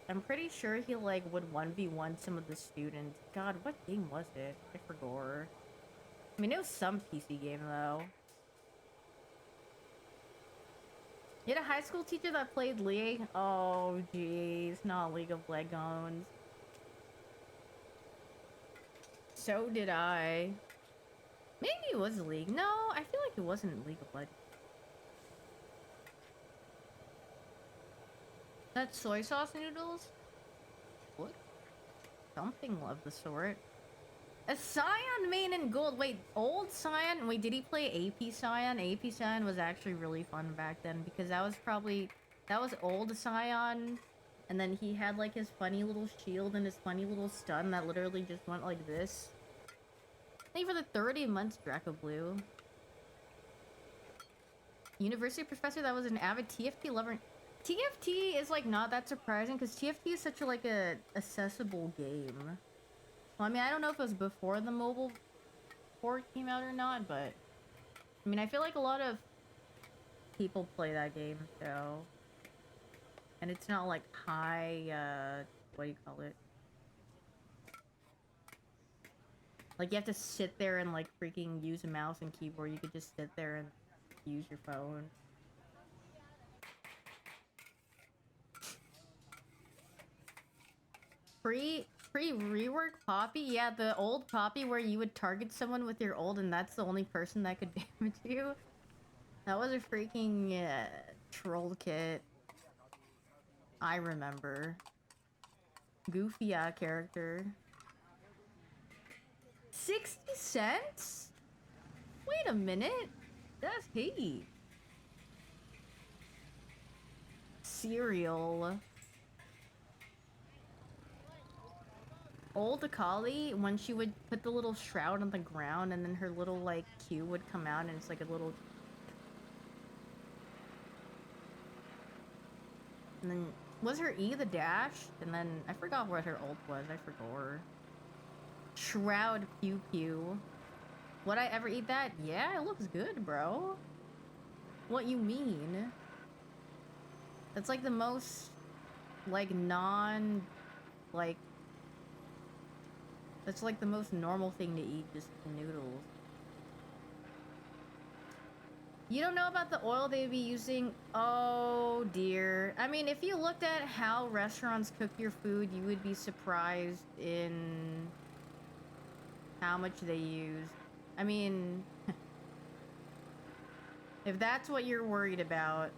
I'm pretty sure he like would 1v1 some of the students. God, what game was it? I forgot. I mean, it was some PC game though. You had a high school teacher that played League? Oh, jeez, not League of Legends. So did I. Maybe it was League. No, I feel like it wasn't League of Legends. That's soy sauce noodles? What? Something of the sort. A Scion main and gold. Wait, old Scion? Wait, did he play AP Scion? AP Scion was actually really fun back then because that was probably... That was old Scion. And then he had like his funny little shield and his funny little stun that literally just went like this. Thank you for the 30 months, Draco Blue. University professor that was an avid TFT lover. TFT is like not that surprising because TFT is such a like a accessible game. Well, I mean, I don't know if it was before the mobile port came out or not, but I mean, I feel like a lot of people play that game, so. And it's not like high, what do you call it? Like you have to sit there and like freaking use a mouse and keyboard. You could just sit there and use your phone. Pre-rework Poppy? Yeah, the old Poppy where you would target someone with your ult and that's the only person that could damage you. That was a freaking troll kit. I remember. Goofy character. 60 cents? Wait a minute. That's heat. Cereal. Old Akali, when she would put the little shroud on the ground and then her little like Q would come out and it's like a little... And then, was her E the dash? And then, I forgot what her ult was, I forgot. Shroud Pew Pew. Would I ever eat that? Yeah, it looks good, bro. What you mean? That's like the most, like, like... That's like the most normal thing to eat, just noodles. You don't know about the oil they'd be using? Oh dear. I mean, if you looked at how restaurants cook your food, you would be surprised in how much they use. I mean, if that's what you're worried about.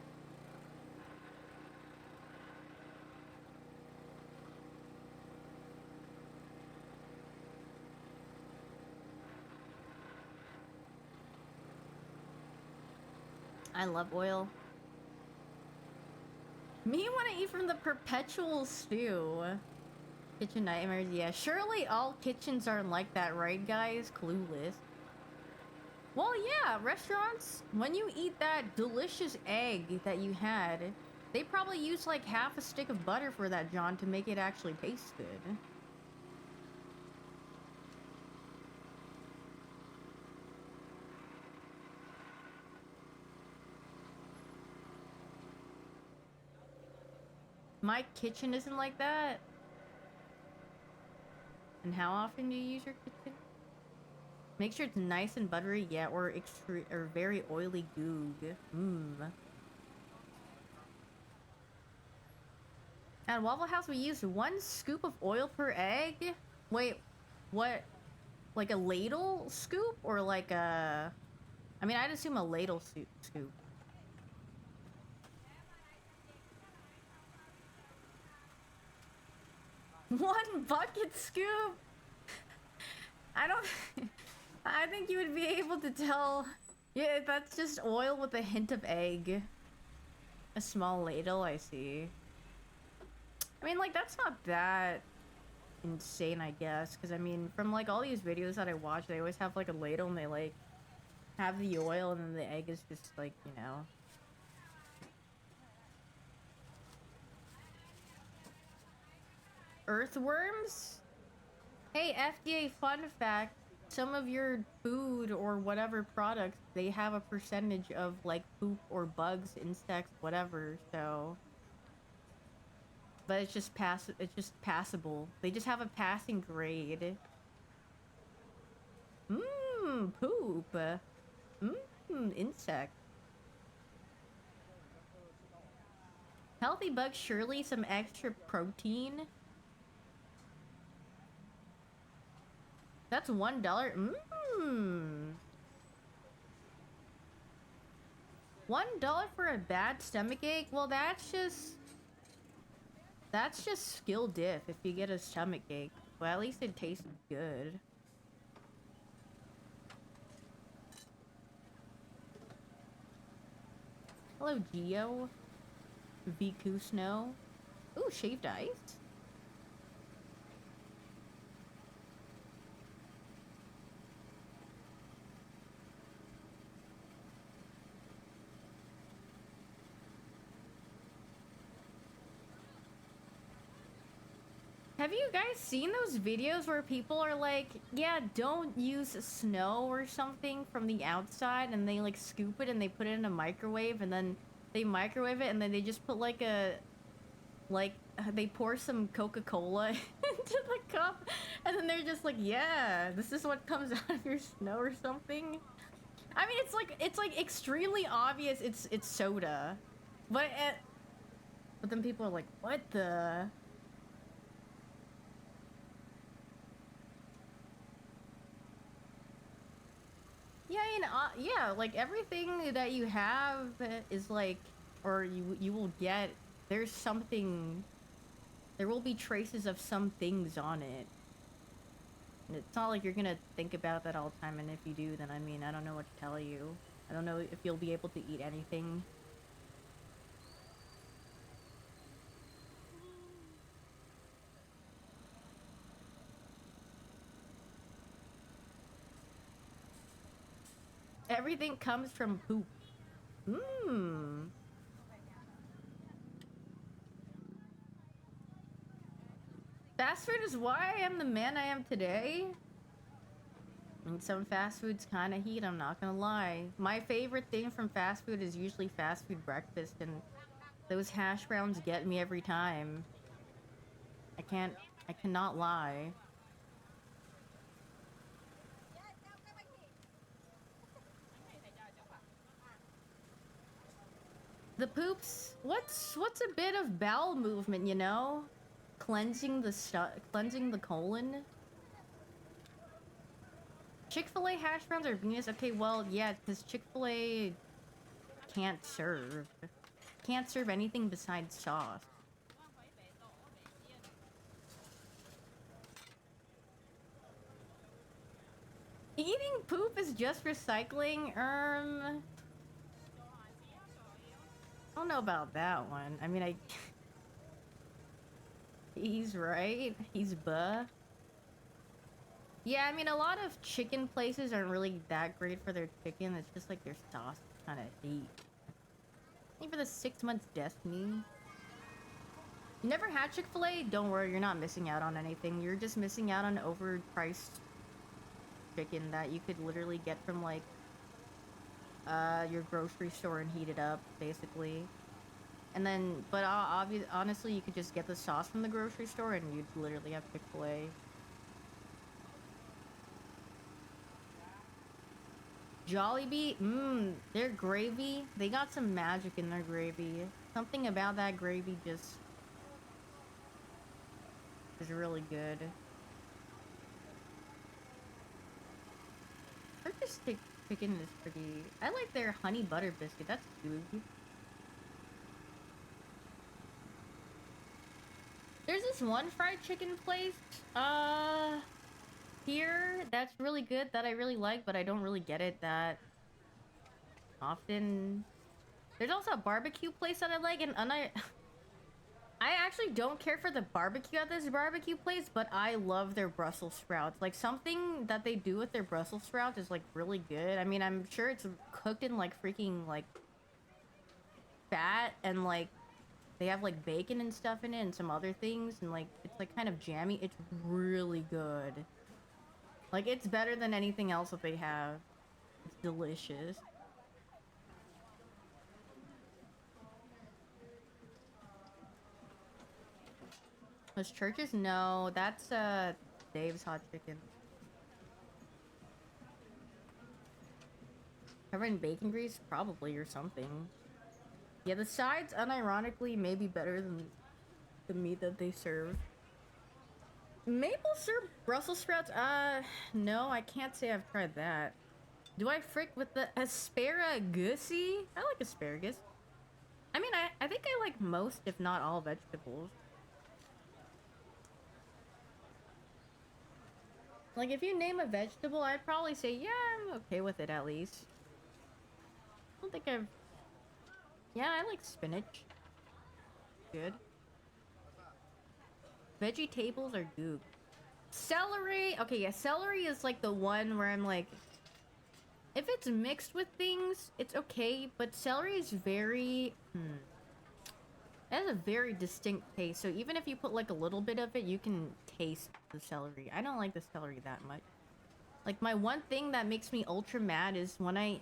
I love oil. Me want to eat from the perpetual stew. Kitchen nightmares, yeah. Surely all kitchens aren't like that, right, guys? Clueless. Well, yeah, restaurants, when you eat that delicious egg that you had, they probably use like half a stick of butter for that, John, to make it actually taste good. My kitchen isn't like that. And how often do you use your kitchen? Make sure it's nice and buttery, yeah, or very oily goog. Mmm. At Waffle House, we use 1 scoop of oil per egg. Wait, what? Like a ladle scoop or like a? I mean, I'd assume a ladle scoop. One bucket scoop. I don't. I think you would be able to tell. Yeah, that's just oil with a hint of egg. A small ladle, I see. I mean, like, that's not that insane, I guess. Because, I mean, from, like, all these videos that I watch, they always have, like, a ladle and they, like, have the oil and then the egg is just, like, you know. Earthworms? Hey, FDA fun fact. Some of your food or whatever products, they have a percentage of, like, poop or bugs, insects, whatever, so... But it's just passable. They just have a passing grade. Mmm, poop. Mmm, insect. Healthy bugs, surely some extra protein. That's $1. Mmm. $1 for a bad stomach ache? Well, that's just skill diff if you get a stomach ache. Well, at least it tastes good. Hello, Geo. Viku Snow. Ooh, shaved ice. Have you guys seen those videos where people are like, yeah, don't use snow or something from the outside, and they like scoop it and they put it in a microwave and then they microwave it and then they just put like they pour some Coca-Cola into the cup and then they're just like, yeah, this is what comes out of your snow or something. I mean, it's like extremely obvious it's soda. But then people are like, what the? Yeah, I mean, yeah, like everything that you have is like, or you will get. There's something. There will be traces of some things on it. And it's not like you're gonna think about that all the time. And if you do, then I mean, I don't know what to tell you. I don't know if you'll be able to eat anything. Everything comes from poop. Mmm. Fast food is why I am the man I am today. And some fast foods kind of heat, I'm not gonna lie. My favorite thing from fast food is usually fast food breakfast, and those hash browns get me every time. I cannot lie. The poops, what's a bit of bowel movement, you know? Cleansing the colon. Chick-fil-A hash browns are Venus. Okay, well, yeah, because Chick-fil-A can't serve anything besides sauce. Eating poop is just recycling. I don't know about that one. I mean, he's right. He's buh. Yeah, I mean, a lot of chicken places aren't really that great for their chicken. It's just like their sauce kind of hate. I think for the 6 months Destiny. You never had Chick-fil-A? Don't worry, you're not missing out on anything. You're just missing out on overpriced chicken that you could literally get from like your grocery store and heat it up, basically. And then, but honestly, you could just get the sauce from the grocery store and you'd literally have Chick-fil-A. Jollibee, their gravy, they got some magic in their gravy. Something about that gravy just is really good. Turkish chicken is pretty... I like their honey butter biscuit, that's good. There's this one fried chicken place, here that's really good that I really like, but I don't really get it that often. There's also a barbecue place that I like, and I actually don't care for the barbecue at this barbecue place, but I love their Brussels sprouts. Like, something that they do with their Brussels sprouts is like really good. I mean, I'm sure it's cooked in like freaking like fat, and like they have like bacon and stuff in it and some other things, and like it's like kind of jammy. It's really good. Like, it's better than anything else that they have. It's delicious. Those churches? No, that's Dave's Hot Chicken. Covered in bacon grease? Probably, or something. Yeah, the sides, unironically, may be better than the meat that they serve. Maple syrup Brussels sprouts? No, I can't say I've tried that. Do I frick with the asparagus-y? I like asparagus. I mean, I think I like most, if not all, vegetables. Like, if you name a vegetable, I'd probably say, yeah, I'm okay with it at least. I don't think I've... Yeah, I like spinach. Good. Vegetables are goop. Celery! Okay, yeah, celery is like the one where I'm like... If it's mixed with things, it's okay, but celery is very... It has a very distinct taste, so even if you put like a little bit of it, you can taste the celery. I don't like the celery that much. Like, my one thing that makes me ultra mad is when I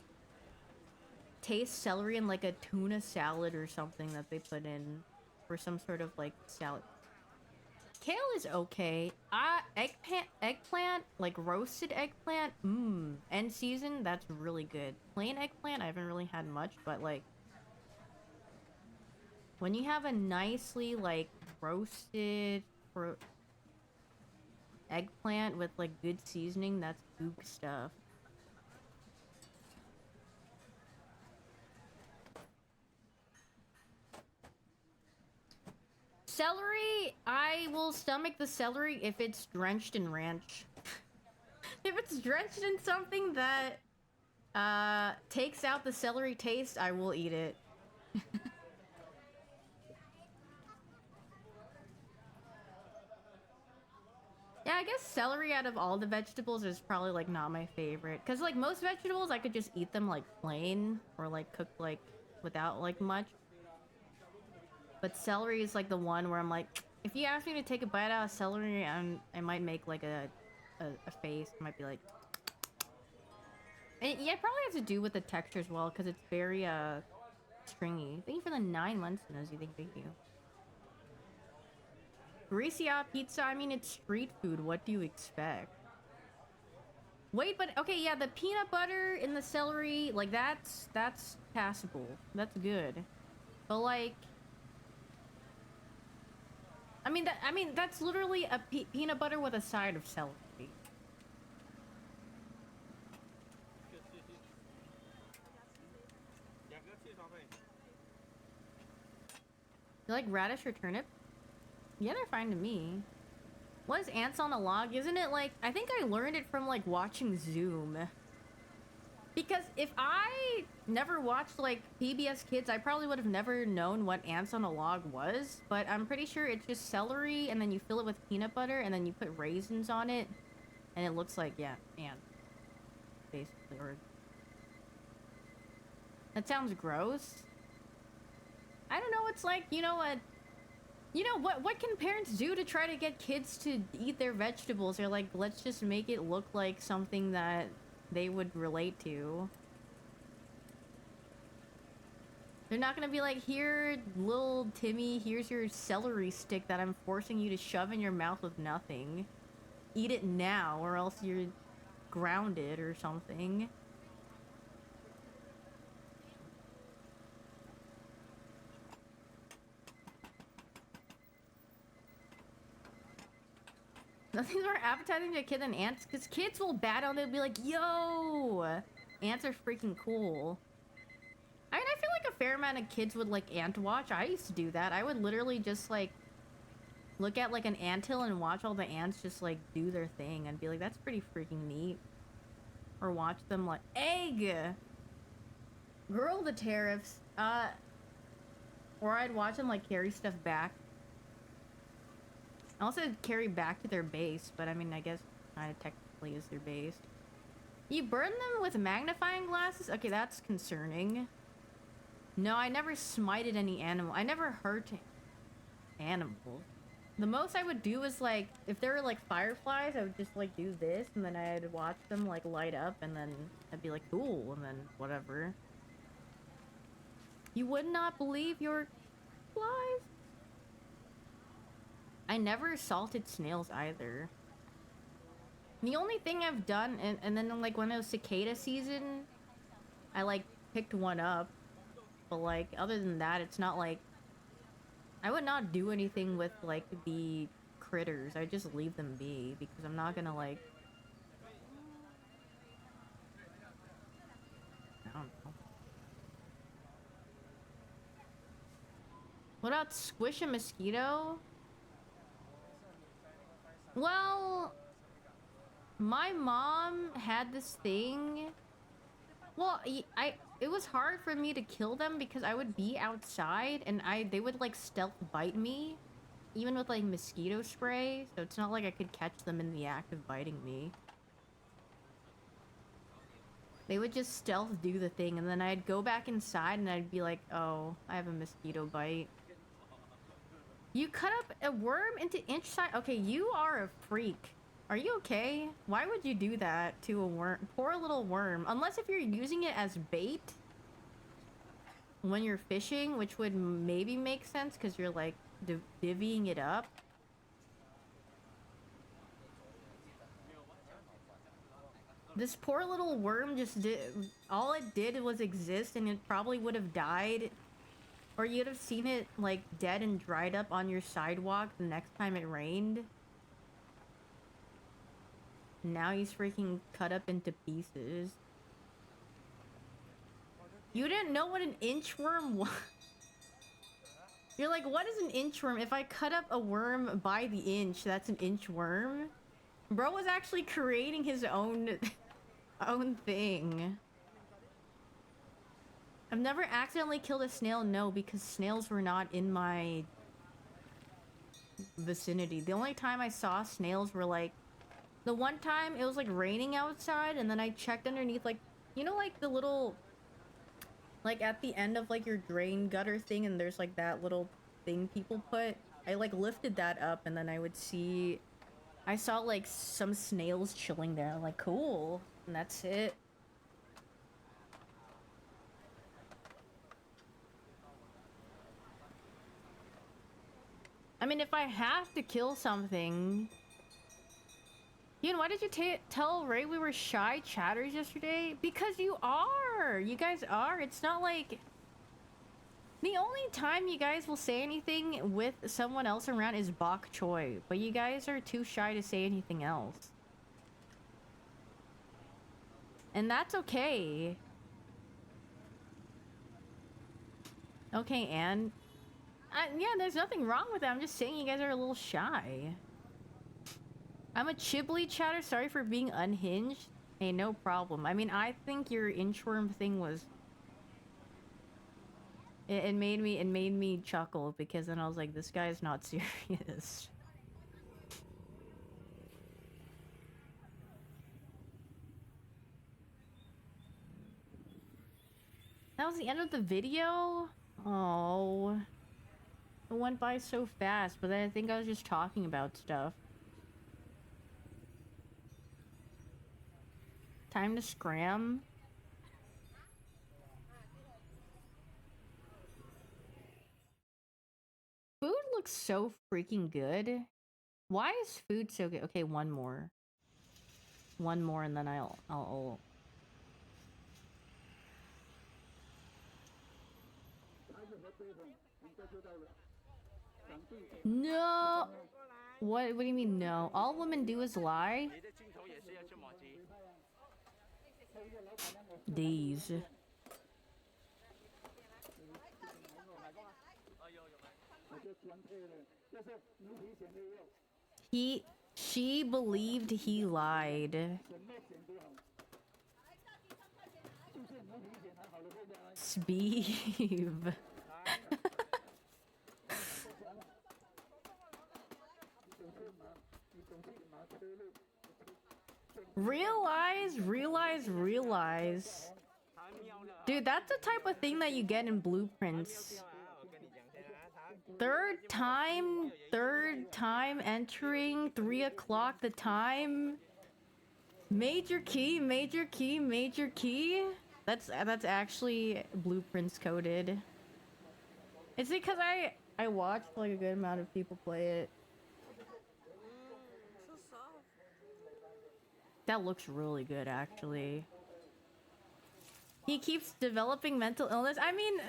taste celery in like a tuna salad or something that they put in for some sort of like salad. Kale is okay. Eggplant, like roasted eggplant, and seasoned, that's really good. Plain eggplant, I haven't really had much, but like when you have a nicely like roasted eggplant with like good seasoning, that's goop stuff. Celery, I will stomach the celery if it's drenched in ranch. If it's drenched in something that takes out the celery taste, I will eat it. Yeah, I guess celery out of all the vegetables is probably like not my favorite. Cause like most vegetables, I could just eat them like plain or like cooked like without like much. But celery is like the one where I'm like, if you ask me to take a bite out of celery, I might make like a face. I might be like, and yeah, it probably has to do with the texture as well, because it's very stringy. Thank you for the 9 months, Nosy. Thank you. Greasy pizza. I mean, it's street food. What do you expect? Wait, but okay, yeah, the peanut butter in the celery, like that's passable. That's good. But like, I mean that's literally a peanut butter with a side of celery. You like radish or turnip? Yeah, they're fine to me. What is ants on a log? Isn't it like, I think I learned it from like watching Zoom. Because if I never watched like PBS Kids, I probably would have never known what ants on a log was. But I'm pretty sure it's just celery, and then you fill it with peanut butter, and then you put raisins on it. And it looks like, yeah, ant. Basically, or... That sounds gross. I don't know, it's like, you know what? You know, what can parents do to try to get kids to eat their vegetables? They're like, let's just make it look like something that they would relate to. They're not gonna be like, here, little Timmy, here's your celery stick that I'm forcing you to shove in your mouth with nothing. Eat it now, or else you're grounded or something. Nothing's more appetizing to a kid than ants, because kids will bat on it and be like, yo! Ants are freaking cool. I mean, I feel like a fair amount of kids would like ant watch. I used to do that. I would literally just like look at like an anthill and watch all the ants just like do their thing and be like, that's pretty freaking neat. Or watch them like, egg! Girl, the tariffs. Or I'd watch them like carry stuff back. I also carry back to their base, but I mean, I guess kind of technically is their base. You burn them with magnifying glasses? Okay, that's concerning. No, I never smited any animal. I never hurt animals. The most I would do is like, if there were like fireflies, I would just like do this, and then I'd watch them like light up, and then I'd be like, cool, and then whatever. You would not believe your flies? I never salted snails either. The only thing I've done, and then like when it was cicada season, I like picked one up. But like, other than that, it's not like... I would not do anything with like the critters. I just leave them be, because I'm not gonna like... I don't know. What about squish a mosquito? Well, my mom had this thing. Well, it was hard for me to kill them because I would be outside and they would like stealth bite me, even with like mosquito spray. So it's not like I could catch them in the act of biting me. They would just stealth do the thing, and then I'd go back inside and I'd be like, oh, I have a mosquito bite. You cut up a worm into inch size? Okay, you are a freak. Are you okay? Why would you do that to a worm? Poor little worm. Unless if you're using it as bait when you're fishing, which would maybe make sense because you're like divvying it up. This poor little worm just did... All it did was exist, and it probably would have died. Or you'd have seen it, like, dead and dried up on your sidewalk the next time it rained. Now he's freaking cut up into pieces. You didn't know what an inchworm was? You're like, what is an inchworm? If I cut up a worm by the inch, that's an inchworm? Bro was actually creating his own... own thing. I've never accidentally killed a snail, no, because snails were not in my vicinity. The only time I saw snails were like, the one time it was like raining outside, and then I checked underneath, like, you know, like the little, like at the end of like your drain gutter thing, and there's like that little thing people put. I like lifted that up, and then I saw like some snails chilling there. I'm like, cool. And that's it. I mean, if I have to kill something... Hyoon, why did you tell Ray we were shy chatters yesterday? Because you are! You guys are. It's not like... The only time you guys will say anything with someone else around is bok choy. But you guys are too shy to say anything else. And that's okay. Okay, Anne. Yeah, there's nothing wrong with that. I'm just saying you guys are a little shy. I'm a Chibli chatter. Sorry for being unhinged. Hey, no problem. I mean, I think your inchworm thing was... It made me chuckle, because then I was like, this guy is not serious. That was the end of the video? Oh. It went by so fast, but I think I was just talking about stuff. Time to scram. Food looks so freaking good. Why is food so good? Okay, one more. One more and then I'll... No! What do you mean no? All women do is lie? These. She believed he lied. Speeve. Realize. Dude, that's the type of thing that you get in blueprints. Third time entering 3 o'clock the time. Major key. That's actually blueprints coded. It's because I watched like a good amount of people play it. That looks really good, actually. He keeps developing mental illness. I mean,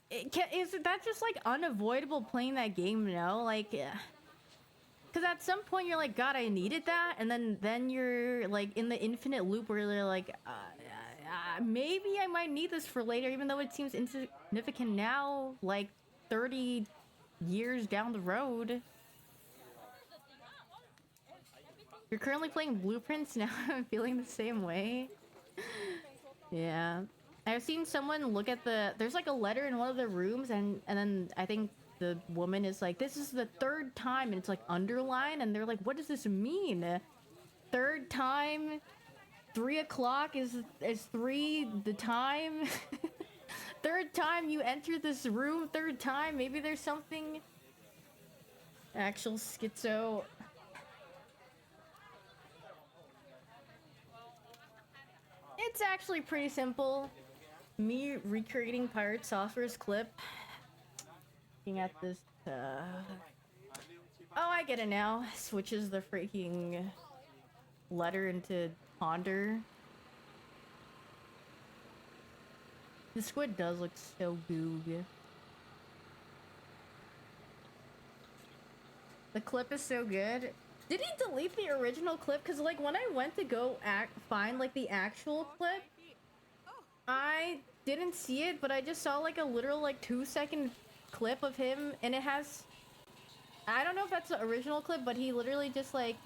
is that just like unavoidable playing that game? No, like, because at some point you're like, God, I needed that, and then you're like in the infinite loop where you're like, maybe I might need this for later, even though it seems insignificant now, like 30 years down the road. You're currently playing Blueprints now. I'm feeling the same way. Yeah. I've seen someone look at there's like a letter in one of the rooms and then I think the woman is like, this is the 3rd time, and it's like underlined, and they're like, what does this mean? 3rd time? 3 o'clock is 3 the time? 3rd time you enter this room, 3rd time? Maybe there's something... Actual schizo... It's actually pretty simple. Me recreating Pirate Software's clip. Looking at this, Oh, I get it now. Switches the freaking letter into ponder. The squid does look so goog. The clip is so good. Did he delete the original clip? Because, like, when I went to go find, like, the actual clip, I didn't see it, but I just saw, like, a literal, like, 2-second clip of him, and it has... I don't know if that's the original clip, but he literally just, like,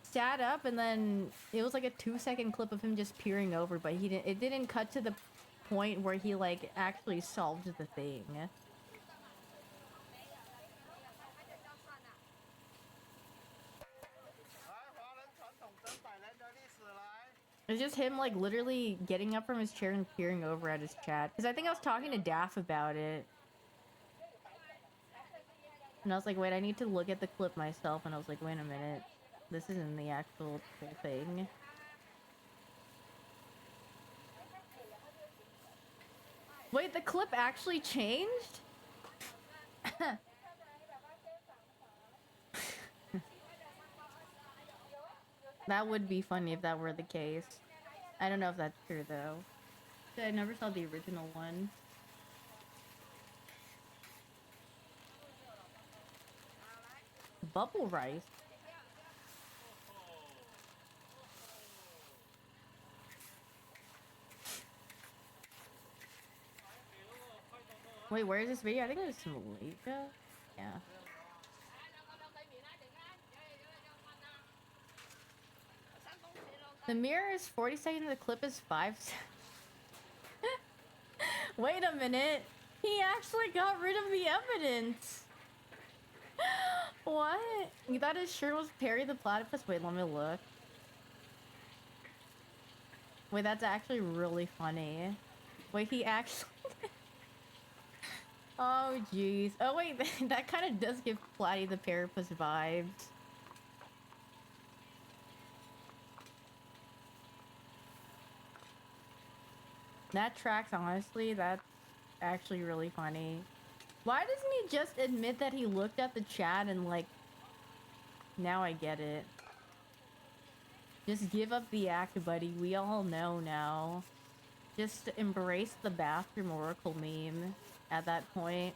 sat up, and then it was, like, a 2-second clip of him just peering over, but it didn't cut to the point where he, like, actually solved the thing. It's just him, like, literally getting up from his chair and peering over at his chat. Because I think I was talking to Daff about it. And I was like, wait, I need to look at the clip myself. And I was like, wait a minute. This isn't the actual full thing. Wait, the clip actually changed? That would be funny if that were the case. I don't know if that's true, though. I never saw the original one. Bubble rice? Wait, where is this video? I think it was Malaysia? Yeah. The mirror is 40 seconds, the clip is 5 seconds. Wait a minute. He actually got rid of the evidence. What? You thought his shirt was Perry the Platypus? Wait, let me look. Wait, that's actually really funny. Wait, he actually... Oh, jeez. Oh, wait, that kind of does give Flatty the Parapus vibes. That tracks, honestly. That's actually really funny. Why doesn't he just admit that he looked at the chat and, like... Now I get it. Just give up the act, buddy. We all know now. Just embrace the bathroom oracle meme at that point.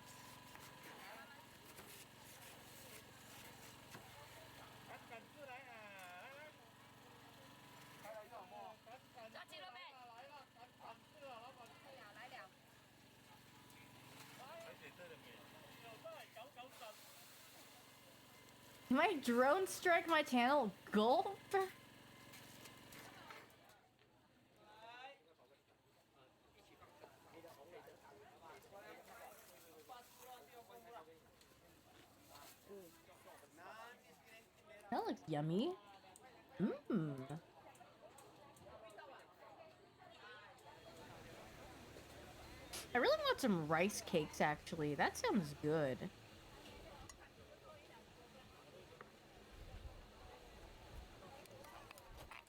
My drone strike my channel gulp? That looks yummy. Mmm. I really want some rice cakes, actually. That sounds good.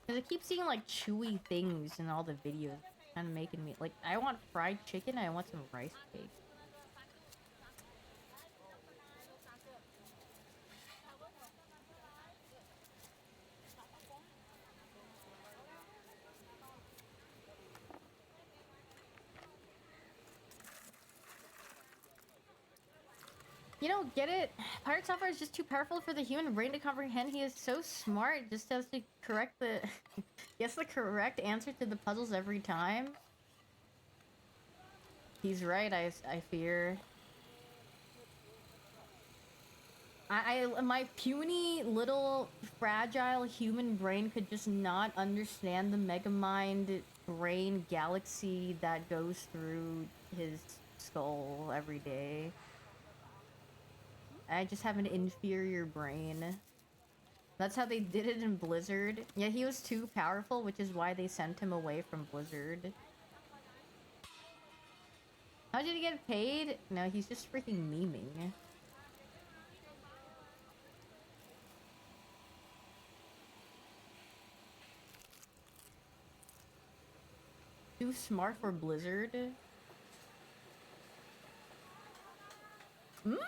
Because I keep seeing, like, chewy things in all the videos. Kind of making me... Like, I want fried chicken, I want some rice cakes. You don't get it? Pirate software is just too powerful for the human brain to comprehend. He is so smart, just has to correct the... Guess the correct answer to the puzzles every time. He's right, I fear. My puny, little, fragile human brain could just not understand the megamind brain galaxy that goes through his skull every day. I just have an inferior brain. That's how they did it in Blizzard. Yeah, he was too powerful, which is why they sent him away from Blizzard. How did he get paid? No, he's just freaking memeing. Too smart for Blizzard. Mmm.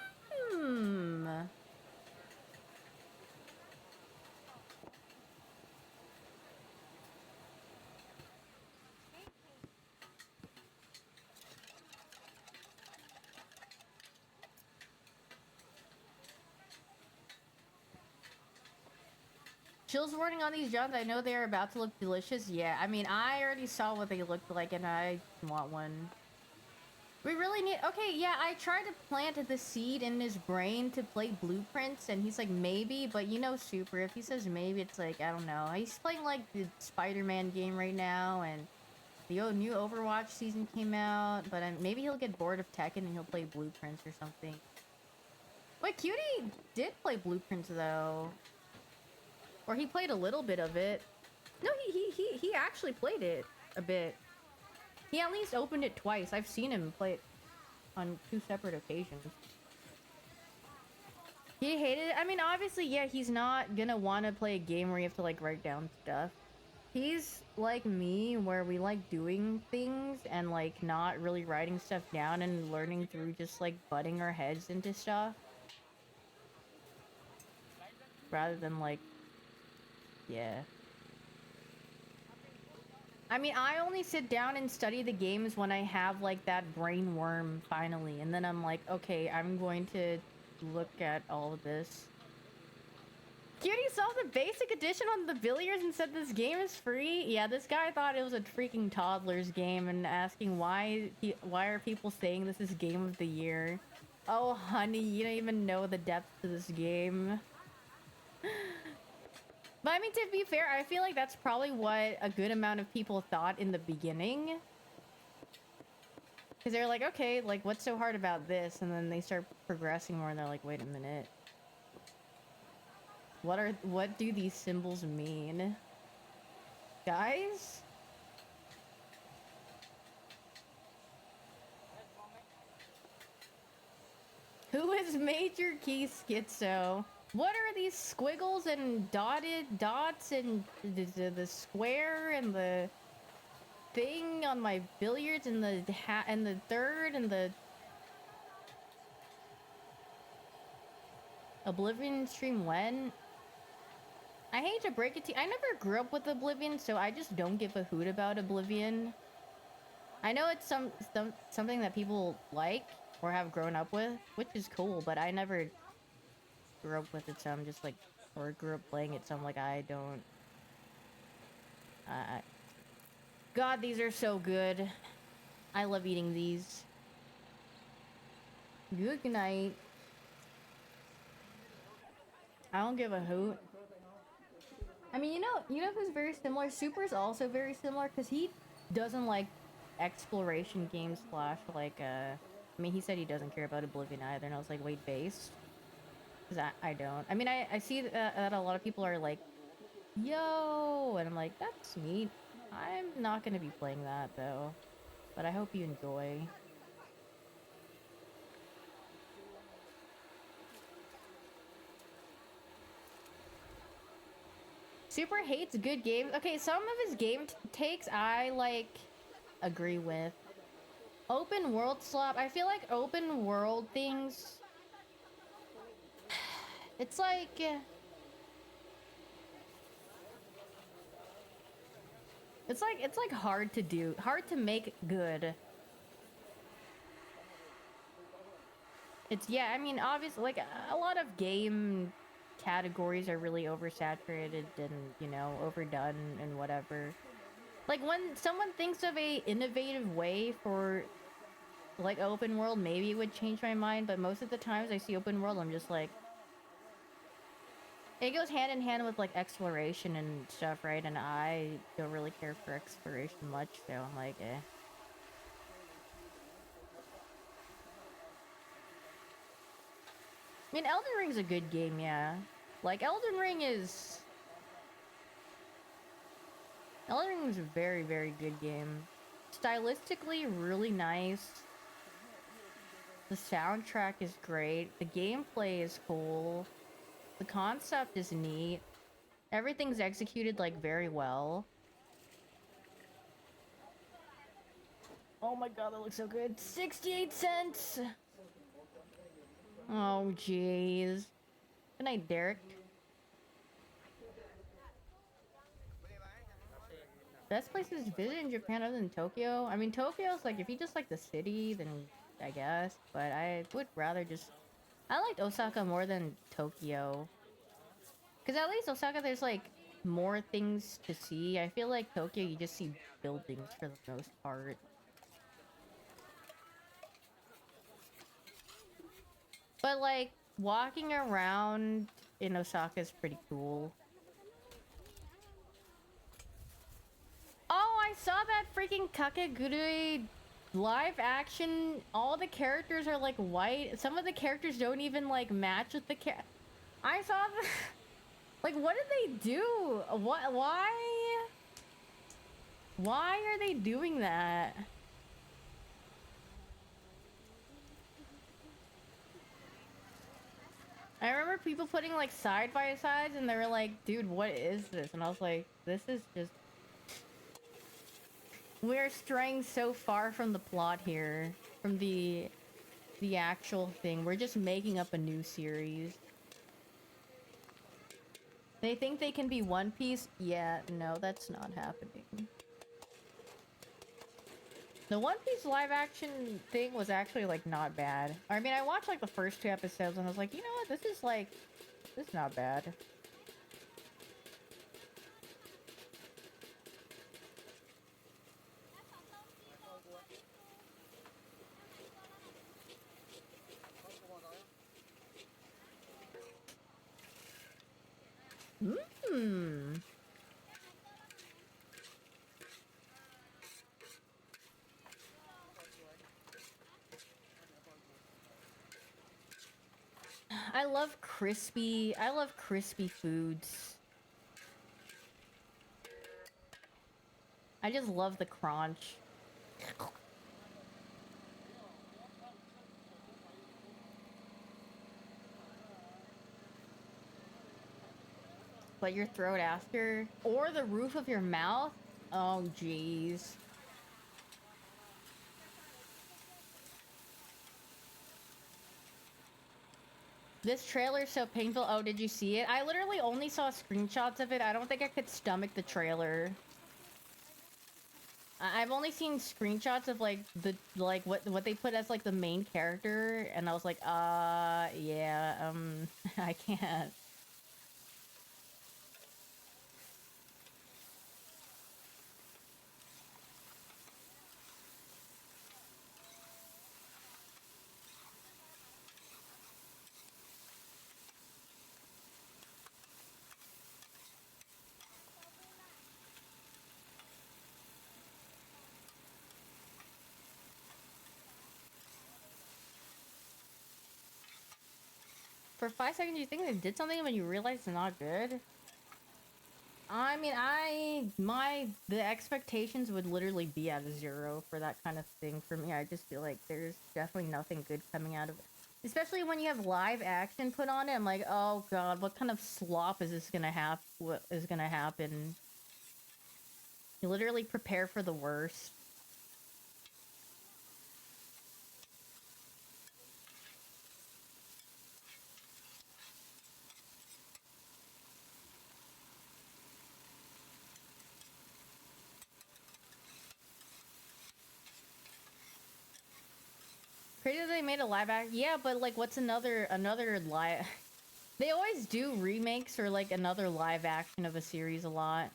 Chill's wording on these jobs. I know they're about to look delicious. Yeah, I mean, I already saw what they looked like, and I want one. We really need... Okay, yeah, I tried to plant the seed in his brain to play Blueprints, and he's like, maybe, but you know Super, if he says maybe, it's like, I don't know. He's playing, like, the Spider-Man game right now, and the new Overwatch season came out, but maybe he'll get bored of Tekken and he'll play Blueprints or something. Wait, Cutie did play Blueprints, though. Or he played a little bit of it. No, he actually played it a bit. He at least opened it twice. I've seen him play it on 2 separate occasions. He hated it. I mean, obviously, yeah, he's not gonna want to play a game where you have to, like, write down stuff. He's like me, where we like doing things and, like, not really writing stuff down and learning through just, like, butting our heads into stuff. Rather than, like, yeah. I mean, I only sit down and study the games when I have, like, that brain worm, finally. And then I'm like, okay, I'm going to look at all of this. Cutie saw the basic edition on the billiards and said this game is free? Yeah, this guy thought it was a freaking toddler's game and asking why are people saying this is game of the year? Oh, honey, you don't even know the depth to this game. But I mean, to be fair, I feel like that's probably what a good amount of people thought in the beginning. Because they're like, okay, like, what's so hard about this? And then they start progressing more and they're like, wait a minute. What do these symbols mean? Guys? has major key schizo. What are these squiggles and dotted dots and the square and the thing on my billiards and the hat and the third and the Oblivion stream when? I hate to break it to you. I never grew up with Oblivion, so I just don't give a hoot about Oblivion. I know it's something that people like or have grown up with, which is cool, but I never grew up with it, so I'm just like, or grew up playing it, so I'm like, I don't. God, these are so good. I love eating these. Good night. I don't give a hoot. I mean, you know who's very similar? Super's also very similar because he doesn't like exploration games slash like I mean, he said he doesn't care about Oblivion either, and I was like, wait, based? Because I don't. I mean, I see that a lot of people are like, yo, and I'm like, that's neat. I'm not gonna be playing that though, but I hope you enjoy. Super hates good games. Okay, some of his game takes I like agree with. Open world slop. I feel like open world things. It's like it's like hard to do, hard to make good. It's yeah. I mean, obviously, like a lot of game categories are really oversaturated and overdone and whatever. Like when someone thinks of a innovative way for like open world, maybe it would change my mind, but most of the times I see open world, I'm just like, it goes hand in hand with like exploration and stuff, right? And I don't really care for exploration much, so I'm like, eh. I mean, Elden Ring's a good game, yeah. Like Elden Ring is a very, very good game. Stylistically, really nice. The soundtrack is great. The gameplay is cool. The concept is neat. Everything's executed, like, very well. Oh my god, that looks so good. 68 cents! Oh, jeez. Good night, Derek. Best places to visit in Japan other than Tokyo? I mean, Tokyo's, like, if you just like the city, then I guess. But I would rather just... I liked Osaka more than Tokyo. Because at least Osaka, there's, like, more things to see. I feel like Tokyo, you just see buildings for the most part. But, like, walking around in Osaka is pretty cool. Oh, I saw that freaking Kakegurui live action. All the characters are, like, white. Some of the characters don't even, like, match with the I saw the... Like, what did they do? What? Why? Why are they doing that? I remember people putting like side by sides and they were like, dude, what is this? And I was like, this is just... We're straying so far from the plot here. From the actual thing. We're just making up a new series. They think they can be One Piece? Yeah, no, that's not happening. The One Piece live action thing was actually, like, not bad. I mean, I watched, like, the first 2 episodes and I was like, you know what? This is, like... This is not bad. Mmm. I love crispy foods. I just love the crunch. But your throat after? Or the roof of your mouth? Oh, jeez. This trailer's so painful. Oh, did you see it? I literally only saw screenshots of it. I don't think I could stomach the trailer. I've only seen screenshots of like what they put as like the main character, and I was like, yeah, I can't. For 5 seconds, you think they did something when you realize it's not good? I mean, the expectations would literally be at a 0 for that kind of thing for me. I just feel like there's definitely nothing good coming out of it. Especially when you have live action put on it. I'm like, oh god, what kind of slop is this gonna have? What is gonna happen? You literally prepare for the worst. Crazy that they made a live act. Yeah, but like, what's another live? They always do remakes or like another live action of a series a lot.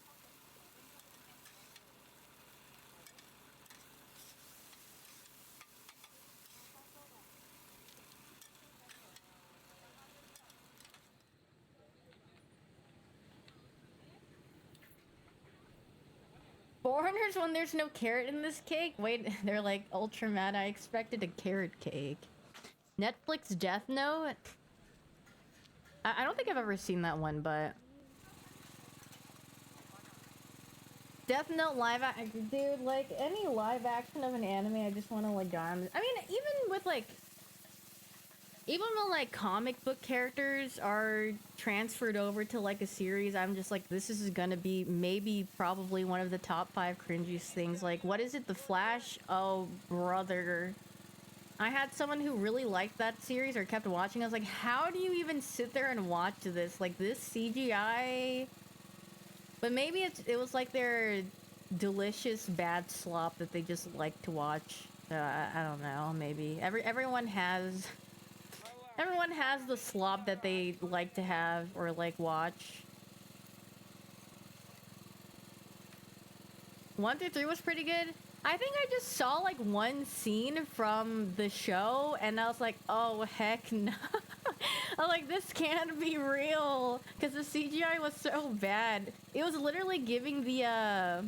Foreigners when there's no carrot in this cake? Wait, they're like ultra mad. I expected a carrot cake. Netflix Death Note? I don't think I've ever seen that one, but Death Note live action, dude. Like any live action of an anime, I just want to like die on. I mean, even when like comic book characters are transferred over to like a series, I'm just like, this is gonna be maybe probably one of the top 5 cringiest things. Like, what is it? The Flash? Oh, brother. I had someone who really liked that series or kept watching. I was like, how do you even sit there and watch this? Like, this CGI... But maybe it was like their delicious bad slop that they just like to watch. I don't know, maybe. Everyone has the slop that they like to have or like watch. 1 through 3 was pretty good. I think I just saw like one scene from the show and I was like, oh heck no. I'm like, this can't be real because the CGI was so bad. It was literally giving the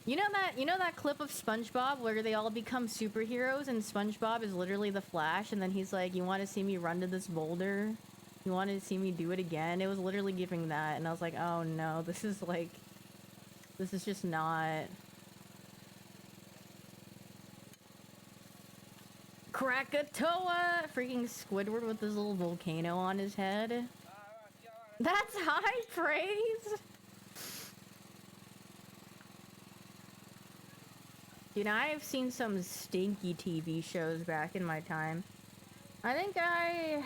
you know that clip of SpongeBob where they all become superheroes and SpongeBob is literally the Flash and then he's like, you want to see me run to this boulder? You want to see me do it again? It was literally giving that and I was like, oh no, this is just not... Krakatoa! Freaking Squidward with this little volcano on his head. That's high praise! Dude, I've seen some stinky TV shows back in my time. I think I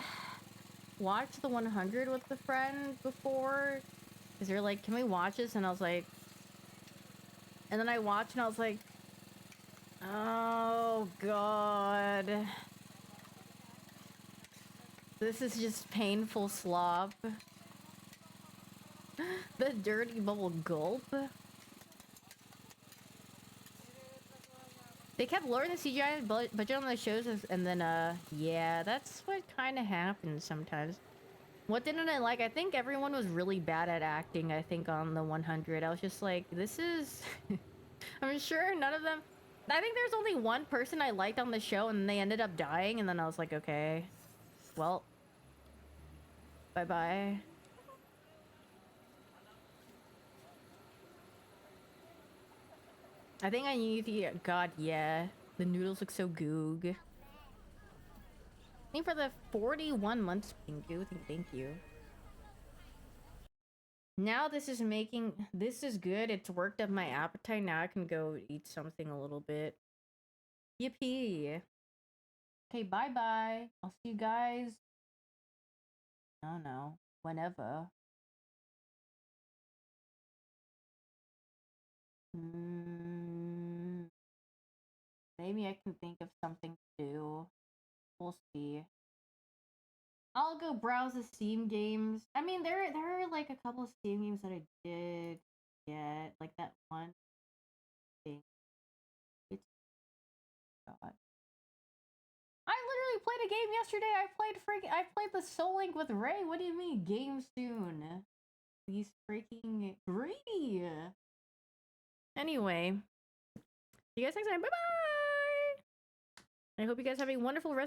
watched The 100 with a friend before. Because they're like, can we watch this? And I was like... And then I watched and I was like... Oh, God. This is just painful slop. The dirty bubble gulp. They kept lowering the CGI budget on the shows, and then, yeah, that's what kind of happens sometimes. What didn't I like? I think everyone was really bad at acting, I think, on the 100. I was just like, this is... I'm sure none of them... I think there's only one person I liked on the show, and they ended up dying, and then I was like, okay. Well... Bye-bye. I think I need to eat... God, yeah. The noodles look so goog. Thank you for the 41 months, Pingu. Thank you. Now this is good. It's worked up my appetite. Now I can go eat something a little bit. Yippee. Okay, bye-bye. I'll see you guys. I don't know. Whenever. Maybe I can think of something to do. We'll see. I'll go browse the Steam games. I mean, there are like a couple of Steam games that I did get, like that one thing. It's God. I literally played a game yesterday. I played the Soul Link with Ray. What do you mean game soon? He's freaking greedy. Anyway, see you guys next time. Bye bye. I hope you guys have a wonderful rest.